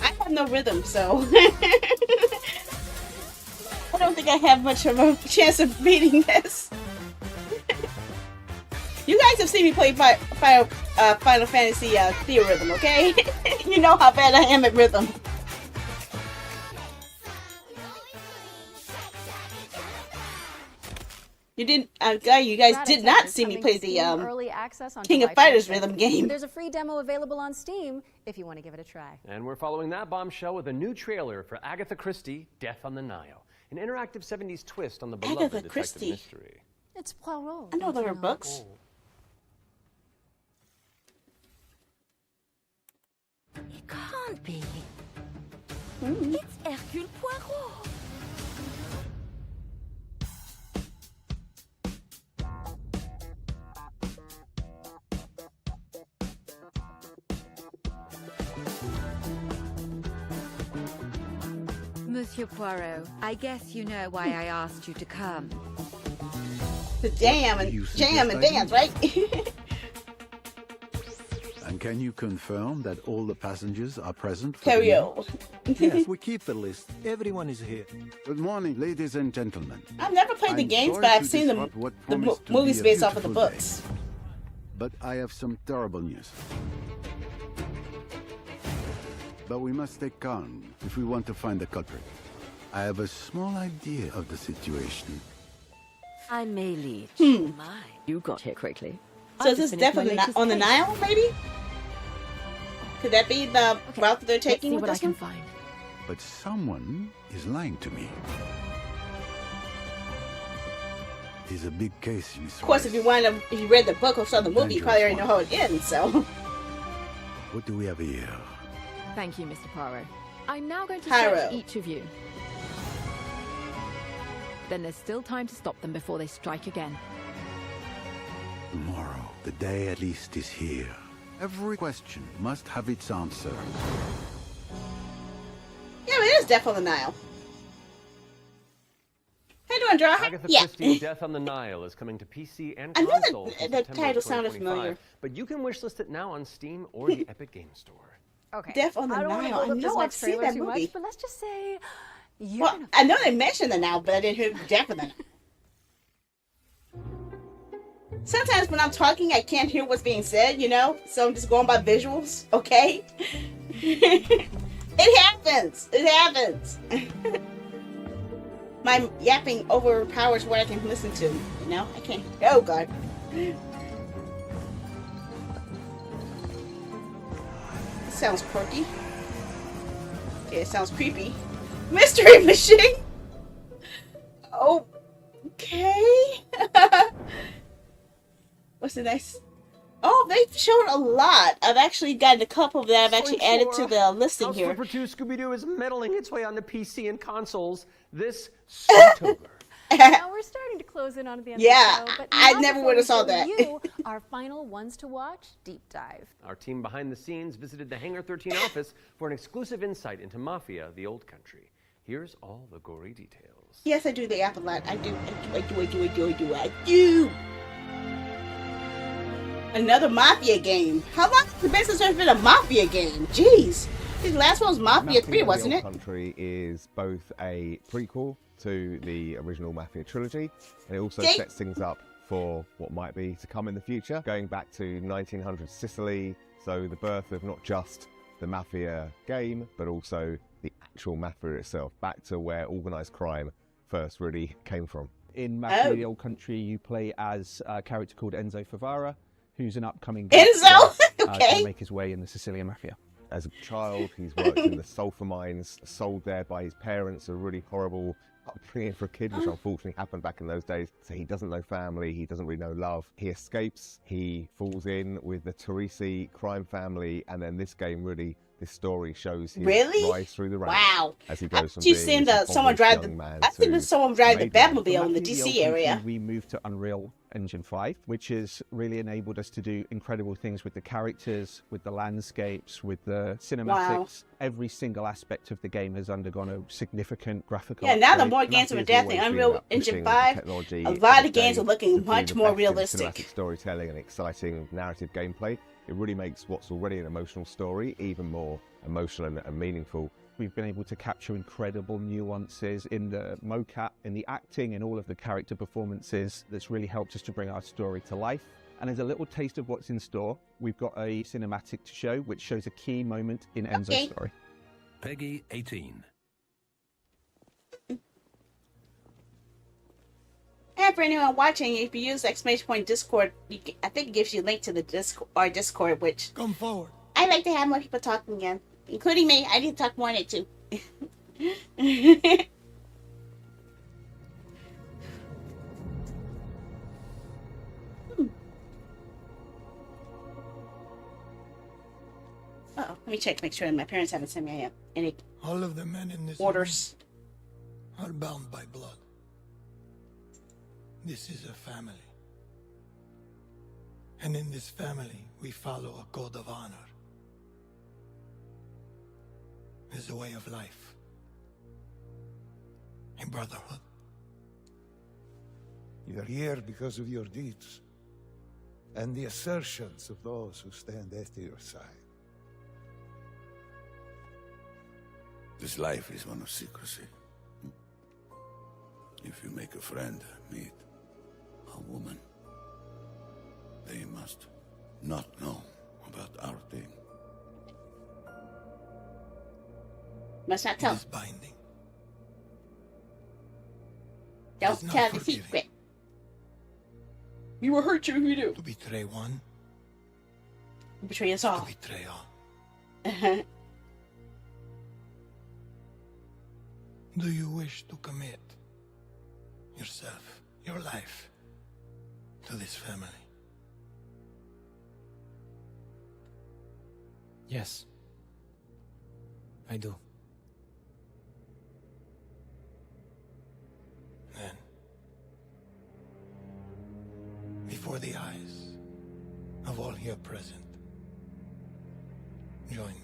I have no rhythm, so I don't think I have much of a chance of beating this. You guys have seen me play Final Fantasy Theorhythm, okay? You know how bad I am at rhythm. You didn't, you guys did not see me play the early access on King of July Fighters 25th. rhythm game. There's a free demo available on Steam if you want to give it a try. And we're following that bombshell with a new trailer for Agatha Christie, Death on the Nile, an interactive 70s twist on the beloved Agatha detective Christie. mystery. It's Poirot. I know don't there you are books. It can't be. It's Hercule Poirot. Monsieur Poirot, I guess you know why I asked you to come. The jam and dance, right? And can you confirm that all the passengers are present? Karaoke. Yes, we keep the list. Everyone is here. Good morning, ladies and gentlemen. I've never played the games, but I've seen the movies based off of the books. But I have some terrible news. But we must stay calm if we want to find the culprit. I have a small idea of the situation. I may lead. My, you got here quickly. So is this definitely on the Nile, maybe? Could that be the route that they're taking with this one? But someone is lying to me. It's a big case, Miss Of course, if you read the book or saw the movie, you probably already know how it ends, so. What do we have here? Thank you, Mr. Poirot. I'm now going to Poirot. search each of you. Then there's still time to stop them before they strike again. Tomorrow, the day at least is here. Every question must have its answer. Yeah, but it is Death on the Nile. How you doing, Draw? Agatha Christie's Death on the Nile is coming to PC and I know consoles in the September title sounded 2025, familiar. but you can wishlist it now on Steam or the Epic Game Store. Okay. Death on the I don't wanna Nile. hold I up this know I've next seen trailer that too movie. much, but let's just say you're Well, gonna I know they mentioned the Nile, but I didn't hear Death on the Nile. Sometimes when I'm talking, I can't hear what's being said, you know? So I'm just going by visuals, okay? It happens. It happens. My yapping overpowers what I can listen to, you know? I can't. Oh, God. It sounds quirky. Okay, it sounds creepy. Mystery Machine? Oh, okay. What's the next? Oh, they've shown a lot. I've actually gotten a couple that I've actually added to the listing House here. Flipper 2 Scooby-Doo is meddling its way onto PC and consoles this October. Now we're starting to close in on the end Yeah, of the show, but I not never before would have we saw show that. You our final ones to watch deep dive. Our team behind the scenes visited the Hangar 13 office for an exclusive insight into Mafia, the Old Country. Here's all the gory details. Yes, I do the app a lot. I do. I do. Another Mafia game. How long has the business has been a Mafia game? Jeez. The last one was Mafia 3, wasn't it? Country is both a prequel to the original Mafia trilogy, and it also Okay. sets things up for what might be to come in the future, going back to 1900 Sicily, so the birth of not just the Mafia game, but also the actual Mafia itself, back to where organised crime first really came from. In Mafia Oh. the Old Country, you play as a character called Enzo Favara, who's an upcoming Enzo? gangster, Okay. to make his way in the Sicilian Mafia. As a child, he's worked in the sulfur mines, sold there by his parents, a really horrible upbringing for a kid, which unfortunately happened back in those days. So he doesn't know family, he doesn't really know love. He escapes, he falls in with the Teresi crime family, and then this game really, this story shows his Really? rise through the ranks Wow. as he I goes from keep being seeing this someone drive impoverished the. young man I think to there's someone drive the made man. Batmobile in the Mafia DC Old area. Country, we moved to Unreal Engine 5, which has really enabled us to do incredible things with the characters, with the landscapes, with the cinematics. Every single aspect of the game has undergone a significant graphical Yeah, now the upgrade. more games are Mafia's adapting always been Unreal about Engine pushing 5, technology a of lot the of games day are looking to do much the more best in realistic. cinematic storytelling and exciting narrative gameplay. It really makes what's already an emotional story even more emotional and meaningful. We've been able to capture incredible nuances in the mocap, in the acting, in all of the character performances. That's really helped us to bring our story to life. And as a little taste of what's in store, we've got a cinematic to show, which shows a key moment in Enzo's story. Peggy 18. And for anyone watching, if you use ! Discord, I think it gives you a link to the our Discord, which Come forward. I like to have more people talking again, including me. I need to talk more on it too. Uh-oh, let me check to make sure my parents haven't sent me any All of the men in this orders. room are bound by blood. This is a family. And in this family, we follow a code of honor. It's a way of life. a brotherhood. You're here because of your deeds and the assertions of those who stand at your side. This life is one of secrecy. If you make a friend, meet a woman, they must not know about our thing. Must not tell. It is binding. Don't It's not tell the forgiving. secret. We will hurt you if you do. To betray one, Betray us all. to betray all. Uh-huh. Do you wish to commit yourself, your life, to this family? Yes. I do. Then, before the eyes of all here present, join me.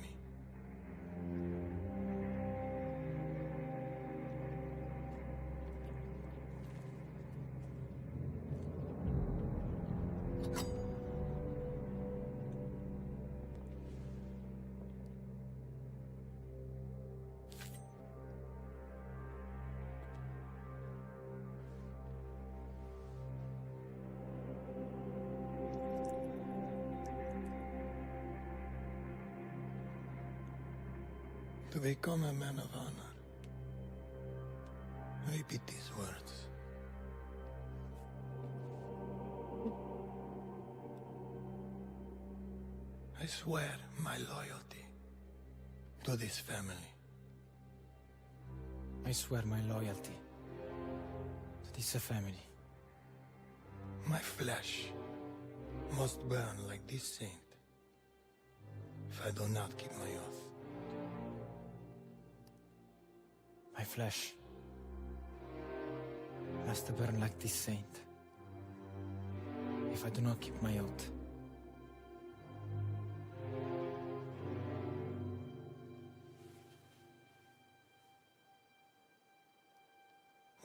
To become a man of honor, repeat these words. I swear my loyalty to this family. I swear my loyalty to this family. My flesh must burn like this saint if I do not keep my oath. My flesh must burn like this saint if I do not keep my oath.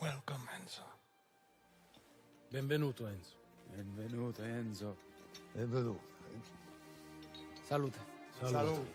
Welcome, Enzo. Benvenuto, Enzo. Benvenuto, Enzo. Benvenuto. Salute. Salute.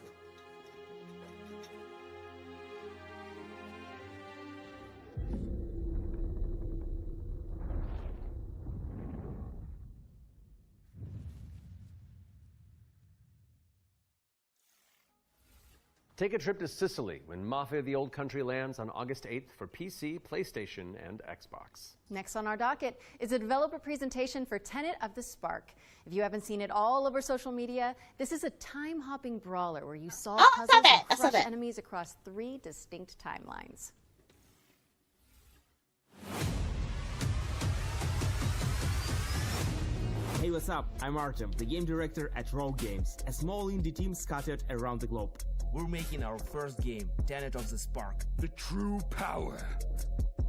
Take a trip to Sicily when Mafia: The Old Country lands on August 8th for PC, PlayStation, and Xbox. Next on our docket is a developer presentation for Tenet of the Spark. If you haven't seen it all over social media, this is a time-hopping brawler where you solve puzzles and crush enemies across 3 distinct timelines. Hey, what's up? I'm Artem, the game director at Rogue Games, a small indie team scattered around the globe. We're making our first game, Tenet of the Spark. The true power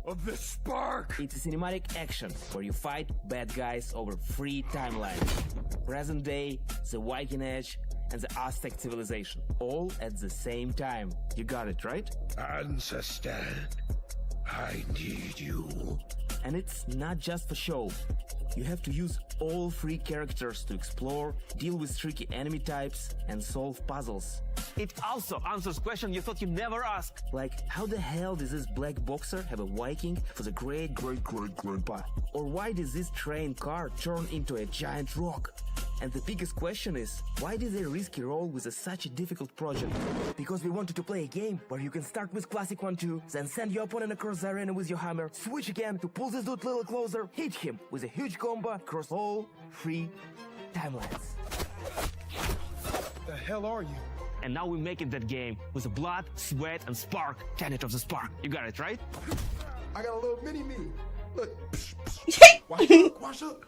of the spark! It's a cinematic action where you fight bad guys over 3 timelines. Present day, the Viking Age, and the Aztec civilization. All at the same time. You got it, right? Ancestor, I need you. And it's not just for show. You have to use all 3 characters to explore, deal with tricky enemy types, and solve puzzles. It also answers questions you thought you'd never ask. Like, how the hell does this black boxer have a Viking for the great-great-great-grandpa? Or why does this train car turn into a giant rock? And the biggest question is, why did they risk a role with such a difficult project? Because we wanted to play a game where you can start with classic 1-2, then send your opponent across the arena with your hammer, switch again to pull this dude a little closer, hit him with a huge combo across all 3 timelines. The hell are you? And now we're making that game with the blood, sweat, and spark, Tenet of the Spark. You got it, right? I got a little mini-me. Look. Wash up.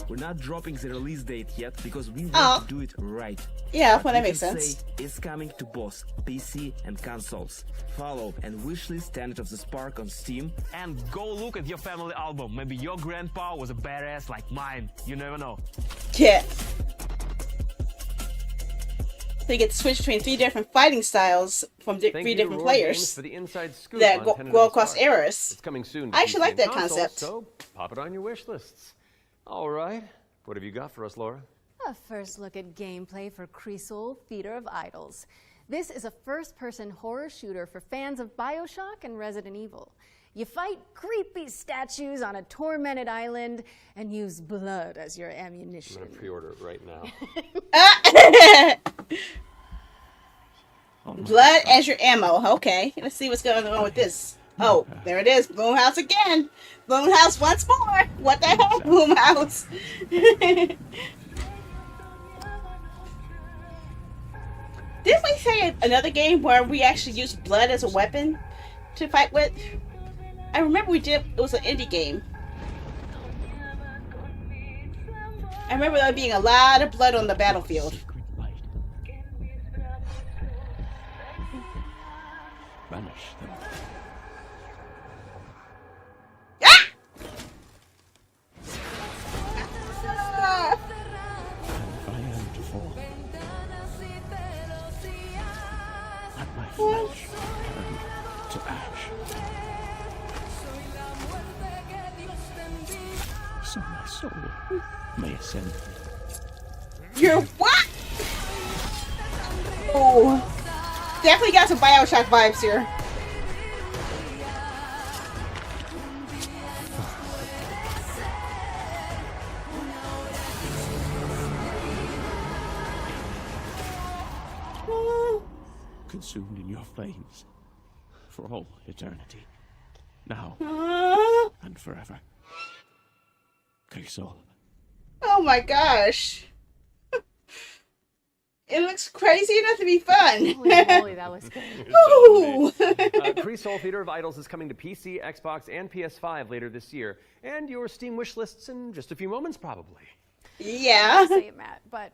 We're not dropping the release date yet because we want to do it right. Yeah, But that we makes can sense. say it's coming to both PC and consoles. Follow and wishlist Tenet of the Spark on Steam. And go look at your family album. Maybe your grandpa was a badass like mine. You never know. Yeah. So you get to switch between 3 different fighting styles from 3 different players for the inside scoop that on go Tentative across Spark. eras. It's coming soon. I actually like that console, concept. So pop it on your wish lists. All right. What have you got for us, Laura? A first look at gameplay for Cresol Theater of Idols. This is a first-person horror shooter for fans of BioShock and Resident Evil. You fight creepy statues on a tormented island and use blood as your ammunition. I'm going to pre-order it right now. Blood as your ammo. Okay, let's see what's going on with this. Oh, there it is. Bloomhouse again. Bloomhouse once more. What the hell, Bloomhouse? Didn't we say another game where we actually used blood as a weapon to fight with? I remember we did. It was an indie game. I remember there being a lot of blood on the battlefield. Banish them. If I am to fall, let my flesh turn to ash. So my soul may ascend. You're what? Oh, definitely got some BioShock vibes here. Consumed in your flames for all eternity. Now and forever. Cresol. Oh my gosh. It looks crazy enough to be fun. Holy moly, that looks good. Ooh. Cresol Theater of Idols is coming to PC, Xbox, and PS5 later this year. And your Steam wish lists in just a few moments, probably. Yeah. Say it, Matt, but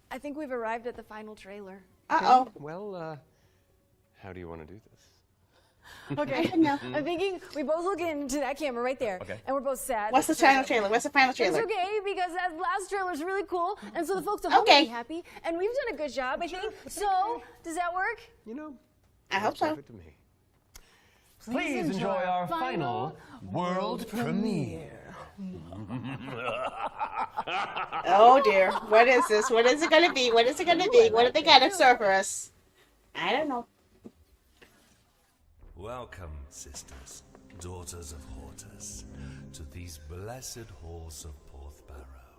I think we've arrived at the final trailer. Uh-oh. Well, how do you want to do this? Okay. I don't know. I'm thinking we both look into that camera right there. Okay. And we're both sad. What's the final trailer? What's the final trailer? It's okay, because that last trailer is really cool, and so the folks at home will be happy, and we've done a good job, I think. So, does that work? You know, I hope so. perfect to me. Please enjoy our final world premiere. Oh dear. What is this? What is it going to be? What is it going to be? What have they got in store for us? I don't know. Welcome, sisters, daughters of Hortus, to these blessed halls of Porthbarrow.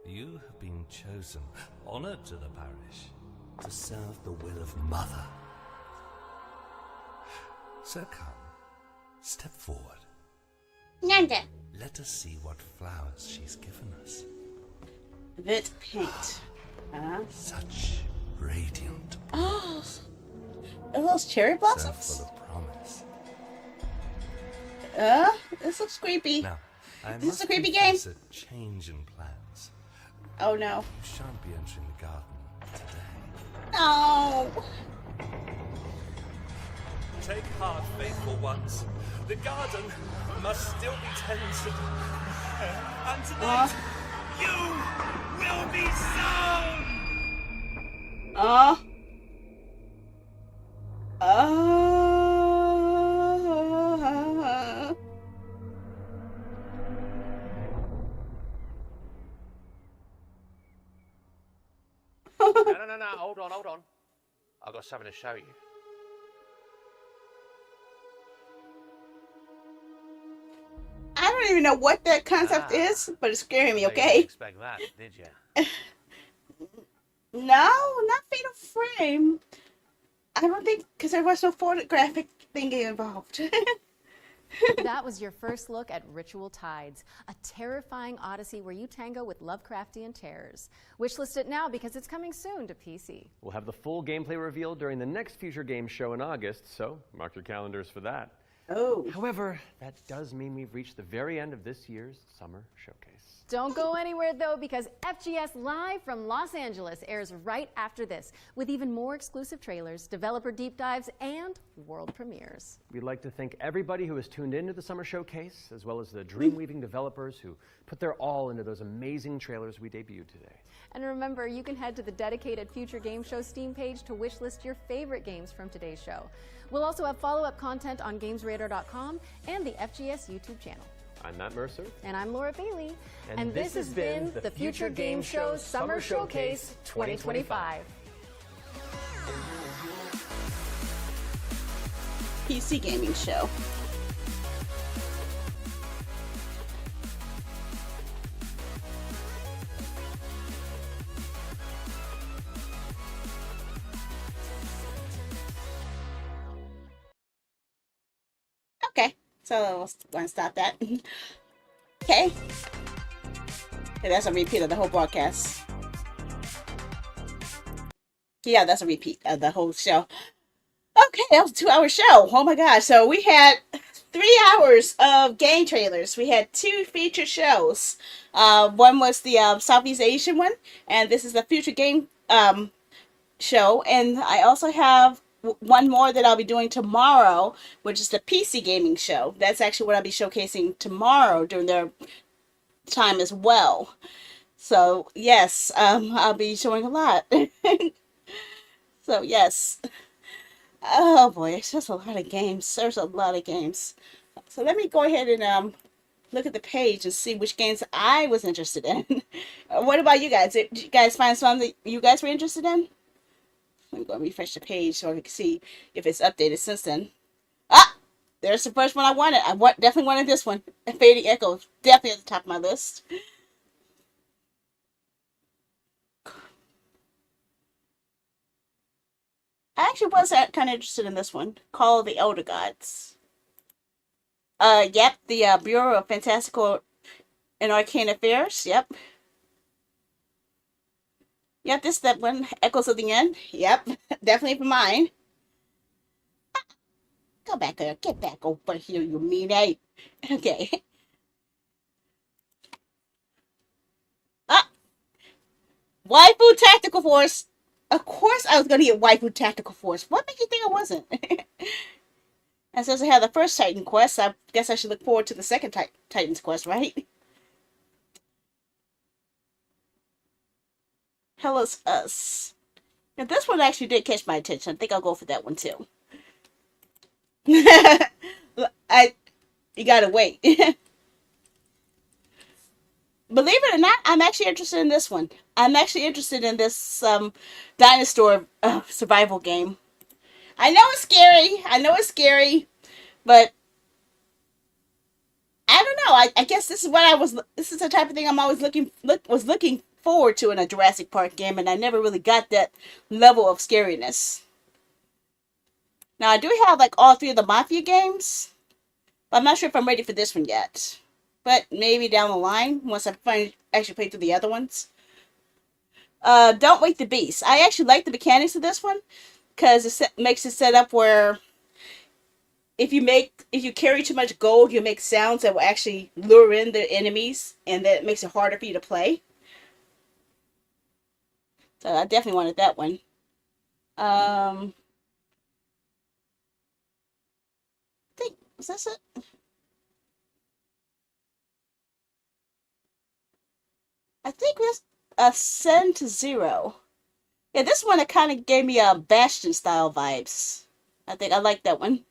You have been chosen, honored to the parish, to serve the will of Mother. So come, step forward. Nanda. Let us see what flowers she's given us. Vit paint. Such radiant Oh. Are those cherry so blossoms? full of promise. This looks creepy. Now, I This is must a creepy game. confess a change in plans. Oh no. You shan't be entering the garden today. No. Take heart, faithful ones. The garden must still be tended. And tonight, you will be sown! No, hold on. I've got something to show you. I don't even know what that concept is, but it's scaring me, You didn't okay? expect that, did you? No, not Fatal Frame. I don't think, because there was no photographic thing involved. That was your first look at Ritual Tides, a terrifying odyssey where you tango with Lovecraftian terrors. Wishlist it now because it's coming soon to PC. We'll have the full gameplay revealed during the next Future Games show in August, so mark your calendars for that. Oh. However, that does mean we've reached the very end of this year's summer showcase. Showcase. Don't go anywhere though, because FGS Live from Los Angeles airs right after this, with even more exclusive trailers, developer deep dives, and world premieres. We'd like to thank everybody who has tuned into the Summer Showcase, as well as the dream-weaving developers who put their all into those amazing trailers we debuted today. And remember, you can head to the dedicated Future Game Show Steam page to wishlist your favorite games from today's show. We'll also have follow-up content on GamesRadar.com and the FGS YouTube channel. I'm Matt Mercer. And I'm Laura Bailey. And this has been the Future Game Show Summer Showcase 2025. PC gaming show. Okay, so we'll want to stop that. Okay. Okay, that's a repeat of the whole broadcast. Yeah, that's a repeat of the whole show. Okay, that was a 2-hour show. Oh my gosh. So we had 3 hours of game trailers. We had 2 featured shows. One was the Southeast Asian one, and this is the Future Game show. And I also have one more that I'll be doing tomorrow, which is the PC gaming show. That's actually what I'll be showcasing tomorrow during their time as well. So yes, I'll be showing a lot. So yes. Oh boy, it's just a lot of games. There's a lot of games. So let me go ahead and look at the page and see which games I was interested in. What about you guys? Did you guys find some that you guys were interested in? Let me go and refresh the page so I can see if it's updated since then. Ah! There's the first one I wanted. I definitely wanted this one. Fading Echo. Definitely at the top of my list. I actually was kind of interested in this one. Call of the Elder Gods. Yep. The Bureau of Fantastical and Arcane Affairs. Yep. Yep, this is that one. Echoes of the End. Yep. Definitely for mine. Go back there. Get back over here, you mean ape. Okay. Ah! Waifu Tactical Force. Of course I was going to get Waifu Tactical Force. What made you think I wasn't? And since I have the first Titan quest, I guess I should look forward to the second Titan's quest, right? Hellos Us. Now this one actually did catch my attention. I think I'll go for that one too. You gotta wait. Believe it or not, I'm actually interested in this one. I'm actually interested in this dinosaur survival game. I know it's scary. I know it's scary, but I don't know. I guess this is what I was. This is the type of thing I'm always looking forward to in a Jurassic Park game, and I never really got that level of scariness. Now I do have like all 3 of the Mafia games, but I'm not sure if I'm ready for this one yet. But maybe down the line, once I actually play through the other ones. Don't Wake the Beast. I actually like the mechanics of this one, because it makes it set up where if you carry too much gold, you make sounds that will actually lure in the enemies, and that makes it harder for you to play. So I definitely wanted that one. I think, was this it? I think this Ascend to Zero. Yeah, this one, it kind of gave me a Bastion style vibes. I think I like that one.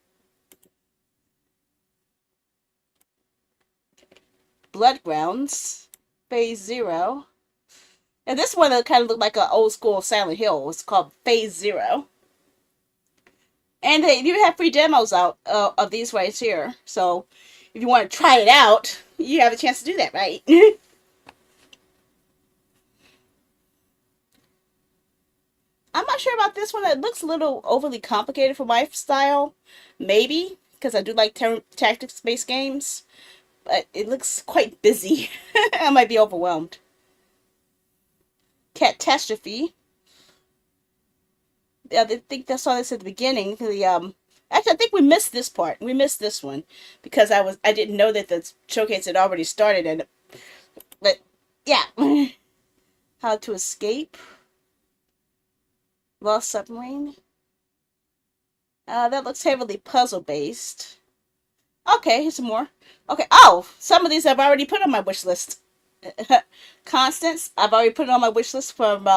Bloodgrounds. Phase Zero. And this one kind of looked like an old school Silent Hill. It's called Phase Zero. And they do have free demos out of these right here. So if you want to try it out, you have a chance to do that, right? I'm not sure about this one. It looks a little overly complicated for my style. Maybe, because I do like tactics-based games. But it looks quite busy. I might be overwhelmed. Catastrophe. Yeah, I think that's all this at the beginning. Actually, I think we missed this part. We missed this one because I didn't know that the showcase had already started, and Yeah. How to escape. Lost submarine. That looks heavily puzzle based. Okay, here's some more. Okay. Oh, some of these I've already put on my wish list. Constance, I've already put it on my wish list from.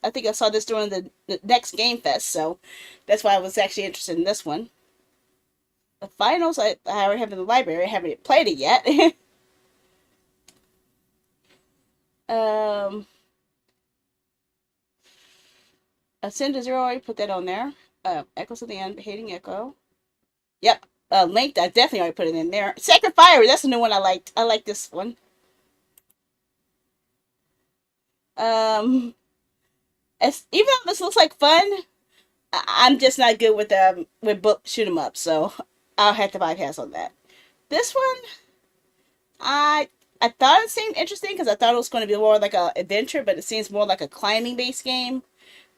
I think I saw this during the next Game Fest, so that's why I was actually interested in this one. The finals, I already have in the library. I haven't played it yet. Ascend to Zero, I already put that on there. Echoes of the End, Hating Echo. Yep. Linked, I definitely already put it in there. Sacred Fire, that's a new one I liked. I like this one. Even though this looks like fun, I'm just not good with book shoot 'em up, so I'll have to bypass on that. This one, I thought it seemed interesting because I thought it was going to be more like a adventure, but it seems more like a climbing based game.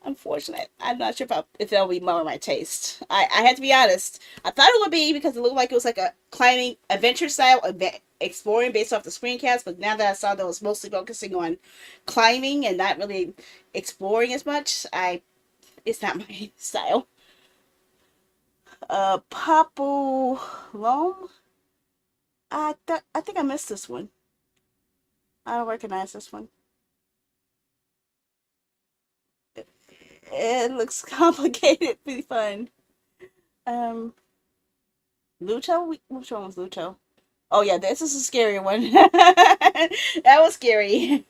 Unfortunate. I'm not sure if that'll be more my taste. I had to be honest. I thought it would be because it looked like it was like a climbing adventure style exploring based off the screencast, but now that I saw that it was mostly focusing on climbing and not really exploring as much, it's not my style. Papu Loam. I think I missed this one. I don't recognize this one. It looks complicated. Pretty fun. Luto? Which one was Luto? Oh yeah, this is a scary one. That was scary.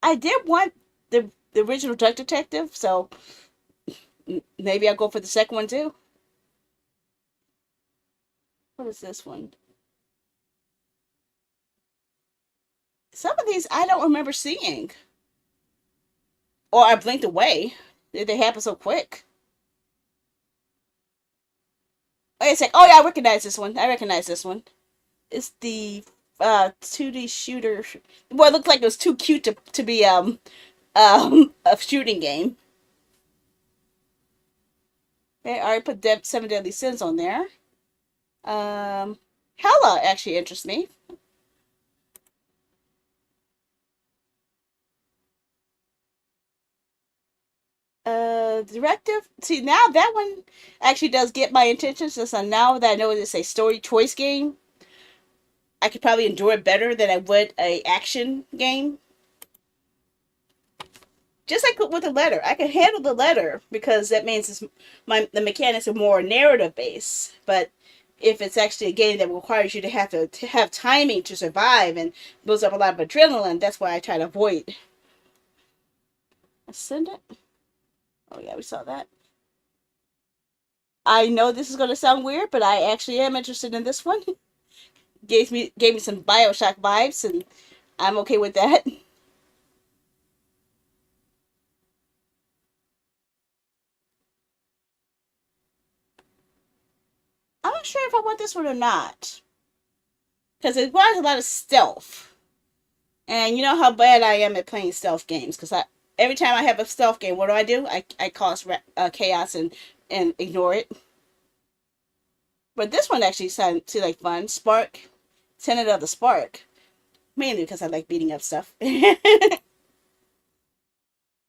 I did want the original Duck Detective, so maybe I'll go for the second one too. What is this one? Some of these I don't remember seeing. Or I blinked away. They happen so quick. Wait a sec. Oh yeah, I recognize this one. I recognize this one. It's the 2D shooter. Well, it looked like it was too cute to be a shooting game. Okay, I already put Seven Deadly Sins on there. Hella actually interests me. Directive. See, now that one actually does get my attention. So now that I know it's a story choice game, I could probably enjoy it better than I would a action game. Just like with the letter, I can handle the letter because that means the mechanics are more narrative based. But if it's actually a game that requires you to have timing to survive and builds up a lot of adrenaline, that's why I try to avoid. Ascendant. Oh yeah, we saw that. I know this is gonna sound weird, but I actually am interested in this one. gave me some BioShock vibes, and I'm okay with that. I'm not sure if I want this one or not. Because it requires a lot of stealth. And you know how bad I am at playing stealth games. Because every time I have a stealth game, what do? I cause chaos and ignore it. But this one actually seemed like fun. Spark. Tenet of the Spark. Mainly because I like beating up stuff. Hiragami.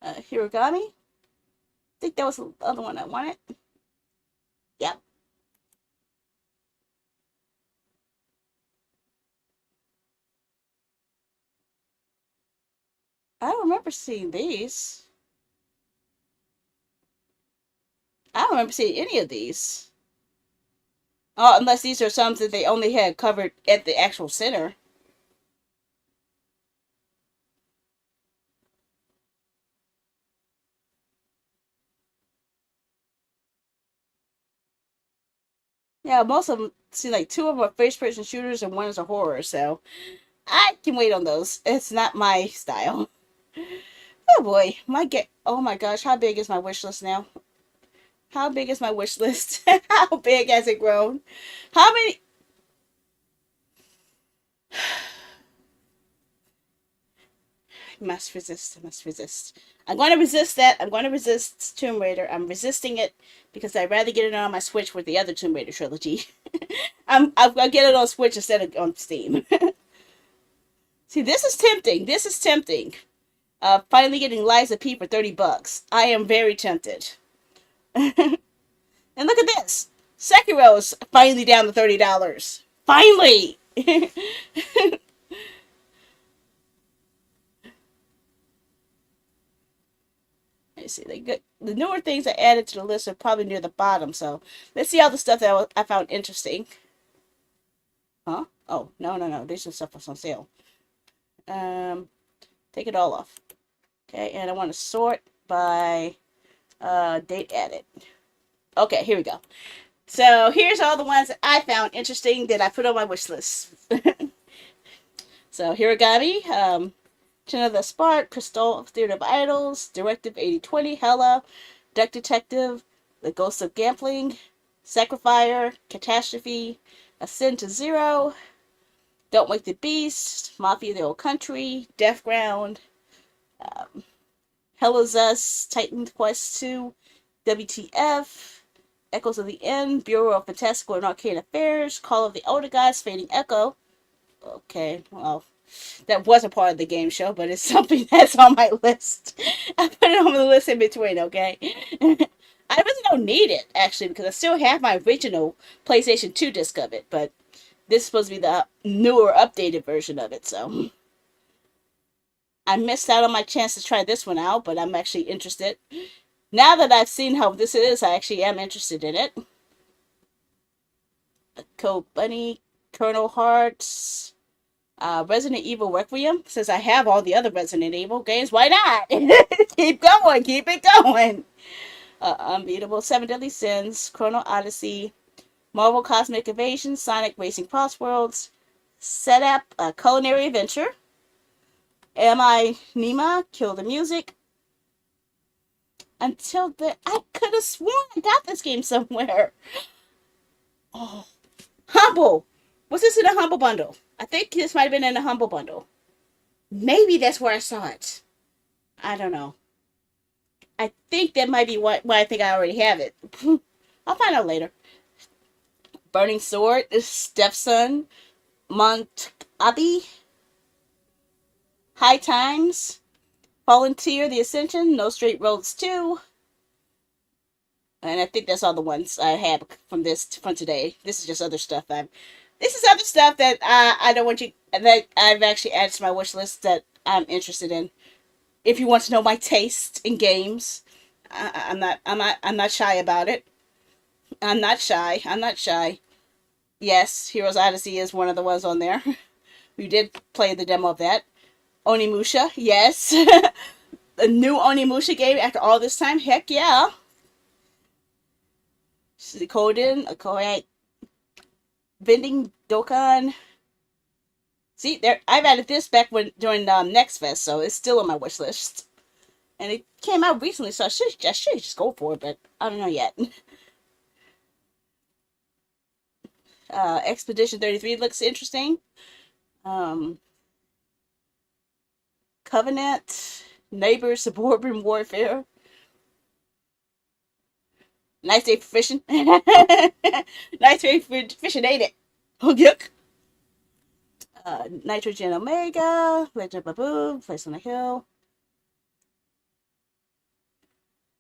I think that was the other one I wanted. Yep. I don't remember seeing these. I don't remember seeing any of these. Oh, unless these are some that they only had covered at the actual center. Yeah, most of them see like two of them are first-person shooters and one is a horror, so I can wait on those. It's not my style. Oh boy, oh my gosh, how big is my wish list now? How big is my wish list? How big has it grown? How many? Must resist. I must resist. I'm going to resist that. I'm going to resist Tomb Raider. I'm resisting it because I'd rather get it on my Switch with the other Tomb Raider trilogy. I'll get it on Switch instead of on Steam. See, this is tempting. This is tempting. Finally getting Liza P for $30. I am very tempted. And look at this. Sekiro's finally down to $30. Finally! Let's see. The newer things I added to the list are probably near the bottom, so let's see all the stuff that I found interesting. Huh? Oh, no. There's some stuff that's on sale. Take it all off. Okay, and I want to sort by date added. Okay, here we go. So here's all the ones that I found interesting that I put on my wish list. So Hiragami, Chin of the Spark, Crystal, Theater of Idols, Directive 8020, Hella, Duck Detective, The Ghost of Gambling, Sacrifier, Catastrophe, Ascend to Zero, Don't Wake the Beast, Mafia the Old Country, Death Ground, Hella's Us, Titan Quest 2, WTF, Echoes of the End, Bureau of Fantastical and Arcane Affairs, Call of the Elder Gods, Fading Echo. Okay, well, that wasn't part of the game show, but it's something that's on my list. I put it on the list in between, okay? I really don't need it, actually, because I still have my original PlayStation 2 disc of it, but this is supposed to be the newer, updated version of it, so I missed out on my chance to try this one out, but I'm actually interested. Now that I've seen how this is, I actually am interested in it. Code Bunny, Colonel Hearts, Resident Evil Requiem. Since I have all the other Resident Evil games, why not? Keep going, keep it going. Unbeatable, Seven Deadly Sins, Chrono Odyssey, Marvel Cosmic Invasion, Sonic Racing Cross Worlds, Setup, Culinary Adventure, Am I Nima, Kill the Music. Until then, I could have sworn I got this game somewhere. Oh, Humble. Was this in a Humble bundle? I think this might have been in a Humble bundle. Maybe that's where I saw it. I don't know. I think that might be why I think I already have it. I'll find out later. Burning Sword, Stepson, Montabi, High Times, Volunteer, The Ascension, No Straight Roads 2. And I think that's all the ones I have from today. This is just other stuff this is other stuff that I don't want you, that I've actually added to my wish list that I'm interested in. If you want to know my taste in games, I'm not shy about it. I'm not shy. Yes, Heroes Odyssey is one of the ones on there. We did play the demo of that. Onimusha, yes. A new Onimusha game after all this time? Heck yeah. Koden, Koei, Vending Dokkan. See, there, I've added this back during Next Fest, so it's still on my wish list. And it came out recently, so I should just go for it, but I don't know yet. Expedition 33 looks interesting. Covenant, Neighbor, Suburban Warfare. Nice day for fishing. Nice day for fishing, ain't it? Oh, yuck. Nitrogen Omega, Legend of Babu, Place on the Hill.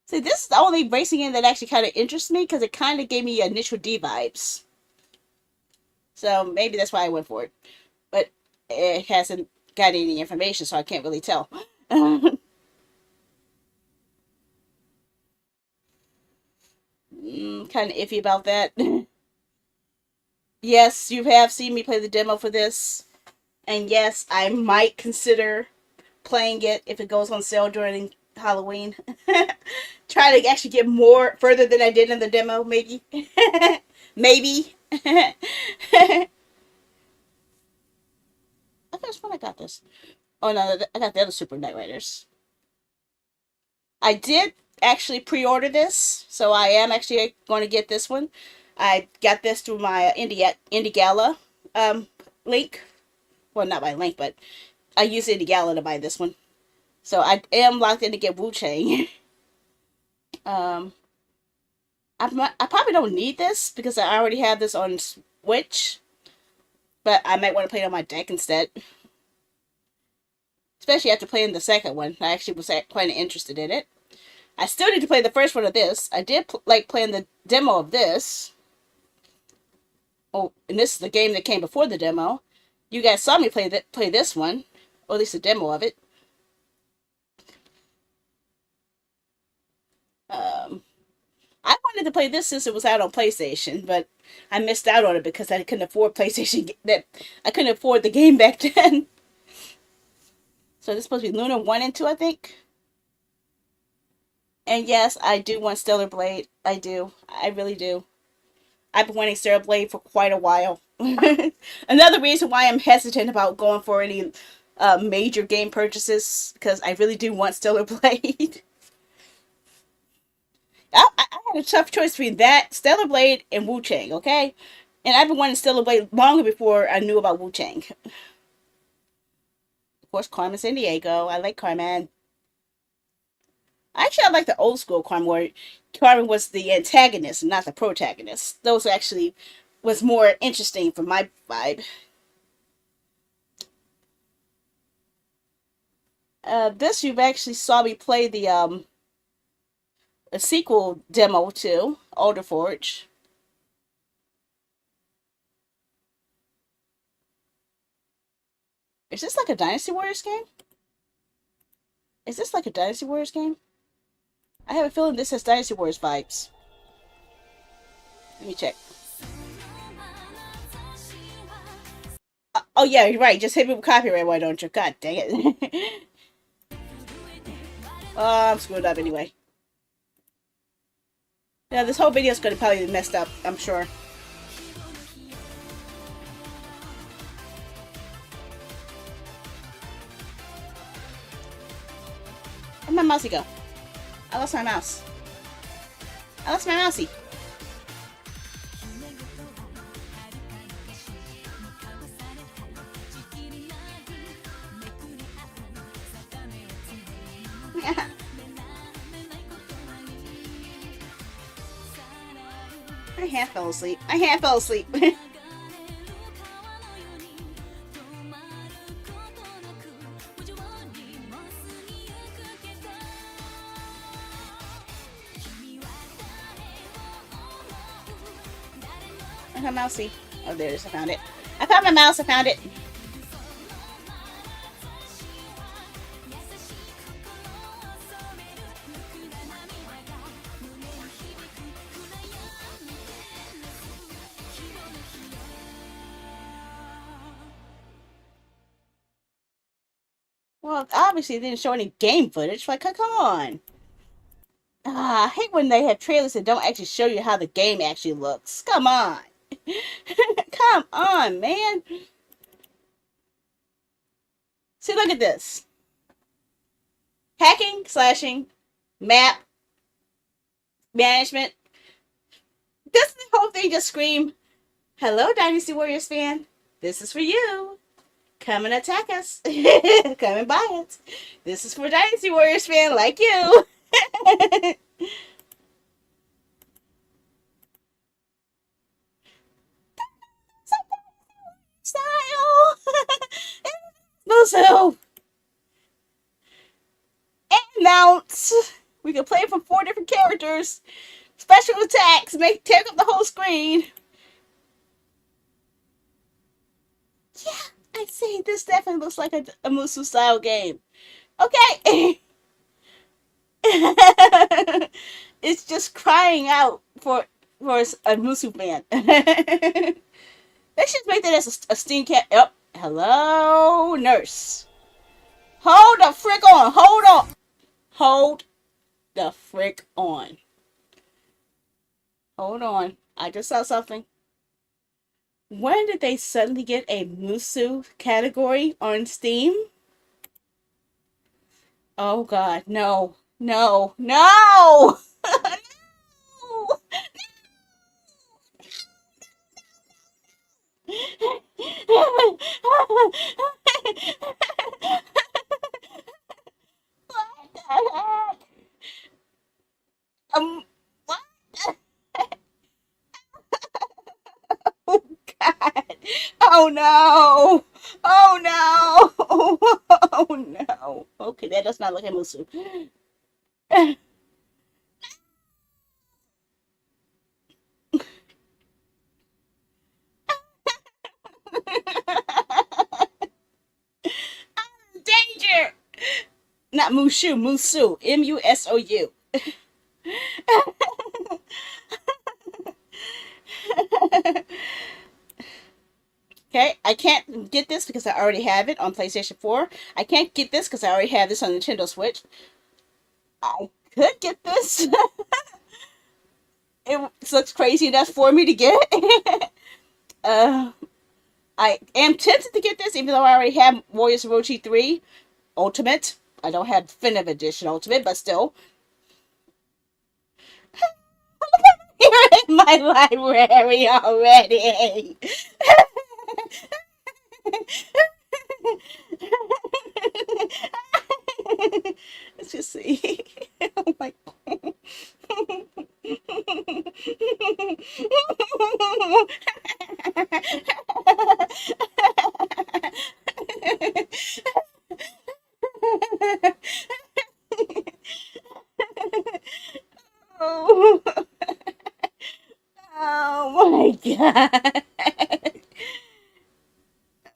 See, this is the only racing game that actually kind of interests me because it kind of gave me Nitro D vibes. So maybe that's why I went for it. But it hasn't got any information, so I can't really tell. Kind of iffy about that. Yes, you have seen me play the demo for this. And yes, I might consider playing it if it goes on sale during Halloween. Try to actually get further than I did in the demo, maybe. Maybe. I guess when I got this. Oh no, I got the other Super Knight Riders. I did actually pre-order this, so I am actually going to get this one. I got this through my Indie Gala link. Well, not my link, but I used Indie Gala to buy this one. So I am locked in to get Wu Chang. I probably don't need this because I already have this on Switch, but I might want to play it on my deck instead. Especially after playing the second one. I actually was quite interested in it. I still need to play the first one of this. I did like playing the demo of this. Oh, and this is the game that came before the demo. You guys saw me play this one, or at least a demo of it. I wanted to play this since it was out on PlayStation, but I missed out on it because I couldn't afford PlayStation. I couldn't afford the game back then. So this is supposed to be Luna 1 and 2, I think. And yes, I do want Stellar Blade. I do. I really do. I've been wanting Stellar Blade for quite a while. Another reason why I'm hesitant about going for any major game purchases, because I really do want Stellar Blade. I had a tough choice between that, Stellar Blade, and Wu Chang, okay? And I've been wanting Stellar Blade longer before I knew about Wu Chang. Of course, Carmen Sandiego. I like Carmen. Actually, I like the old school Carmen, where Carmen was the antagonist and not the protagonist. Those actually was more interesting for my vibe. This you've actually saw me play the a sequel demo to Alder Forge. Is this like a Dynasty Warriors game? Is this like a Dynasty Warriors game? I have a feeling this has Dynasty Warriors vibes. Let me check. Oh yeah, you're right. Just hit me with copyright, why don't you? God dang it. Oh, I'm screwed up anyway. Yeah, this whole video is going to probably be messed up, I'm sure. Where'd my mousey go? I lost my mouse. I lost my mousey. My hand fell asleep. My hand fell asleep. Where's my mousey? Oh, there it is. I found it. I found my mouse. I found it. Well, obviously it didn't show any game footage. Like, come on. I hate when they have trailers that don't actually show you how the game actually looks. Come on. Come on, man. See, look at this. Hacking, slashing, map, management. Doesn't the whole thing just scream, hello, Dynasty Warriors fan. This is for you. Come and attack us. Come and buy it. This is for Dynasty Warriors fan like you. Style. Musu. And mounts. We can play from 4 different characters. Special attacks. Take up the whole screen. Yeah. I see. This definitely looks like a Musu style game. Okay. It's just crying out for a Musu fan. They should make that as a Steam cat. Yep. Hello, nurse. Hold the frick on. Hold on. Hold the frick on. Hold on. I just saw something. When did they suddenly get a Musu category on Steam? Oh god, no. No. No! No! Oh no! Oh no! Oh no! Okay, that does not look like Musu. Danger! Not Mushu, Musu. Musou. Okay, I can't get this because I already have it on PlayStation 4. I can't get this because I already have this on Nintendo Switch. I could get this. It looks crazy enough for me to get. uh, I am tempted to get this, even though I already have Warriors of Orochi 3 Ultimate. I don't have Definitive Edition Ultimate, but still. You're in my library already. Let's just see. Oh my god. Oh. Oh my god.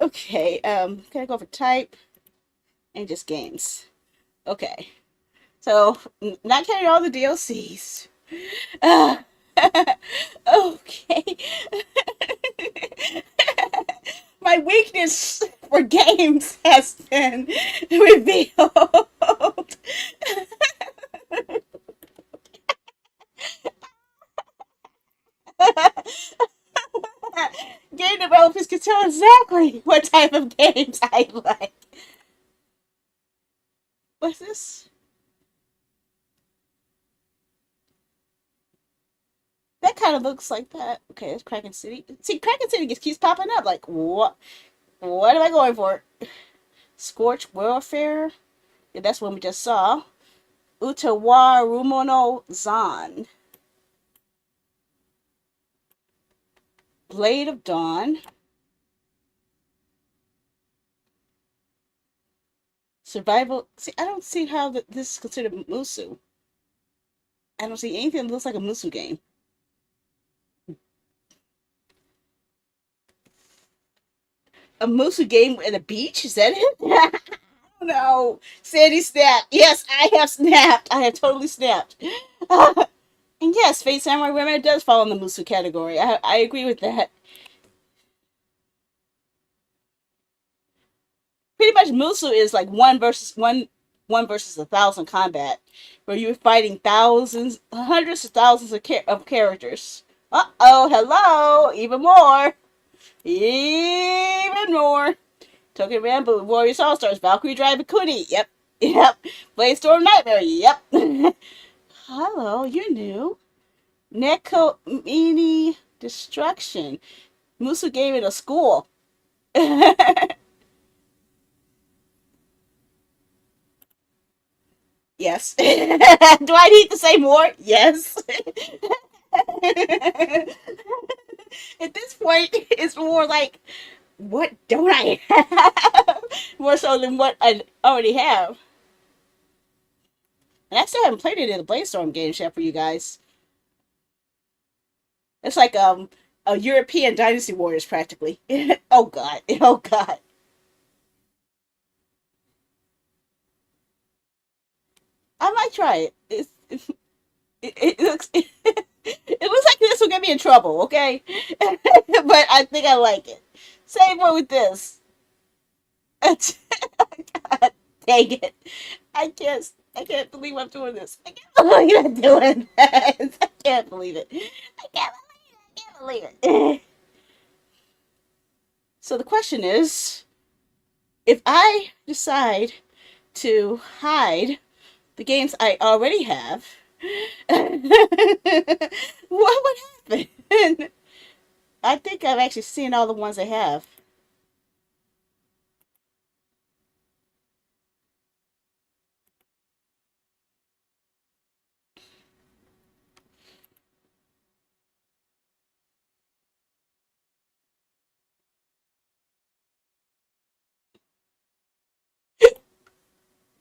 Okay, can I go for type and just games? Okay. So, not counting all the DLCs. Uh, okay. My weakness for games has been revealed. Game developers can tell exactly what type of games I like. What's this? That kind of looks like that. Okay, it's Kraken City. See, Kraken City just keeps popping up. Like, what? What am I going for? Scorch Warfare? Yeah, that's one we just saw. Utawa Rumono Zan. Blade of Dawn. Survival. See, I don't see how this is considered Musu. I don't see anything that looks like a Musu game. A Musu game at a beach? Is that it? No. Sandy snapped. Yes, I have snapped. I have totally snapped. And yes, Fate Samurai Women does fall in the Musu category. I agree with that. Pretty much Musu is like one versus 1,000 combat, where you're fighting thousands, hundreds of thousands of characters. Uh-oh, hello! Even more! Even more! Token Rambo, Warriors All Stars, Valkyrie Drive Kuni. Yep. Yep. Blade Storm Nightmare. Yep. Hello, you're new. Neko Mini Destruction. Musu gave it a school. Yes. Do I need to say more? Yes. At this point, it's more like, what don't I have? More so than what I already have. And I still haven't played it in the Brainstorm games yet for you guys. It's like a European Dynasty Warriors practically. Oh god. Oh god. I might try it. It looks it looks like this will get me in trouble, okay? But I think I like it. Same way with this. God dang it. I can't believe I'm doing this. I can't believe I'm doing this. I can't believe it. I can't believe it. So the question is, if I decide to hide the games I already have, what would happen? I think I've actually seen all the ones I have.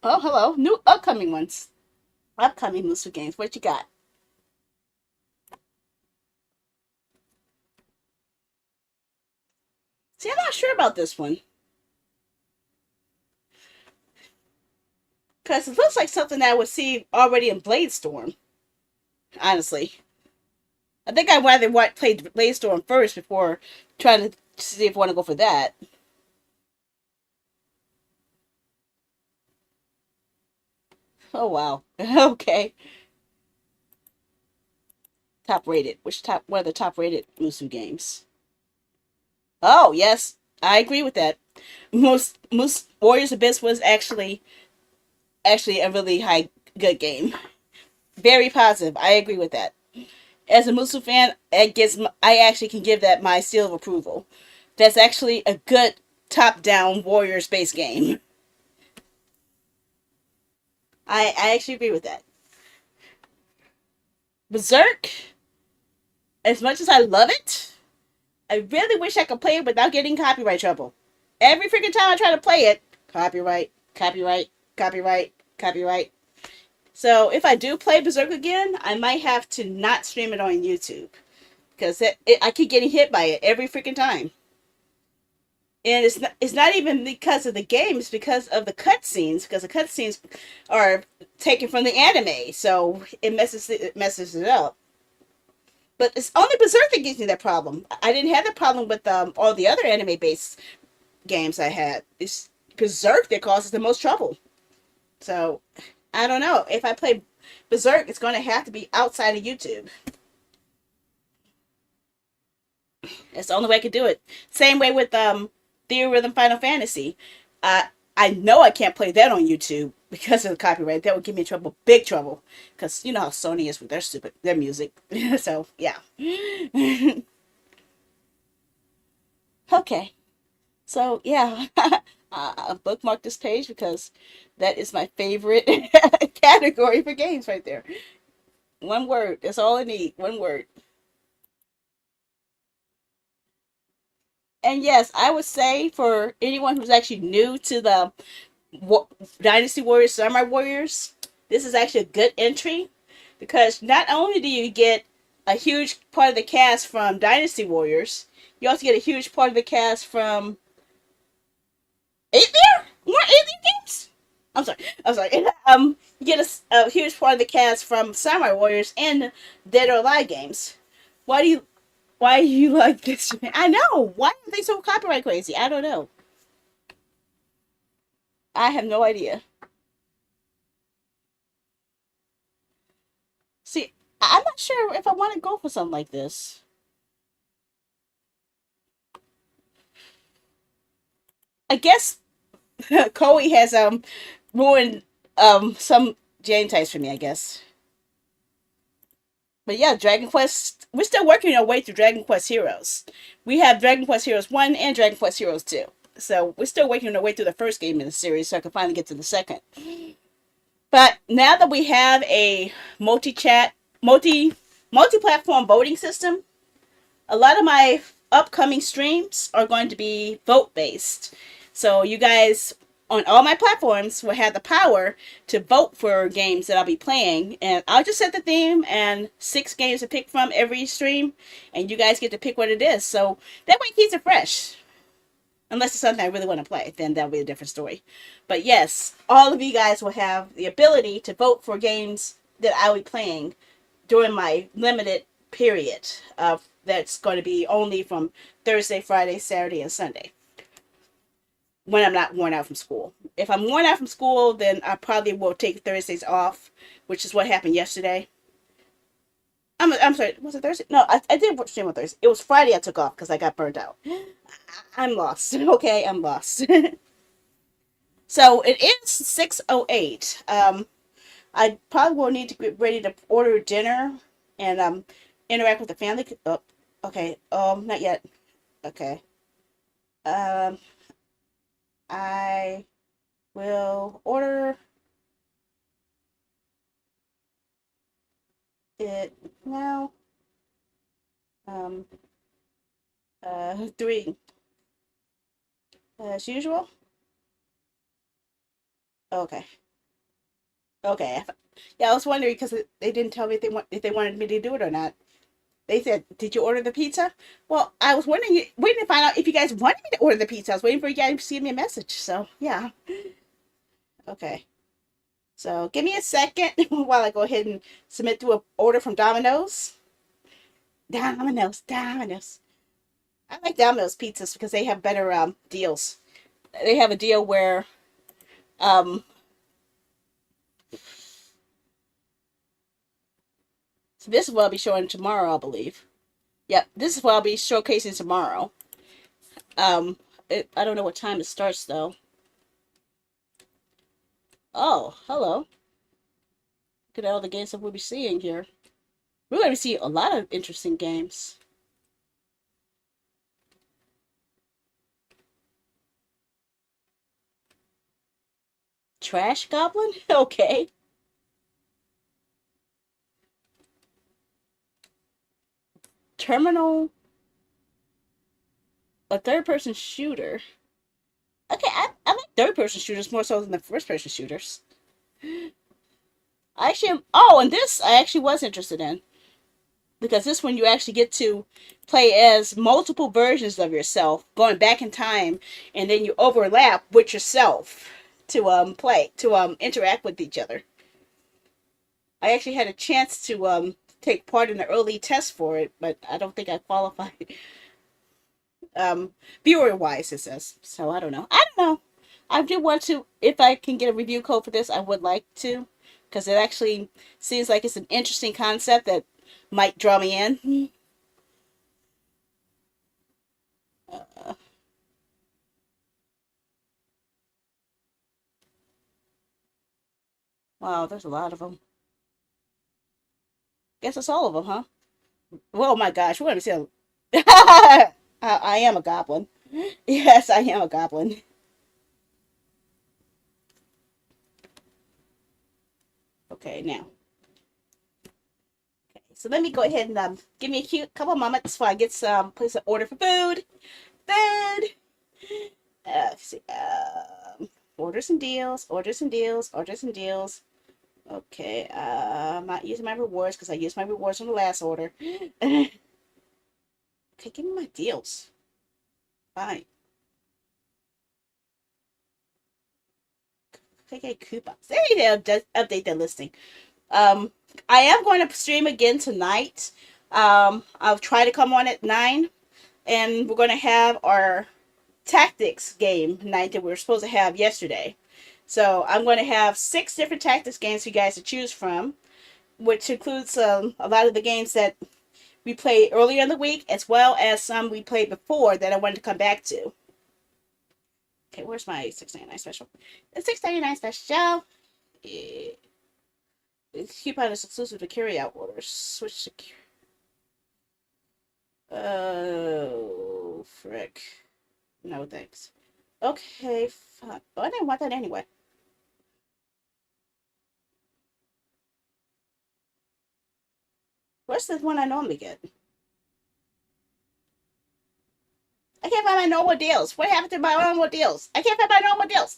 Oh, hello. New upcoming ones. Upcoming Musu games. What you got? See, I'm not sure about this one. Because it looks like something that I would see already in Blade Storm. Honestly. I think I'd rather play Blade Storm first before trying to see if I want to go for that. Oh, wow. Okay. Top rated. What are the top rated Musu games? Oh, yes. I agree with that. Most Warriors Abyss was actually a really good game. Very positive. I agree with that. As a Musu fan, I actually can give that my seal of approval. That's actually a good top-down Warriors based game. I actually agree with that. Berserk, as much as I love it, I really wish I could play it without getting copyright trouble. Every freaking time I try to play it, copyright, copyright, copyright, copyright. So if I do play Berserk again, I might have to not stream it on YouTube. Because I keep getting hit by it every freaking time. And it's not even because of the game, it's because of the cutscenes, because the cutscenes are taken from the anime, so it messes it up. But it's only Berserk that gives me that problem. I didn't have that problem with all the other anime based games I had. It's Berserk that causes the most trouble. So I don't know. If I play Berserk, it's going to have to be outside of YouTube. That's the only way I could do it. Same way with Theorhythm Final Fantasy. I know I can't play that on YouTube because of the copyright. That would give me trouble, big trouble. Because you know how Sony is with their music. So yeah. Okay. So yeah, I bookmarked this page because that is my favorite category for games right there. One word. That's all I need. One word. And yes, I would say for anyone who's actually new to the Dynasty Warriors, Samurai Warriors, this is actually a good entry because not only do you get a huge part of the cast from Dynasty Warriors, you also get a huge part of the cast from 8-Bear? More 8-Bear games? I'm sorry. You get a huge part of the cast from Samurai Warriors and Dead or Alive games. Why do you like this? I know. Why are they so copyright crazy? I don't know. I have no idea. See, I'm not sure if I want to go for something like this. I guess Koei has ruined some game types for me, I guess. But yeah, Dragon Quest, we're still working our way through Dragon Quest Heroes. We have Dragon Quest Heroes 1 and Dragon Quest Heroes 2. So we're still working our way through the first game in the series so I can finally get to the second. But now that we have a multi-platform voting system, a lot of my upcoming streams are going to be vote based. So you guys on all my platforms will have the power to vote for games that I'll be playing, and I'll just set the theme and 6 games to pick from every stream, and you guys get to pick what it is. So that way it keeps it fresh. Unless it's something I really want to play, then that'll be a different story. But yes, all of you guys will have the ability to vote for games that I'll be playing during my limited period that's going to be only from Thursday, Friday, Saturday, and Sunday. When I'm not worn out from school. If I'm worn out from school, then I probably will take Thursdays off, which is what happened yesterday. I'm sorry, was it Thursday? No, I did stream on Thursday. It was Friday I took off because I got burnt out. I'm lost. Okay, I'm lost. So it is 6:08. I probably will need to get ready to order dinner and interact with the family. Oh, okay. Not yet. Okay. I will order it now. 3 as usual. Okay. Okay. Yeah, I was wondering because they didn't tell me if they wanted me to do it or not. They said, "Did you order the pizza?" Well, I was waiting to find out if you guys wanted me to order the pizza. I was waiting for you guys to send me a message. So yeah. Okay. So give me a second while I go ahead and submit to an order from Domino's. Domino's. I like Domino's pizzas because they have better deals. They have a deal where um so this is what I'll be showing tomorrow, I believe. Yep, this is what I'll be showcasing tomorrow. I don't know what time it starts though. Oh, hello. Look at all the games that we'll be seeing here. We're going to see a lot of interesting games. Trash Goblin? Okay. Terminal. A third-person shooter. Okay, I like third-person shooters more so than the first-person shooters. I actually, oh, and this I actually was interested in. Because this one you actually get to play as multiple versions of yourself, going back in time, and then you overlap with yourself to interact with each other. I actually had a chance to take part in the early test for it, but I don't think I qualified. Viewer wise it says. So I don't know. I do want to, if I can get a review code for this, I would like to, because it actually seems like it's an interesting concept that might draw me in. Wow, there's a lot of them. Guess it's all of them, huh? Oh my gosh, we're gonna see. I am a goblin. Yes, I am a goblin. Okay, now. Okay, so let me go ahead and give me a cute couple moments while I get some place an order for food. Food. Let's see. Orders and deals. Orders and deals. Orders and deals. Okay, I'm not using my rewards because I used my rewards from the last order. Okay, give me my deals. Fine. Okay, coupons. There you go. Update that listing. I am going to stream again tonight. I'll try to come on at 9, and we're going to have our tactics game night that we were supposed to have yesterday. So I'm going to have 6 different tactics games for you guys to choose from, which includes a lot of the games that we played earlier in the week, as well as some we played before that I wanted to come back to. Okay, where's my $6.99 special? The $6.99 special. This coupon is exclusive to carry-out orders. Switch to oh, frick. No thanks. Okay, fine. Oh, I didn't want that anyway. Where's the one I normally get? I can't find my normal deals. What happened to my normal deals? I can't find my normal deals.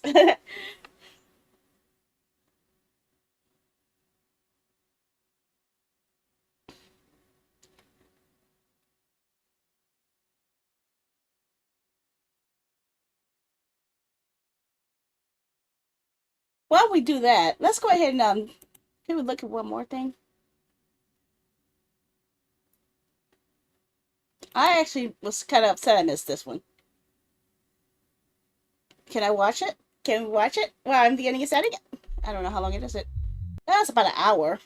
While we do that, let's go ahead and can we look at one more thing? I actually was kind of upset I missed this one. Can I watch it? Can we watch it while I'm getting a setting? I don't know how long it is. That's about an hour.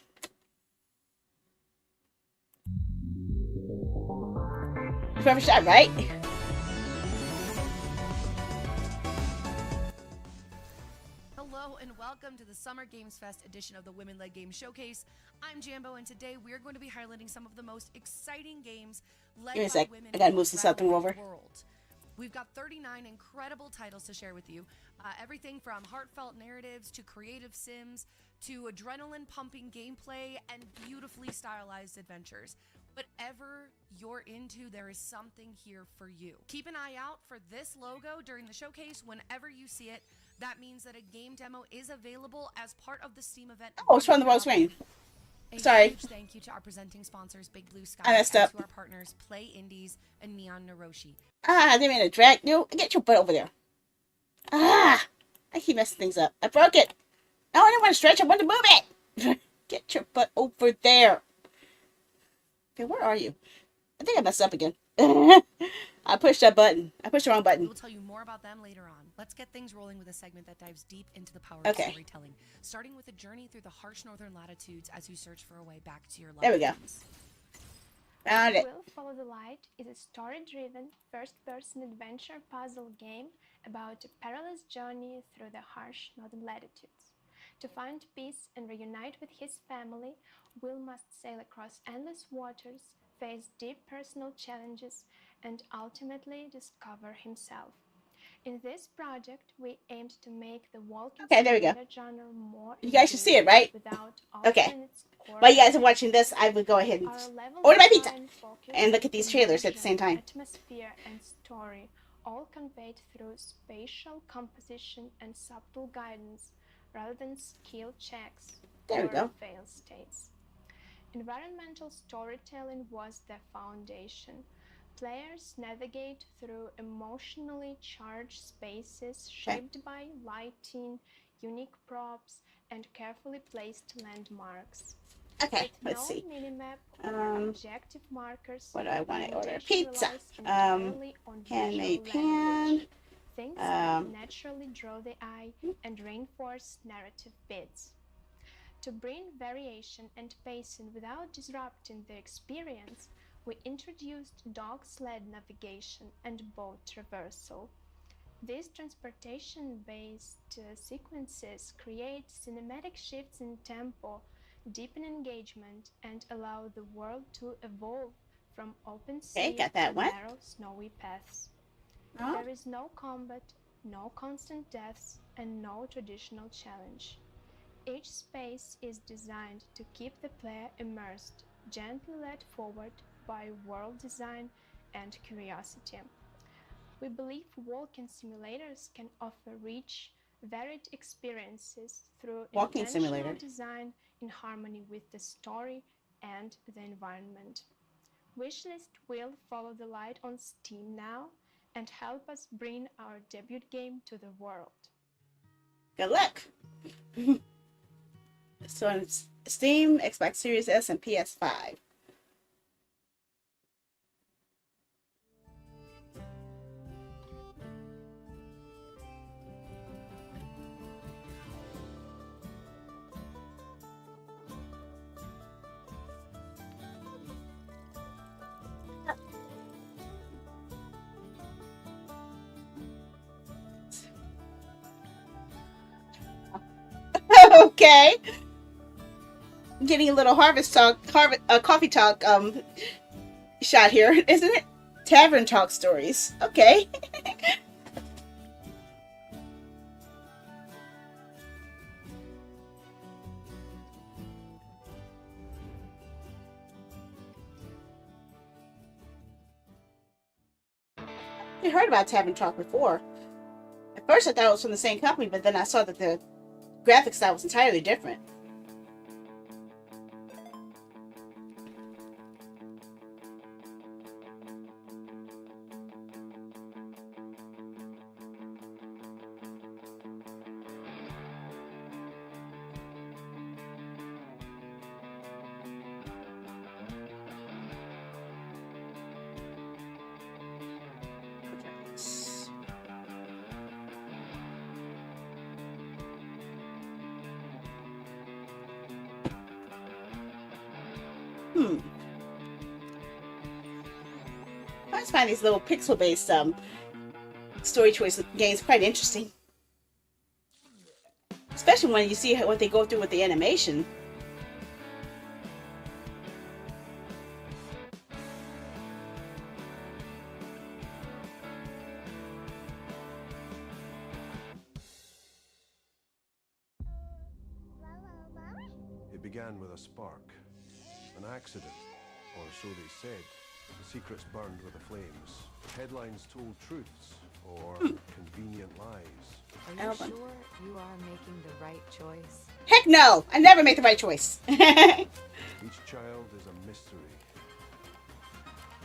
Forever shot, right? Hello and welcome to the Summer Games Fest edition of the Women-Led Games Showcase. I'm Jambo, and today we're going to be highlighting some of the most exciting games led by women I gotta move something over. World. We've got 39 incredible titles to share with you. Everything from heartfelt narratives to creative sims to adrenaline-pumping gameplay and beautifully stylized adventures. Whatever you're into, there is something here for you. Keep an eye out for this logo during the showcase. Whenever you see it, That means that a game demo is available as part of the Steam event. Oh, it's from the Rose Rain. A Sorry. huge thank you to our presenting sponsors, Big Blue Sky, I messed and up. to our partners, Play Indies and Neon Naroshi. Ah, I didn't mean to drag you. Get your butt over there. Ah, I keep messing things up. I broke it. No, I didn't want to stretch. I wanted to move it. Get your butt over there. Okay, where are you? I think I messed up again. I pushed that button. I pushed the wrong button. We'll tell you more about them later on. Let's get things rolling with a segment that dives deep into the power Okay. of storytelling, starting with a journey through the harsh northern latitudes as you search for a way back to your loved There we go. ones. Found it. Will Follow the Light is a story-driven, first-person adventure puzzle game about a perilous journey through the harsh northern latitudes. To find peace and reunite with his family, Will must sail across endless waters, face deep personal challenges, and ultimately discover himself. In this project, we aimed to make the walking Okay, there we go. simulator genre more You guys should see it, right? without Okay. altering its core While you guys are watching this, I would go ahead and Our level order my pizza design focused and look at these trailers at the same time. Atmosphere and story, all conveyed through spatial composition and subtle guidance, rather than skill checks There we or go. fail states. Environmental storytelling was the foundation. Players navigate through emotionally charged spaces shaped by lighting, unique props, and carefully placed landmarks. Okay, With let's no see. minimap or objective markers, What do I want to order? presentation Pizza. relies entirely on Handmade visual pan. language. Things that naturally draw the eye and reinforce narrative beats. To bring variation and pacing without disrupting the experience, we introduced dog sled navigation and boat traversal. These transportation-based sequences create cinematic shifts in tempo, deepen engagement, and allow the world to evolve from open sea got that to one. narrow, snowy paths. Oh. There is no combat, no constant deaths, and no traditional challenge. Each space is designed to keep the player immersed, gently led forward by world design and curiosity. We believe walking simulators can offer rich, varied experiences through Walking intentional simulator. design in harmony with the story and the environment. Wishlist Will Follow the Light on Steam now and help us bring our debut game to the world. Good luck. So on Steam, Xbox Series S, and PS5. Okay. Getting a little coffee talk shot here, isn't it? Tavern talk stories. Okay. I heard about Tavern Talk before. At first I thought it was from the same company, but then I saw that the graphic style was entirely different. I always find these little pixel-based story choice games quite interesting, especially when you see what they go through with the animation. It began with a spark, an accident, or so they said. The secrets burned with the flames. Headlines told truths, or convenient lies. Are you Album. sure you are making the right choice? Heck no! I never make the right choice. Each child is a mystery.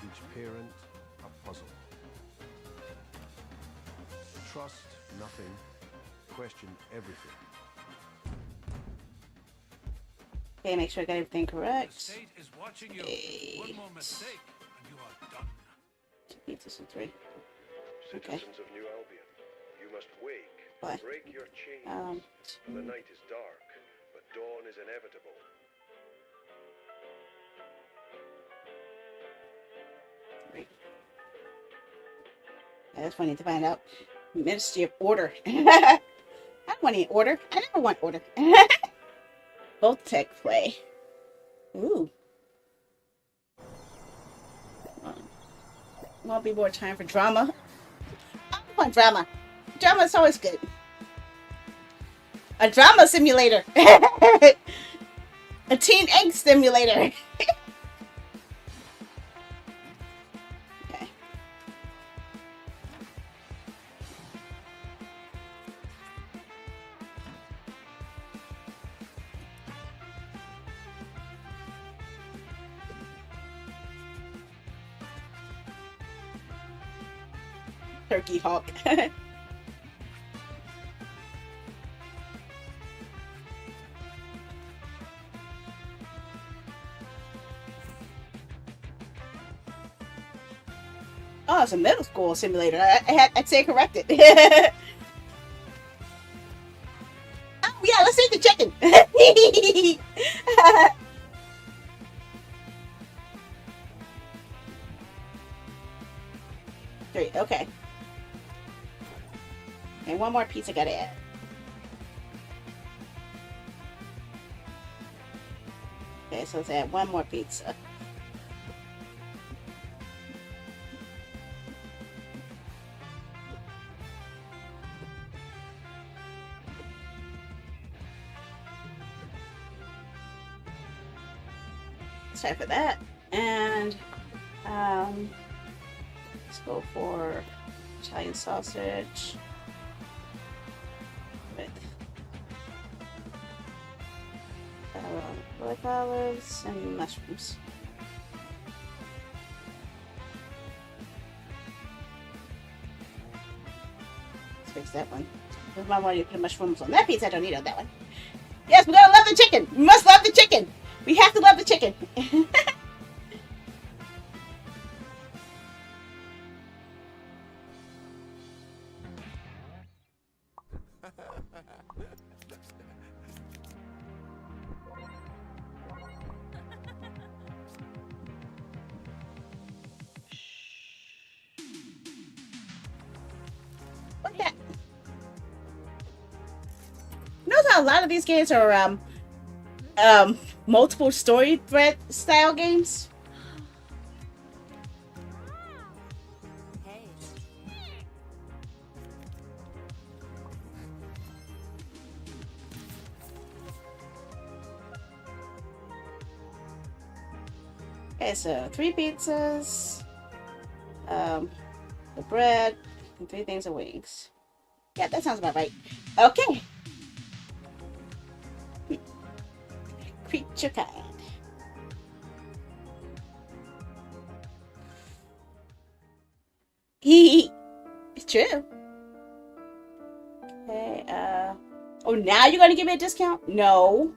Each parent a puzzle. Trust nothing. Question everything. Okay, make sure I got everything correct. The state is watching you. One more mistake and you are done. 2 pizzas and 3. Okay. Citizens of New Albion, you must wake. What? Break your chains. The night is dark, but dawn is inevitable. Yeah, that's funny to find out. Ministry of Order. I don't want any order. I never want order. Both tech play. Ooh. Won't be more time for drama. I want drama. Drama is always good. A drama simulator. A teen angst simulator. Okay. Turkey Hawk. Oh, it's a middle school simulator. I'd say corrected. Oh yeah, let's eat the chicken. Three, okay. And one more piece I gotta add. Okay, so let's add one more pizza. Let's try for that. And let's go for Italian sausage with black olives and mushrooms. Let's fix that one. If I want to put mushrooms on that pizza, I don't need it on that one. Yes, we gotta love the chicken. We must love the chicken. We have to love the chicken. What's that? Notice how a lot of these games are multiple story thread style games. Okay, so 3 pizzas, the bread, and 3 things of wings. Yeah, that sounds about right. Okay. Creature kind. Hee. It's true. Okay, oh, now you're gonna give me a discount? No.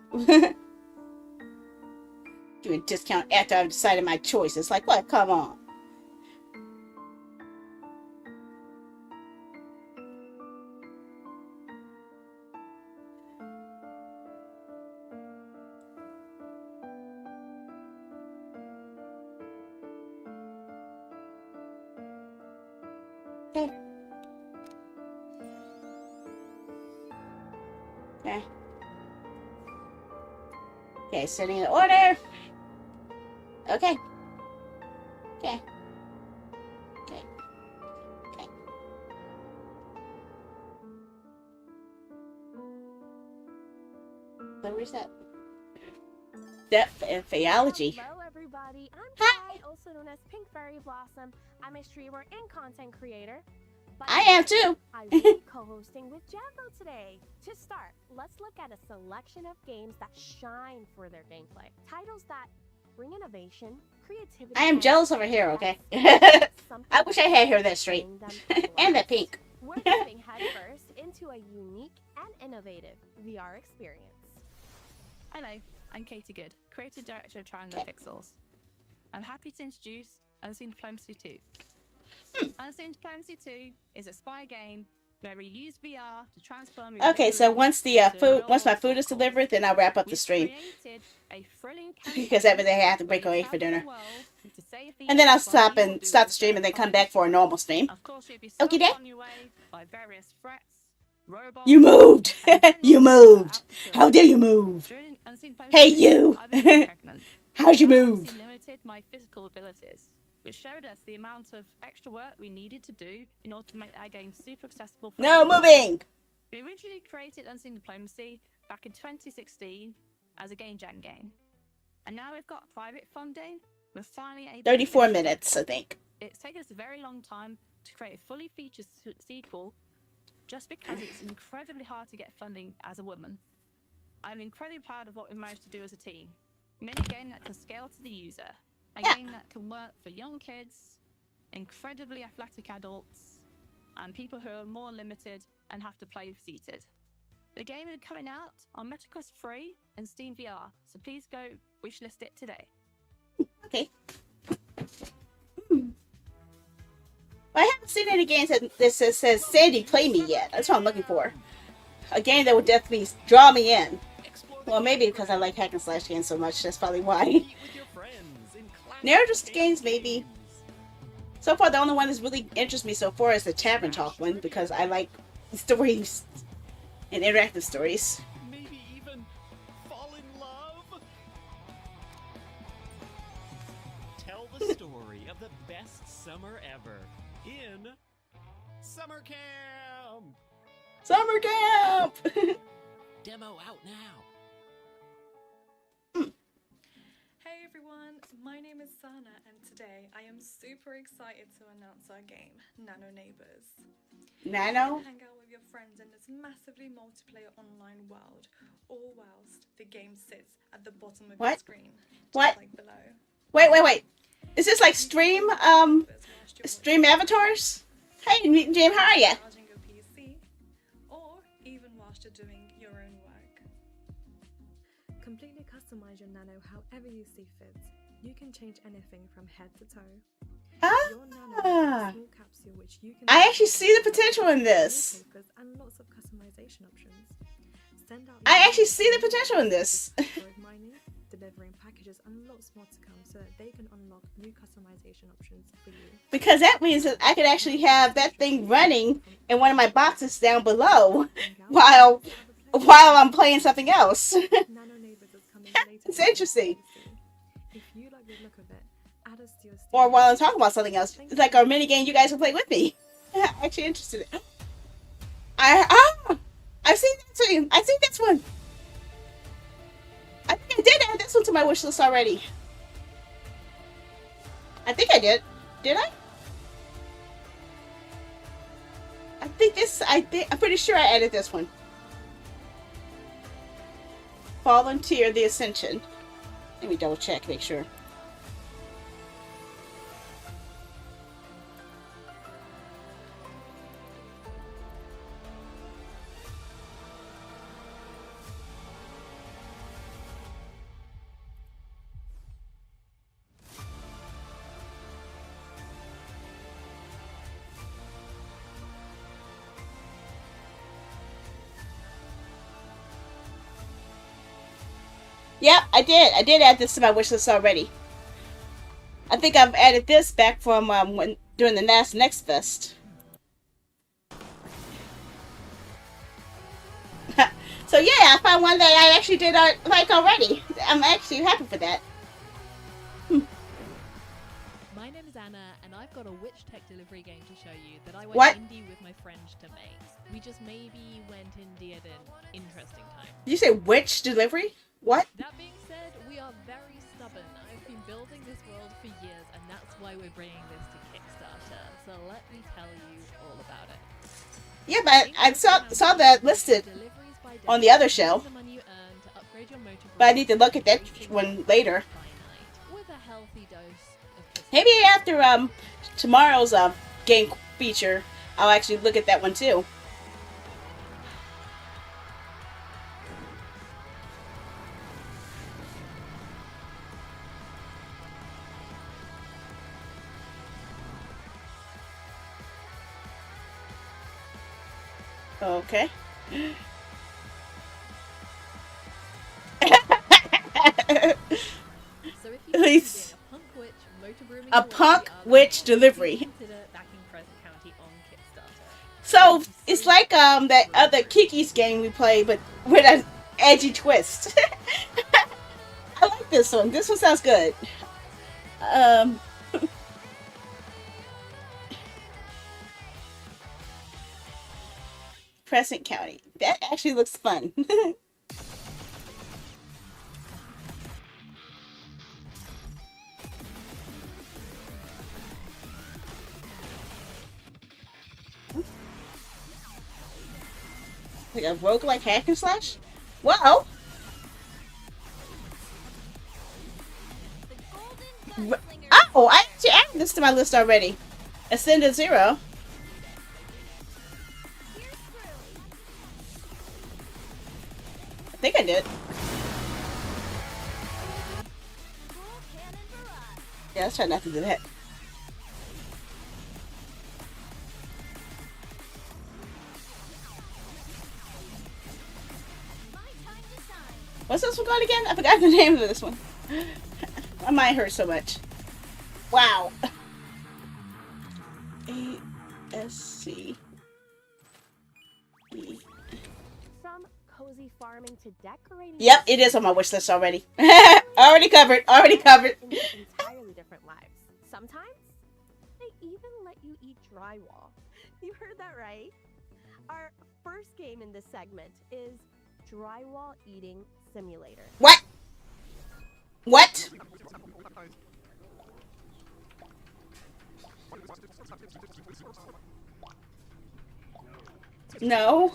Give me a discount after I've decided my choice. It's like, what? Come on. Okay. Okay. Okay, setting the order. Okay. Okay. Okay. Okay. So reset. Depth and theology. Hello everybody, I'm Kai, also known as Pink Fairy Blossom. I'm a streamer and content creator. I am too. I will be co-hosting with Jambo today. To start, let's look at a selection of games that shine for their gameplay. Titles that bring innovation, creativity. I am jealous over here, okay? I wish I had hair that straight. And that pink. We're diving headfirst into a unique and innovative VR experience. Hello, I'm Katie Good, creative director of Triangle Pixels. I'm happy to introduce Unseen Diplomacy 2. Unseen Diplomacy 2 is a spy game where we use VR to transform. Okay, so once my food is delivered, then I'll wrap up the stream. Because everything I have to break away for dinner. And then I'll stop the stream and then come back for a normal stream. Okay, Dad? You moved! You moved! How dare you move? Hey, you! How'd you move? Limited my physical abilities, which showed us the amount of extra work we needed to do in order to make our game super accessible. For No moving! We originally created Unseen Diplomacy back in 2016 as a game jam game, and now we've got private funding. We're finally able 34 minutes, I think. It's taken us a very long time to create a fully featured sequel, just because it's incredibly hard to get funding as a woman. I'm incredibly proud of what we managed to do as a team. We made a game that can scale to the user, a game that can work for young kids, incredibly athletic adults, and people who are more limited and have to play seated. The game is coming out on MetaQuest 3 and Steam VR, so please go wishlist it today. Okay. I haven't seen any games that says Sandy play me yet. That's what I'm looking for. A game that would definitely draw me in. Well, maybe because I like hack and slash games so much. That's probably why. Narrative games, maybe. So far, the only one that's really interests me so far is the Tavern Talk one, because I like stories and interactive stories. Maybe even fall in love. Tell the story of the best summer ever in summer camp. Summer camp. Demo out now. Hey everyone, my name is Sana and today I am super excited to announce our game, Nano Neighbors. Nano? You can hang out with your friends in this massively multiplayer online world, all whilst the game sits at the bottom of your screen. What? Like below. Wait. Is this like stream avatars? Hey, Jim, how are ya? Charging your PC, or even whilst you're doing your own work. Completely customize your Nano however you see fit. You can change anything from head to toe. Your Nano is a small capsule which you can I actually see the potential in this. and lots of customization options. Send out I actually see the potential in this. mining, delivering packages, and lots more to come so that they can unlock new customization options for you. Because that means that I could actually have that thing running in one of my boxes down below while I'm playing something else. It's interesting. If you like the look of it, add us to your Steam. Or while I'm talking about something else. It's like a mini game you guys can play with me. I'm actually interested in it. I've seen that too. I've seen this one. I think I did add this one to my wish list already. I think I did. Did I? I'm pretty sure I added this one. Volunteer the Ascension. Let me double check, make sure. Yep, I did. I did add this to my wish list already. I think I've added this back from during the Next Fest. So yeah, I found one that I actually did like already. I'm actually happy for that. My name is Anna, and I've got a witch tech delivery game to show you that I went indie with my friends to make. We just maybe went indie at an interesting time. Did you say witch delivery? What? That being said, we are very stubborn. I've been building this world for years, and that's why we're bringing this to Kickstarter. so let me tell you all about it. Yeah, but I saw that listed on the other show. But I need to look at that one later. With a healthy dose of Maybe after tomorrow's game feature, I'll actually look at that one too. Okay. So if you Please. a punk witch motor grooming A punk witch delivery. consider backing Crescent County on Kickstarter. So it's like that other Kiki's game we played, but with an edgy twist. I like this one. This one sounds good. Crescent County. That actually looks fun. Like a roguelike hack and slash? Wow! Oh, I actually added this to my list already. Ascended Zero. I think I did. Yeah, let's try not to do that. What's this one called again? I forgot the name of this one. My mind hurts so much. Wow. ASC. From cozy farming to decorating. Yep, it is on my wish list already. Already covered. Already covered. Entirely different lives. Sometimes they even let you eat drywall. You heard that right. Our first game in this segment is Drywall Eating Simulator. What? What? No.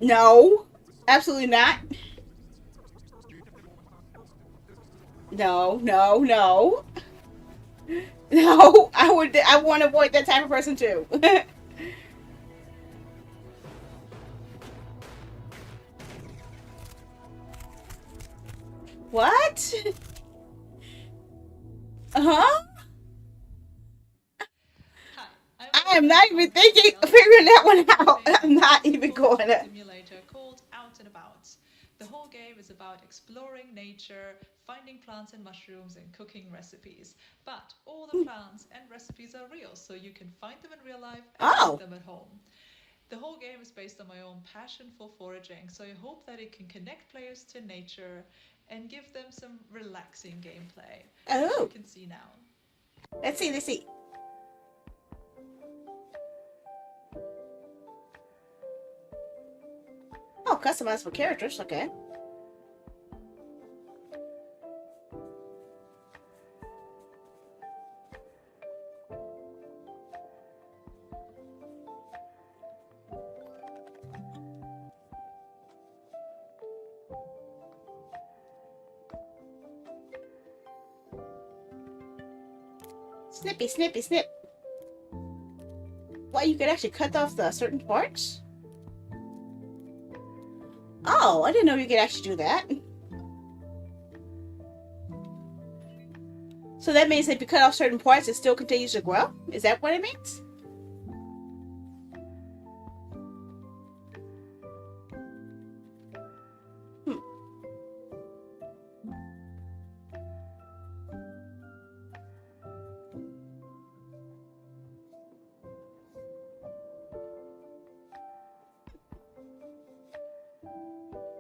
No. Absolutely not. No, no, no. No, I want to avoid that type of person too. What? Huh? I am not even figuring that one out. I'm not even going to. Simulator called Out and About. The whole game is about exploring nature, finding plants and mushrooms, and cooking recipes. But all the plants and recipes are real, so you can find them in real life and eat them at home. The whole game is based on my own passion for foraging, so I hope that it can connect players to nature and give them some relaxing gameplay. As you can see now. Let's see, let's see. Oh, customizable characters, okay. Snippy, snippy, snip. Well, you could actually cut off the certain parts? Oh, I didn't know you could actually do that. So that means if you cut off certain parts, it still continues to grow? Is that what it means?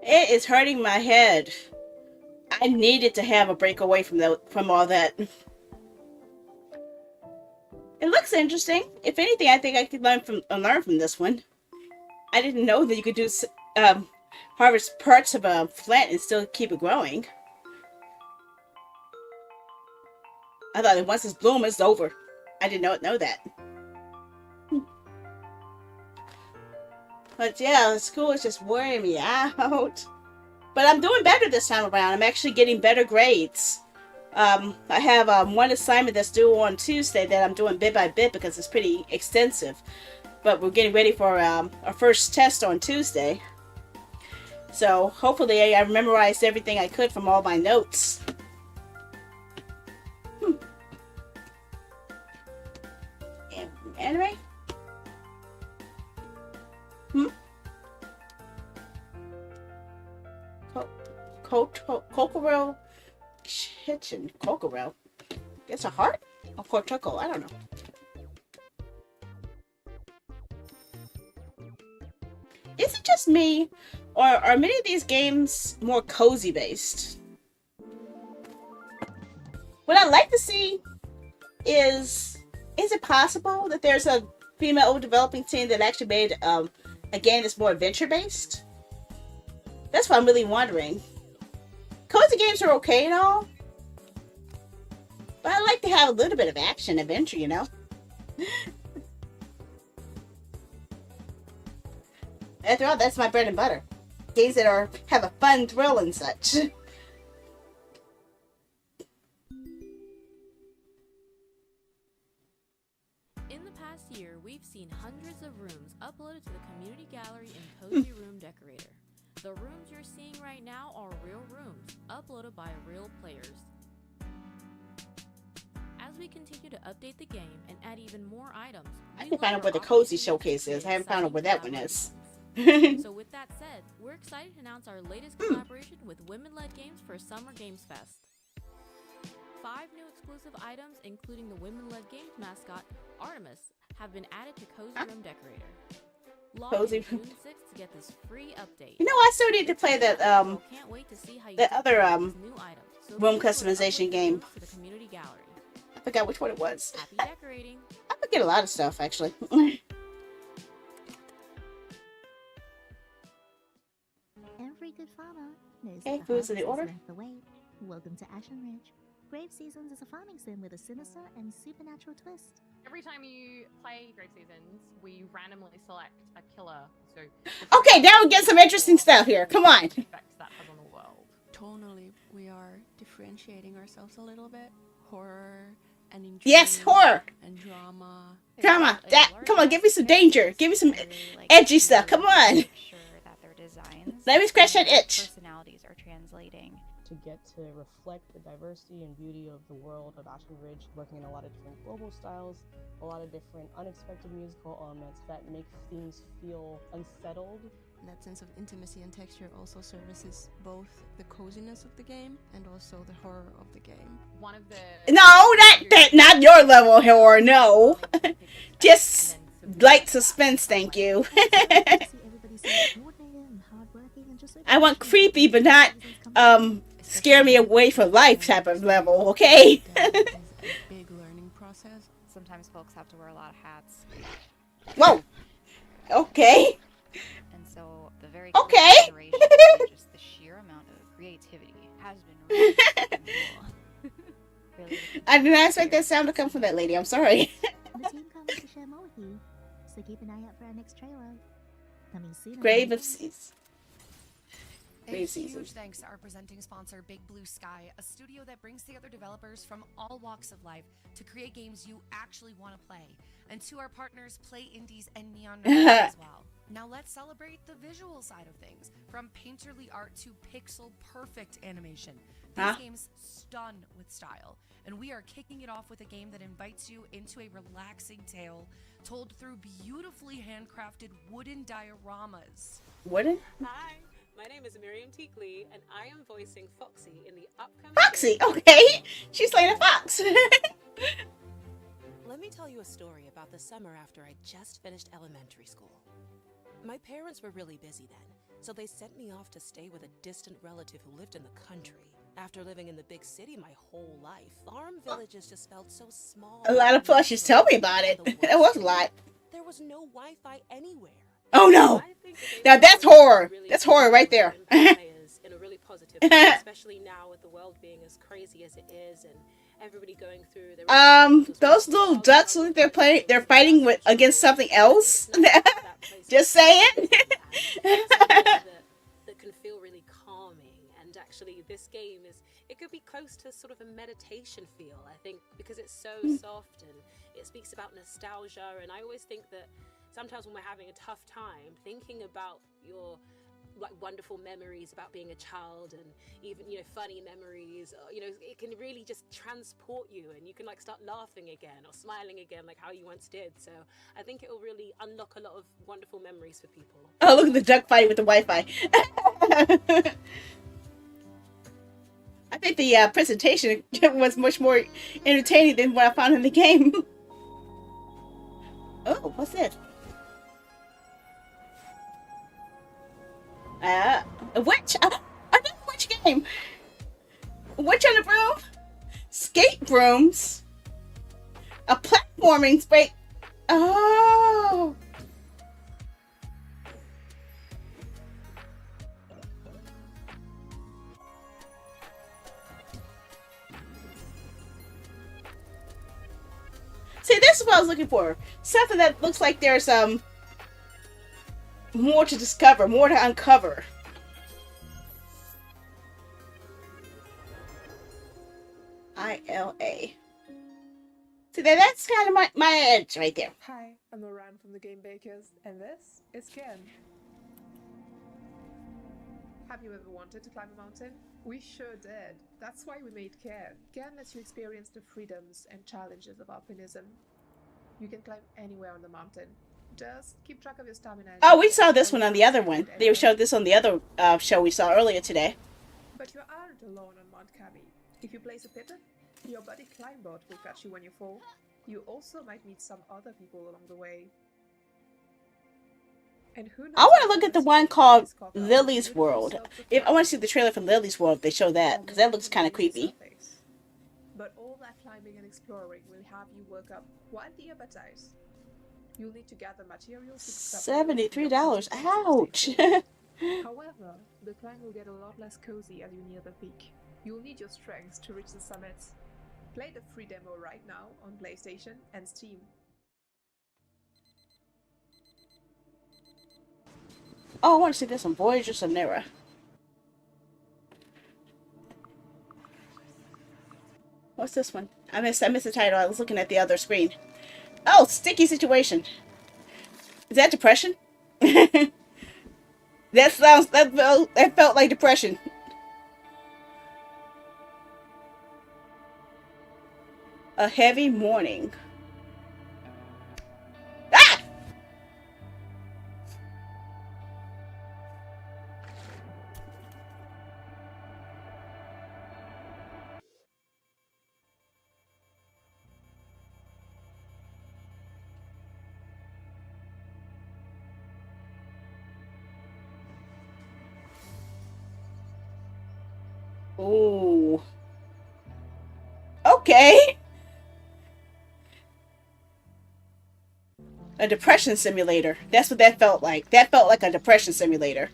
It is hurting my head. I needed to have a break away from all that. It looks interesting. If anything, I think I could learn from this one. I didn't know that you could do harvest parts of a plant and still keep it growing. I thought that once it's bloom, it's over. I did not know that. But yeah, school is just wearing me out. But I'm doing better this time around. I'm actually getting better grades. I have one assignment that's due on Tuesday that I'm doing bit by bit because it's pretty extensive. But we're getting ready for our first test on Tuesday. So hopefully I memorized everything I could from all my notes. Anime? Kokoro Kitchen. Kokoro? It's a heart? Or Portugal? I don't know. Is it just me? Or are many of these games more cozy based? What I'd like to see is it possible that there's a female developing team that actually made a game that's more adventure based? That's what I'm really wondering. Cozy games are okay and all, but I like to have a little bit of action adventure, you know? After all, that's my bread and butter. Games that have a fun thrill and such. In the past year, we've seen hundreds of rooms uploaded to the community gallery in Cozy Room Decorator. The rooms you're seeing right now are real rooms, uploaded by real players. As we continue to update the game and add even more items, I can find out where the Cozy Showcase is. I haven't found out where that one is. So with that said, we're excited to announce our latest collaboration with Women-Led Games for Summer Games Fest. 5 new exclusive items, including the Women-Led Games mascot, Artemis, have been added to Cozy Room Decorator. Log Cozy in June 6th to get this free update. You know, I still need to play that Can't wait to see how you the other new items. So room be sure to customization upload game. to the community gallery. I forgot which one it was. Happy decorating. I forget a lot of stuff actually. Every good farmer knows Okay, that food's in the harvest order. is worth the wait. Welcome to Ashen Ridge. Grave Seasons is a farming sim with a sinister and supernatural twist. Every time you play Grave Seasons, we randomly select a killer. So Okay, now we get some interesting stuff here. Come on. effects that has on the world. Tonally, we are differentiating ourselves a little bit. Horror and intrigue. Yes, horror. And drama. Drama. Come on, give me some danger. Give me some edgy stuff. Come on. Sure that their designs Let me scratch that itch. personalities are translating. To get to reflect the diversity and beauty of the world of Ashen Ridge, working in a lot of different global styles, a lot of different unexpected musical elements that make things feel unsettled. That sense of intimacy and texture also services both the coziness of the game and also the horror of the game. One of the No, that not your level of horror. No, just light suspense. Thank you. I want creepy, but not scare me away for life type of level. Okay. Big learning process. Sometimes folks have to wear a lot of hats. Whoa. Okay. And so the very Okay. generation and just the sheer amount of creativity has been really cool. Really I did not expect that sound to come from that lady. I'm sorry. The team comes to share more with you, so keep an eye out for our next trailer. Coming soon. Grave of Seas. A Grave Season. huge thanks to our presenting sponsor, Big Blue Sky, a studio that brings together developers from all walks of life to create games you actually want to play. And to our partners, Play Indies and Neon Nerds as well. Now let's celebrate the visual side of things. From painterly art to pixel-perfect animation. These games stun with style. And we are kicking it off with a game that invites you into a relaxing tale told through beautifully handcrafted wooden dioramas. Wooden? Hi, my name is Miriam Teakley, and I am voicing Foxy in the upcoming... Foxy, okay. She's playing a fox. Let me tell you a story about the summer after I just finished elementary school. My parents were really busy then, so they sent me off to stay with a distant relative who lived in the country. After living in the big city my whole life, farm villages just felt so small. A lot of plushies. Tell me about it. That was a lot. There was no Wi-Fi anywhere. Oh no. Now that's horror. That's horror right there. In a really positive way, especially now with the world being as crazy as it is, and everybody going through their Those little ducks look like they're fighting with against something else. Just saying. that can feel really calming, and actually this game it could be close to sort of a meditation feel, I think, because it's so soft and it speaks about nostalgia. And I always think that sometimes when we're having a tough time, thinking about your like wonderful memories about being a child, and even, you know, funny memories, you know, it can really just transport you, and you can like start laughing again or smiling again like how you once did. So I think it will really unlock a lot of wonderful memories for people. Oh, look at the duck fighting with the Wi-Fi. I think the presentation was much more entertaining than what I found in the game. Oh, what's this? A witch? Another witch game! Witch on a broom? Skate brooms? A platforming space? Oh! See, this is what I was looking for. Something that looks like there's more to discover, more to uncover. ILA. See, that's kind of my edge right there. Hi, I'm Moran from the Game Bakers, and this is Ken. Have you ever wanted to climb a mountain? We sure did. That's why we made Ken. Ken lets you experience the freedoms and challenges of alpinism. You can climb anywhere on the mountain. Just keep track of your stamina. Oh, we saw this one on the other one. They showed this on the other show we saw earlier today. But you aren't alone on Mount Kami. If you place a pivot, your buddy Climbot will catch you when you fall. You also might meet some other people along the way. And who knows, I want to look at the one called Lily's World. I want to see the trailer for Lily's World if they show that, because that looks kind of creepy. But all that climbing and exploring will have you work up quite the appetite. You'll need to gather materials. $73. Ouch! However, the climb will get a lot less cozy as you near the peak. You'll need your strength to reach the summit. Play the free demo right now on PlayStation and Steam. Oh, I want to see this on Voyager Sonera. What's this one? I missed the title. I was looking at the other screen. Oh, Sticky Situation. Is that depression? that felt like depression. A Heavy Morning. Ah! Ooh. Okay. A depression simulator. That's what that felt like. That felt like a depression simulator.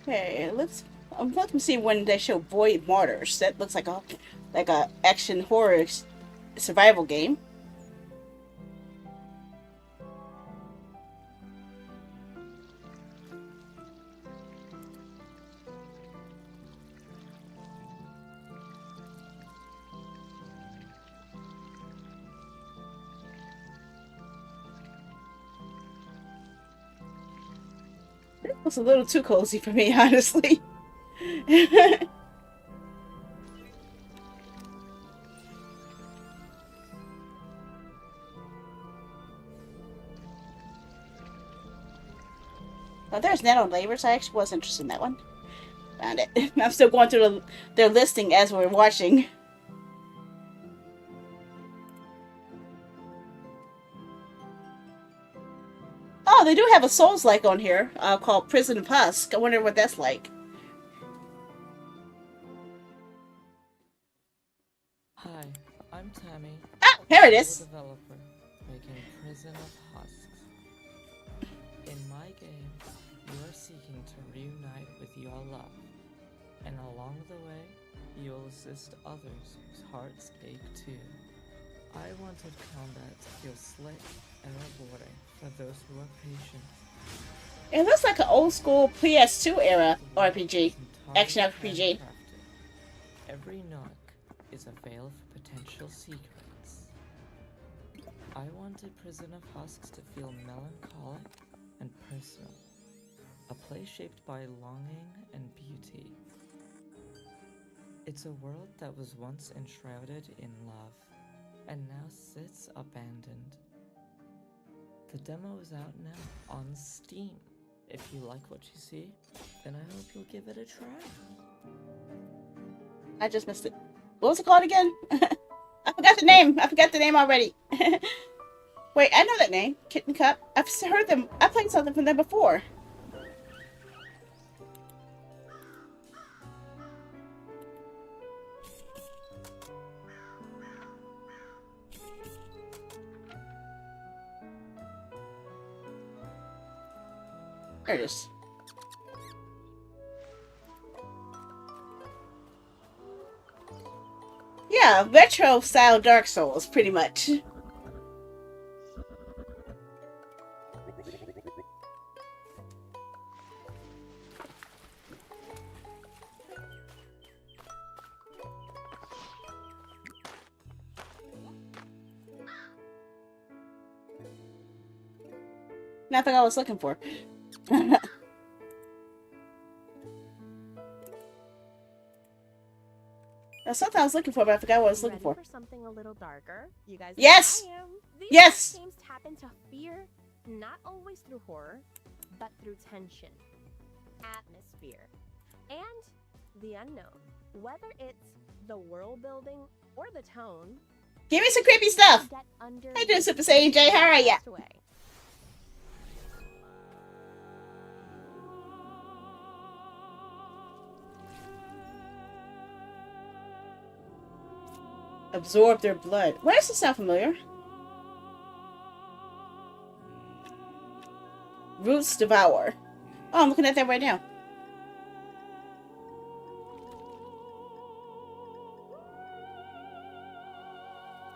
Okay, I'm looking to see when they show Void Martyrs. That looks like a action horror survival game. It looks a little too cozy for me, honestly. Oh, there's Net on Labors. I actually was interested in that one. Found it. I'm still going through their listing as we're watching. Oh, they do have a Souls-like on here called Prison of Husk. I wonder what that's like. Hi, I'm Tammy. Ah, here it is. Developer making Prison of Husks. In my game, you are seeking to reunite with your love, and along the way, you'll assist others whose hearts ache too. I wanted combat to feel slick and rewarding for those who are patient. It looks like an old school PS2 era RPG, action RPG. Every nook is a veil for potential secrets. I wanted Prison of Husks to feel melancholic and personal, a place shaped by longing and beauty. It's a world that was once enshrouded in love, and now sits abandoned. The demo is out now on Steam. If you like what you see, then I hope you'll give it a try. I just missed it. What was it called again? I forgot the name. I forgot the name already. Wait, I know that name. Kitten Cup. I've heard them. I played something from them before. There it is. Yeah, retro style Dark Souls, pretty much. Nothing I was looking for. That's something I was looking for, but I forgot what I was looking for. Something a little darker? You guys know Yes! I am. These Yes! games tap into fear, not always through horror, but through tension, atmosphere, and the unknown. Whether it's the world building or the tone. Give me some creepy stuff! Hey, doing Super Saiyan J, how are ya? Absorb their blood. Why does this sound familiar? Roots devour. Oh, I'm looking at that right now.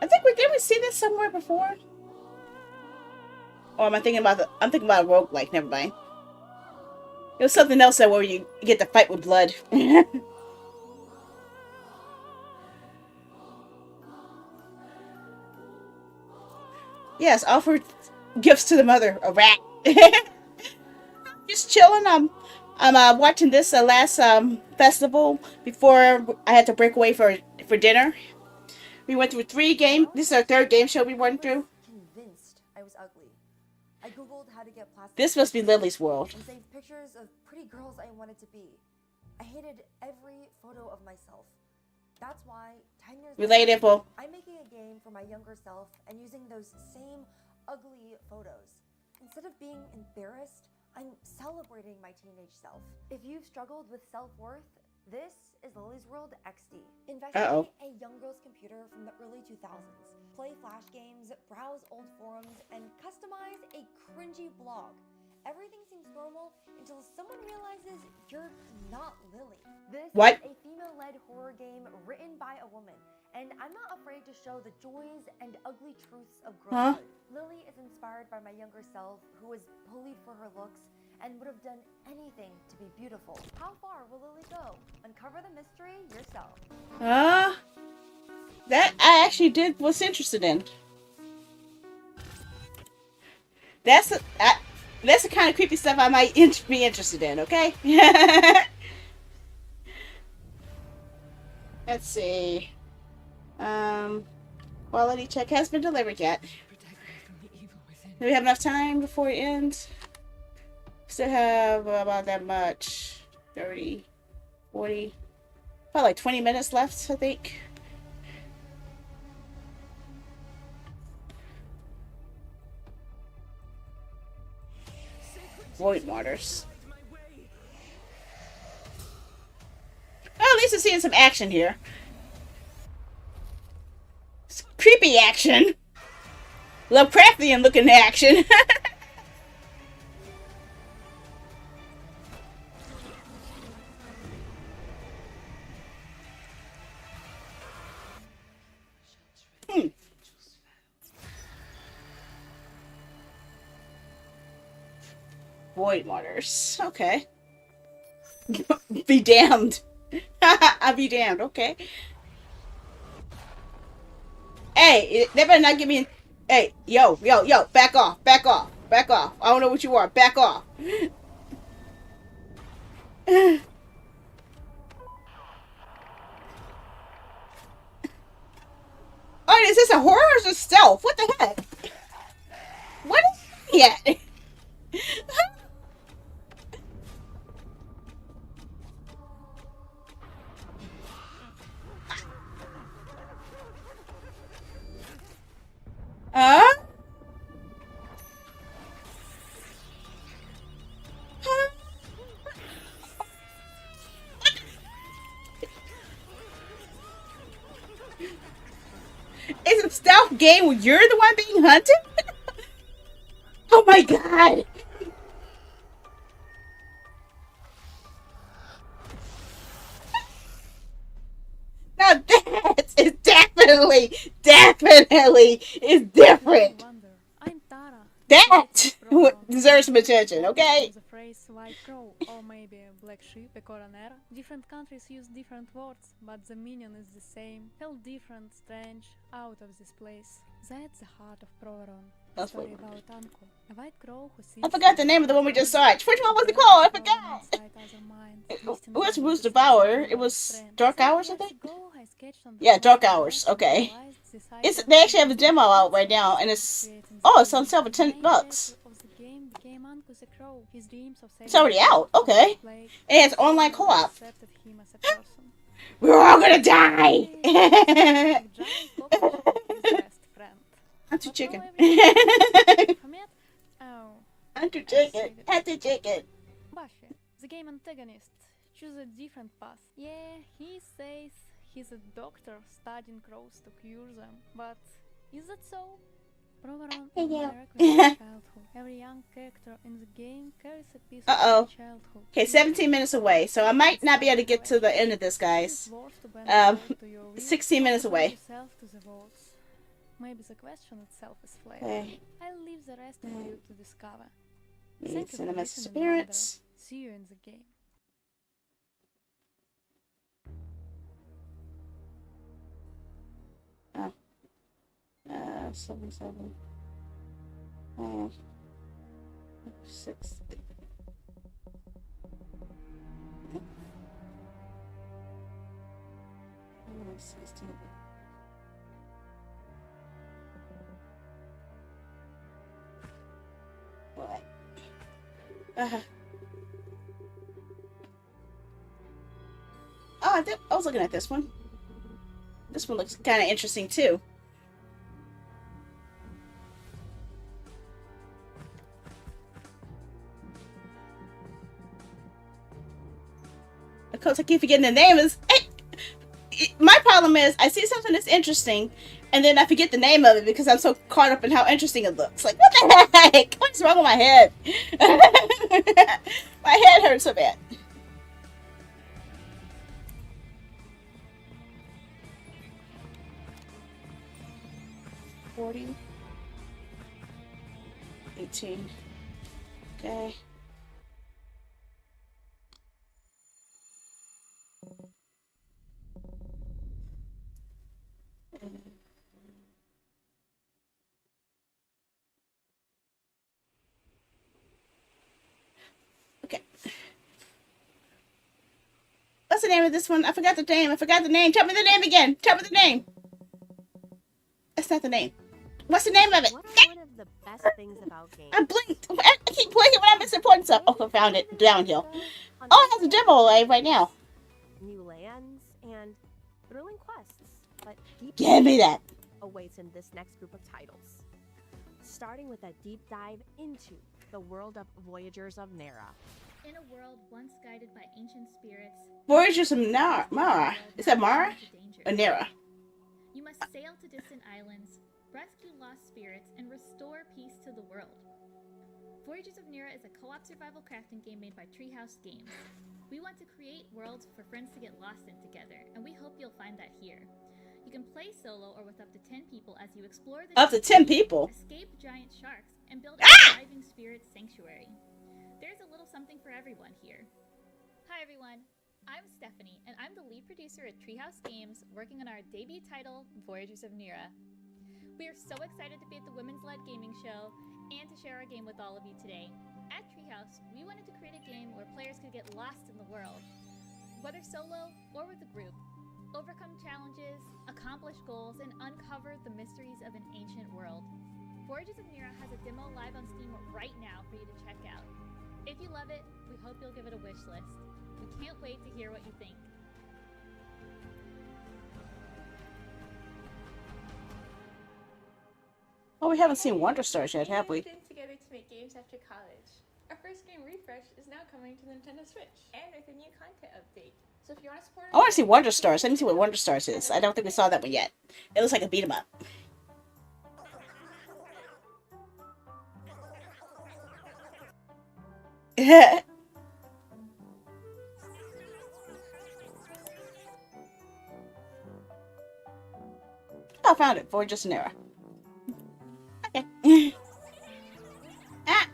I think did we see this somewhere before? Or am I thinking about I'm thinking about a roguelike, never mind. It was something else that where you get to fight with blood. Yes, offer gifts to the mother. A rat. Just chilling. I'm watching this last festival before I had to break away for dinner. We went through 3 games. This is our 3rd game show we went through. Convinced I was ugly. I googled how to get plastic. This must be Lily's world. And saved pictures of pretty girls I wanted to be. I hated every photo of myself. That's why 10 years Relatable. later, I'm making a game for my younger self and using those same ugly photos. Instead of being embarrassed, I'm celebrating my teenage self. If you've struggled with self-worth, this is Lily's World XD. Investigate a young girl's computer from the early 2000s. Play flash games, browse old forums, and customize a cringy blog. Everything seems normal until someone realizes you're not Lily. This is a female-led horror game written by a woman, and I'm not afraid to show the joys and ugly truths of girlhood. Lily is inspired by my younger self, who was bullied for her looks and would have done anything to be beautiful. How far will Lily go? Uncover the mystery yourself. That I actually was interested in. That's the kind of creepy stuff I might be interested in, okay? Let's see. Quality check has been delivered yet. Do we have enough time before it ends? Still have about that much. 30, 40, about like 20 minutes left, I think. Void Waters. Well, at least I'm seeing some action here. It's creepy action. Lovecraftian looking action. Void Waters. Okay. Be damned. I'll be damned. Okay. Hey, they better not give me. Hey, yo, back off, back off, back off. I don't know what you are. Back off. Oh, is this a horror or is this stealth? What the heck? What is it? Huh? It's a stealth game where you're the one being hunted? Oh my god! Now that is definitely is different. That deserves some attention, okay? The phrase white crow or maybe black sheep, a coroner. Different countries use different words, but the meaning is the same. Felt different, strange, out of this place. That's the heart of Proveron. That's Story what about Uncle, a white crow who I forgot the name of the one we just saw. Which one was it called? I forgot. It was Bruce Devourer. It was Dark Hours, I think? Yeah, Dark Hours. Okay. They actually have a demo out right now, and it's on sale for $10. It's already out. Okay. And it's online co-op. We're all gonna die. Anti-chicken. Anti-chicken. Anti-chicken. Buffy, the game antagonist, choose a different path. Yeah, he says he's a doctor studying crows to cure them, but is that so? Proveron is direct with childhood. Every young character in the game carries a piece of childhood. Okay, 17 minutes away, so I might not be able to get to the end of this, guys. 16 minutes away. Maybe the question itself is flavor. Okay. I'll leave the rest of you to discover. Need Thank you for cinema listening, spirits. Wonder. See you in the game. Oh. 7. 6. Oh, 16. What? Oh, I was looking at this one. This one looks kind of interesting too. Of course, I keep forgetting the name. My problem is I see something that's interesting, and then I forget the name of it because I'm so caught up in how interesting it looks. Like, what the heck? What's wrong with my head? My head hurts so bad. $40. 18. Okay. Okay. What's the name of this one? I forgot the name. Tell me the name again. Tell me the name. That's not the name. What's the name of it? One of the best things about games. I blinked. I keep blinking when I miss important stuff. Oh, I found it. Downhill. Oh, it has a demo live right now. New lands and thrilling quests, but Give me that. awaits in this next group of titles. Starting with a deep dive into the world of Voyagers of Nera. In a world once guided by ancient spirits, Voyagers of Mara. Is that Mara? Or Nera? You must sail to distant islands, rescue lost spirits, and restore peace to the world. Voyagers of Nera is a co-op survival crafting game made by Treehouse Games. We want to create worlds for friends to get lost in together, and we hope you'll find that here. You can play solo or with up to 10 people as you explore the Up to 10 people? escape giant sharks, and build a thriving spirit sanctuary. There's a little something for everyone here. Hi everyone, I'm Stephanie, and I'm the lead producer at Treehouse Games, working on our debut title, Voyagers of Nera. We are so excited to be at the Women's-Led Gaming Show, and to share our game with all of you today. At Treehouse, we wanted to create a game where players could get lost in the world, whether solo or with a group, overcome challenges, accomplish goals, and uncover the mysteries of an ancient world. Voyagers of Nera has a demo live on Steam right now for you to check out. If you love it, we hope you'll give it a wish list. We can't wait to hear what you think. Oh, we haven't seen Wonder Stars yet, have we? We've been together to make games after college. Our first game, Refresh, is now coming to Nintendo Switch, and with a new content update. So if you want to support I want to see Wonder Stars. Let me see what Wonder Stars is. I don't think we saw that one yet. It looks like a beat 'em up. I found it. Voyagers of Nera. Okay. Ah.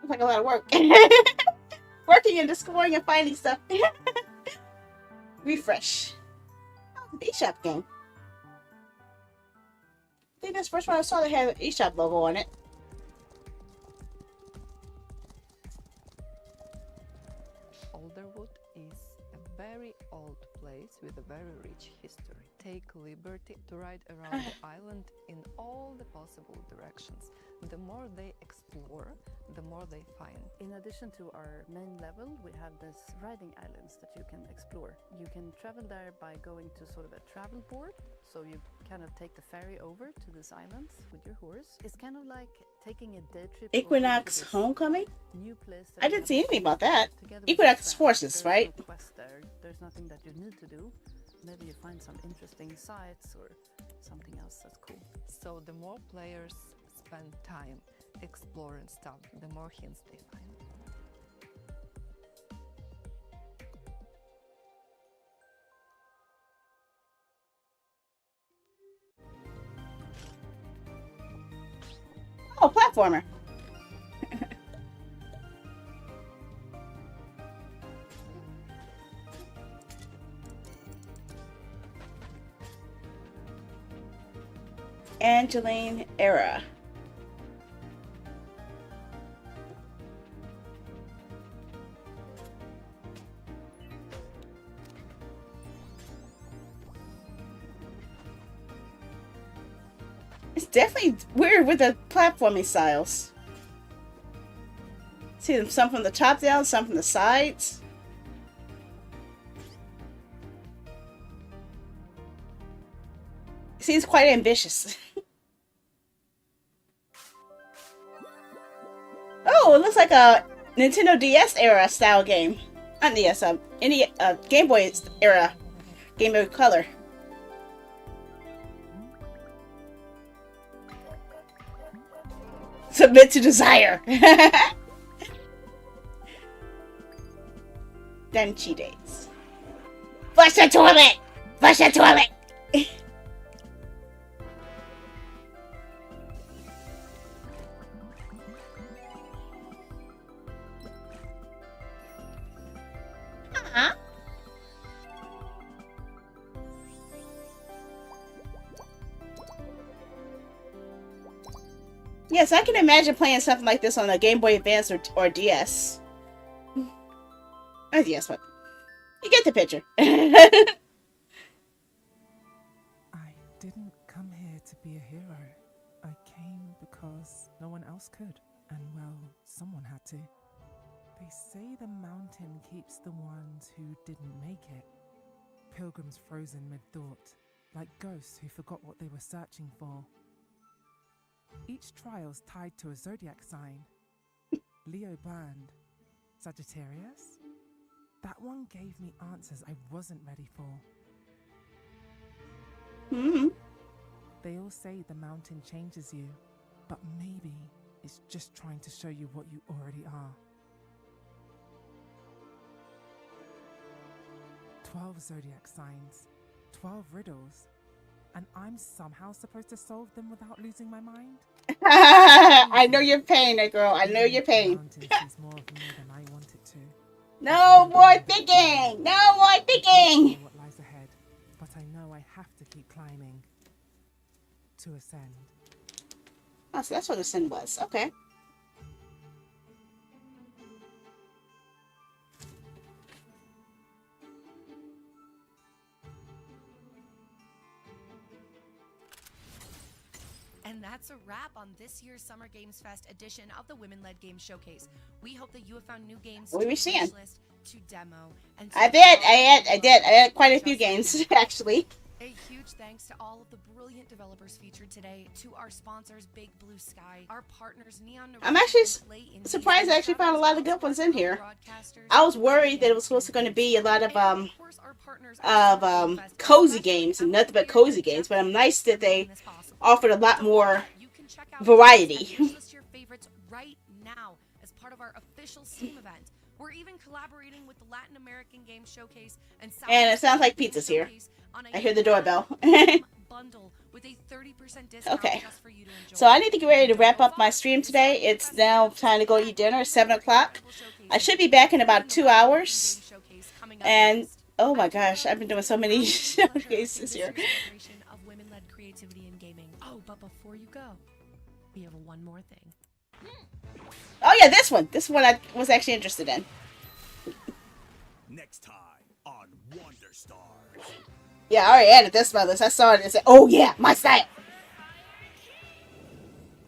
Looks like a lot of work. Working and exploring and finding stuff. Refresh. Oh, the eShop game. I think that's the first one I saw that had an eShop logo on it. Alderwood is a very old place with a very rich history. Take liberty to ride around the island in all the possible directions. The more they explore, the more they find. In addition to our main level, we have these riding islands that you can explore. You can travel there by going to sort of a travel board. So you kind of take the ferry over to these islands with your horse. It's kind of like taking a day trip. Equinox Homecoming? New place I didn't see anything about that. Together with Equinox your Forces, friends. right? There's no quest there. There's nothing that you need to do. Maybe you find some interesting sites or something else that's cool. So the more players spend time exploring stuff, the more hints they find. Oh, platformer. Angeline Era. It's definitely weird with the platforming styles. See them, some from the top down, some from the sides. Seems quite ambitious. Oh, it looks like a Nintendo DS era style game. Not DS, any Game Boy era, Game Boy Color. Submit to desire. Denchi days. Flush the toilet! Flush the toilet! Huh? Yes, I can imagine playing something like this on a Game Boy Advance or DS. Yes, but you get the picture. I didn't come here to be a hero. I came because no one else could. And well, someone had to. They say the mountain keeps the ones who didn't make it. Pilgrims frozen mid-thought, like ghosts who forgot what they were searching for. Each trial's tied to a zodiac sign. Leo burned. Sagittarius? That one gave me answers I wasn't ready for. They all say the mountain changes you, but maybe it's just trying to show you what you already are. 12 zodiac signs, 12 riddles, and I'm somehow supposed to solve them without losing my mind? I know your pain, girl. I know your pain. More of me than I want it to. No more thinking! No more thinking! What lies ahead, but I know I have to keep climbing to ascend. Oh, so that's what ascend was. Okay. And that's a wrap on this year's Summer Games Fest edition of the Women-Led Games Showcase. We hope that you have found new games What were we to seeing? wish list, to demo, and to I did. I had quite a few games, actually. A huge thanks to all of the brilliant developers featured today, to our sponsors Big Blue Sky, our partners Neon. I'm actually surprised I actually found a lot of good ones in here. I was worried that it was supposed to going to be a lot of cozy games and nothing but cozy games, but I'm nice that they offered a lot more variety. List your favorites right now as part of our official Steam event. We're even collaborating with the Latin American Game Showcase and it sounds like pizza's here. I hear the doorbell. Bundle with a 30% discount Okay. just for you to enjoy. So I need to get ready to wrap up my stream today. It's now time to go eat dinner. It's 7 o'clock. I should be back in about 2 hours. And oh my gosh, I've been doing so many showcases this year. Of women-led creativity in gaming. Oh, but before you go, we have one more thing. Oh yeah, this one. This one I was actually interested in. Next time on Wonder Stars. Yeah, I already added this by this. I saw it and said, oh yeah, my style.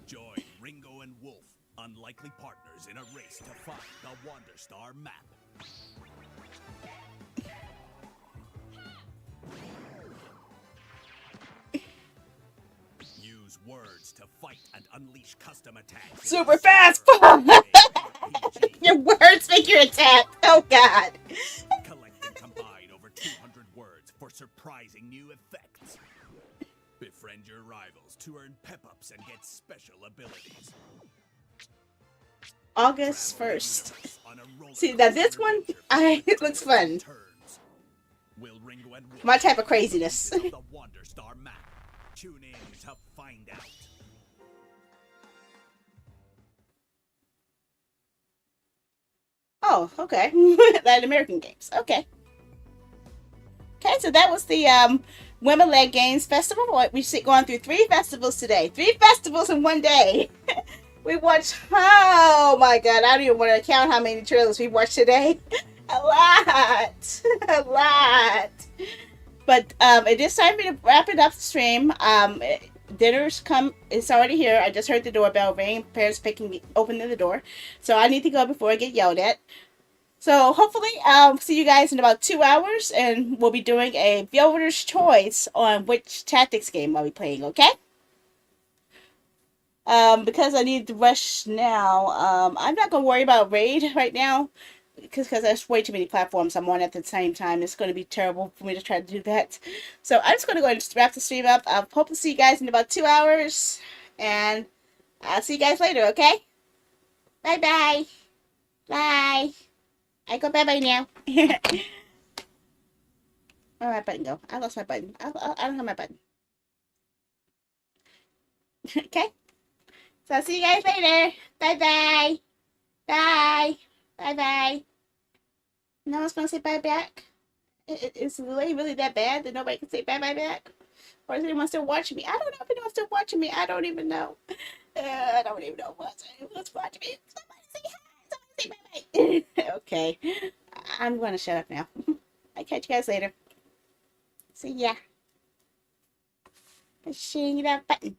Join Ringo and Wolf, unlikely partners in a race to find the Wonder Star map. Use words to fight and unleash custom attacks. Super fast! Your words make your attack. Oh god. Collect and combine over 200 words for surprising new effects. Befriend your rivals to earn pep-ups and get special abilities. August 1st. See, now this one, it looks fun. My type of craziness. The Wonder Star map. Tune in to find out. Oh, okay. Latin American games. Okay. Okay, so that was the Women-Led Games Festival. We're going through 3 festivals today. 3 festivals in one day. We watched, oh my god, I don't even want to count how many trailers we watched today. A lot. A lot. But it is time for me to wrap it up the stream. Dinner's it's already here. I just heard the doorbell ring. Parents opening the door. So I need to go before I get yelled at. So hopefully I'll see you guys in about 2 hours, and we'll be doing a viewer's choice on which tactics game I'll be playing, okay? Because I need to rush now, I'm not going to worry about Raid right now, because there's way too many platforms I'm on at the same time. It's going to be terrible for me to try to do that. So I'm just going to go ahead and wrap the stream up. I hope to see you guys in about 2 hours, and I'll see you guys later, okay? Bye-bye. Bye. I go bye-bye now. Where'd my button go? I lost my button. I don't have my button. Okay? So I'll see you guys later. Bye-bye. Bye. Bye-bye. No one's going to say bye back? Is the delay really that bad that nobody can say bye-bye back? Or is anyone still watching me? I don't know if anyone's still watching me. I don't even know. I don't even know what's watching me. Somebody say hi. Somebody say bye-bye. Okay. I'm going to shut up now. I'll catch you guys later. See ya. Pushing that button.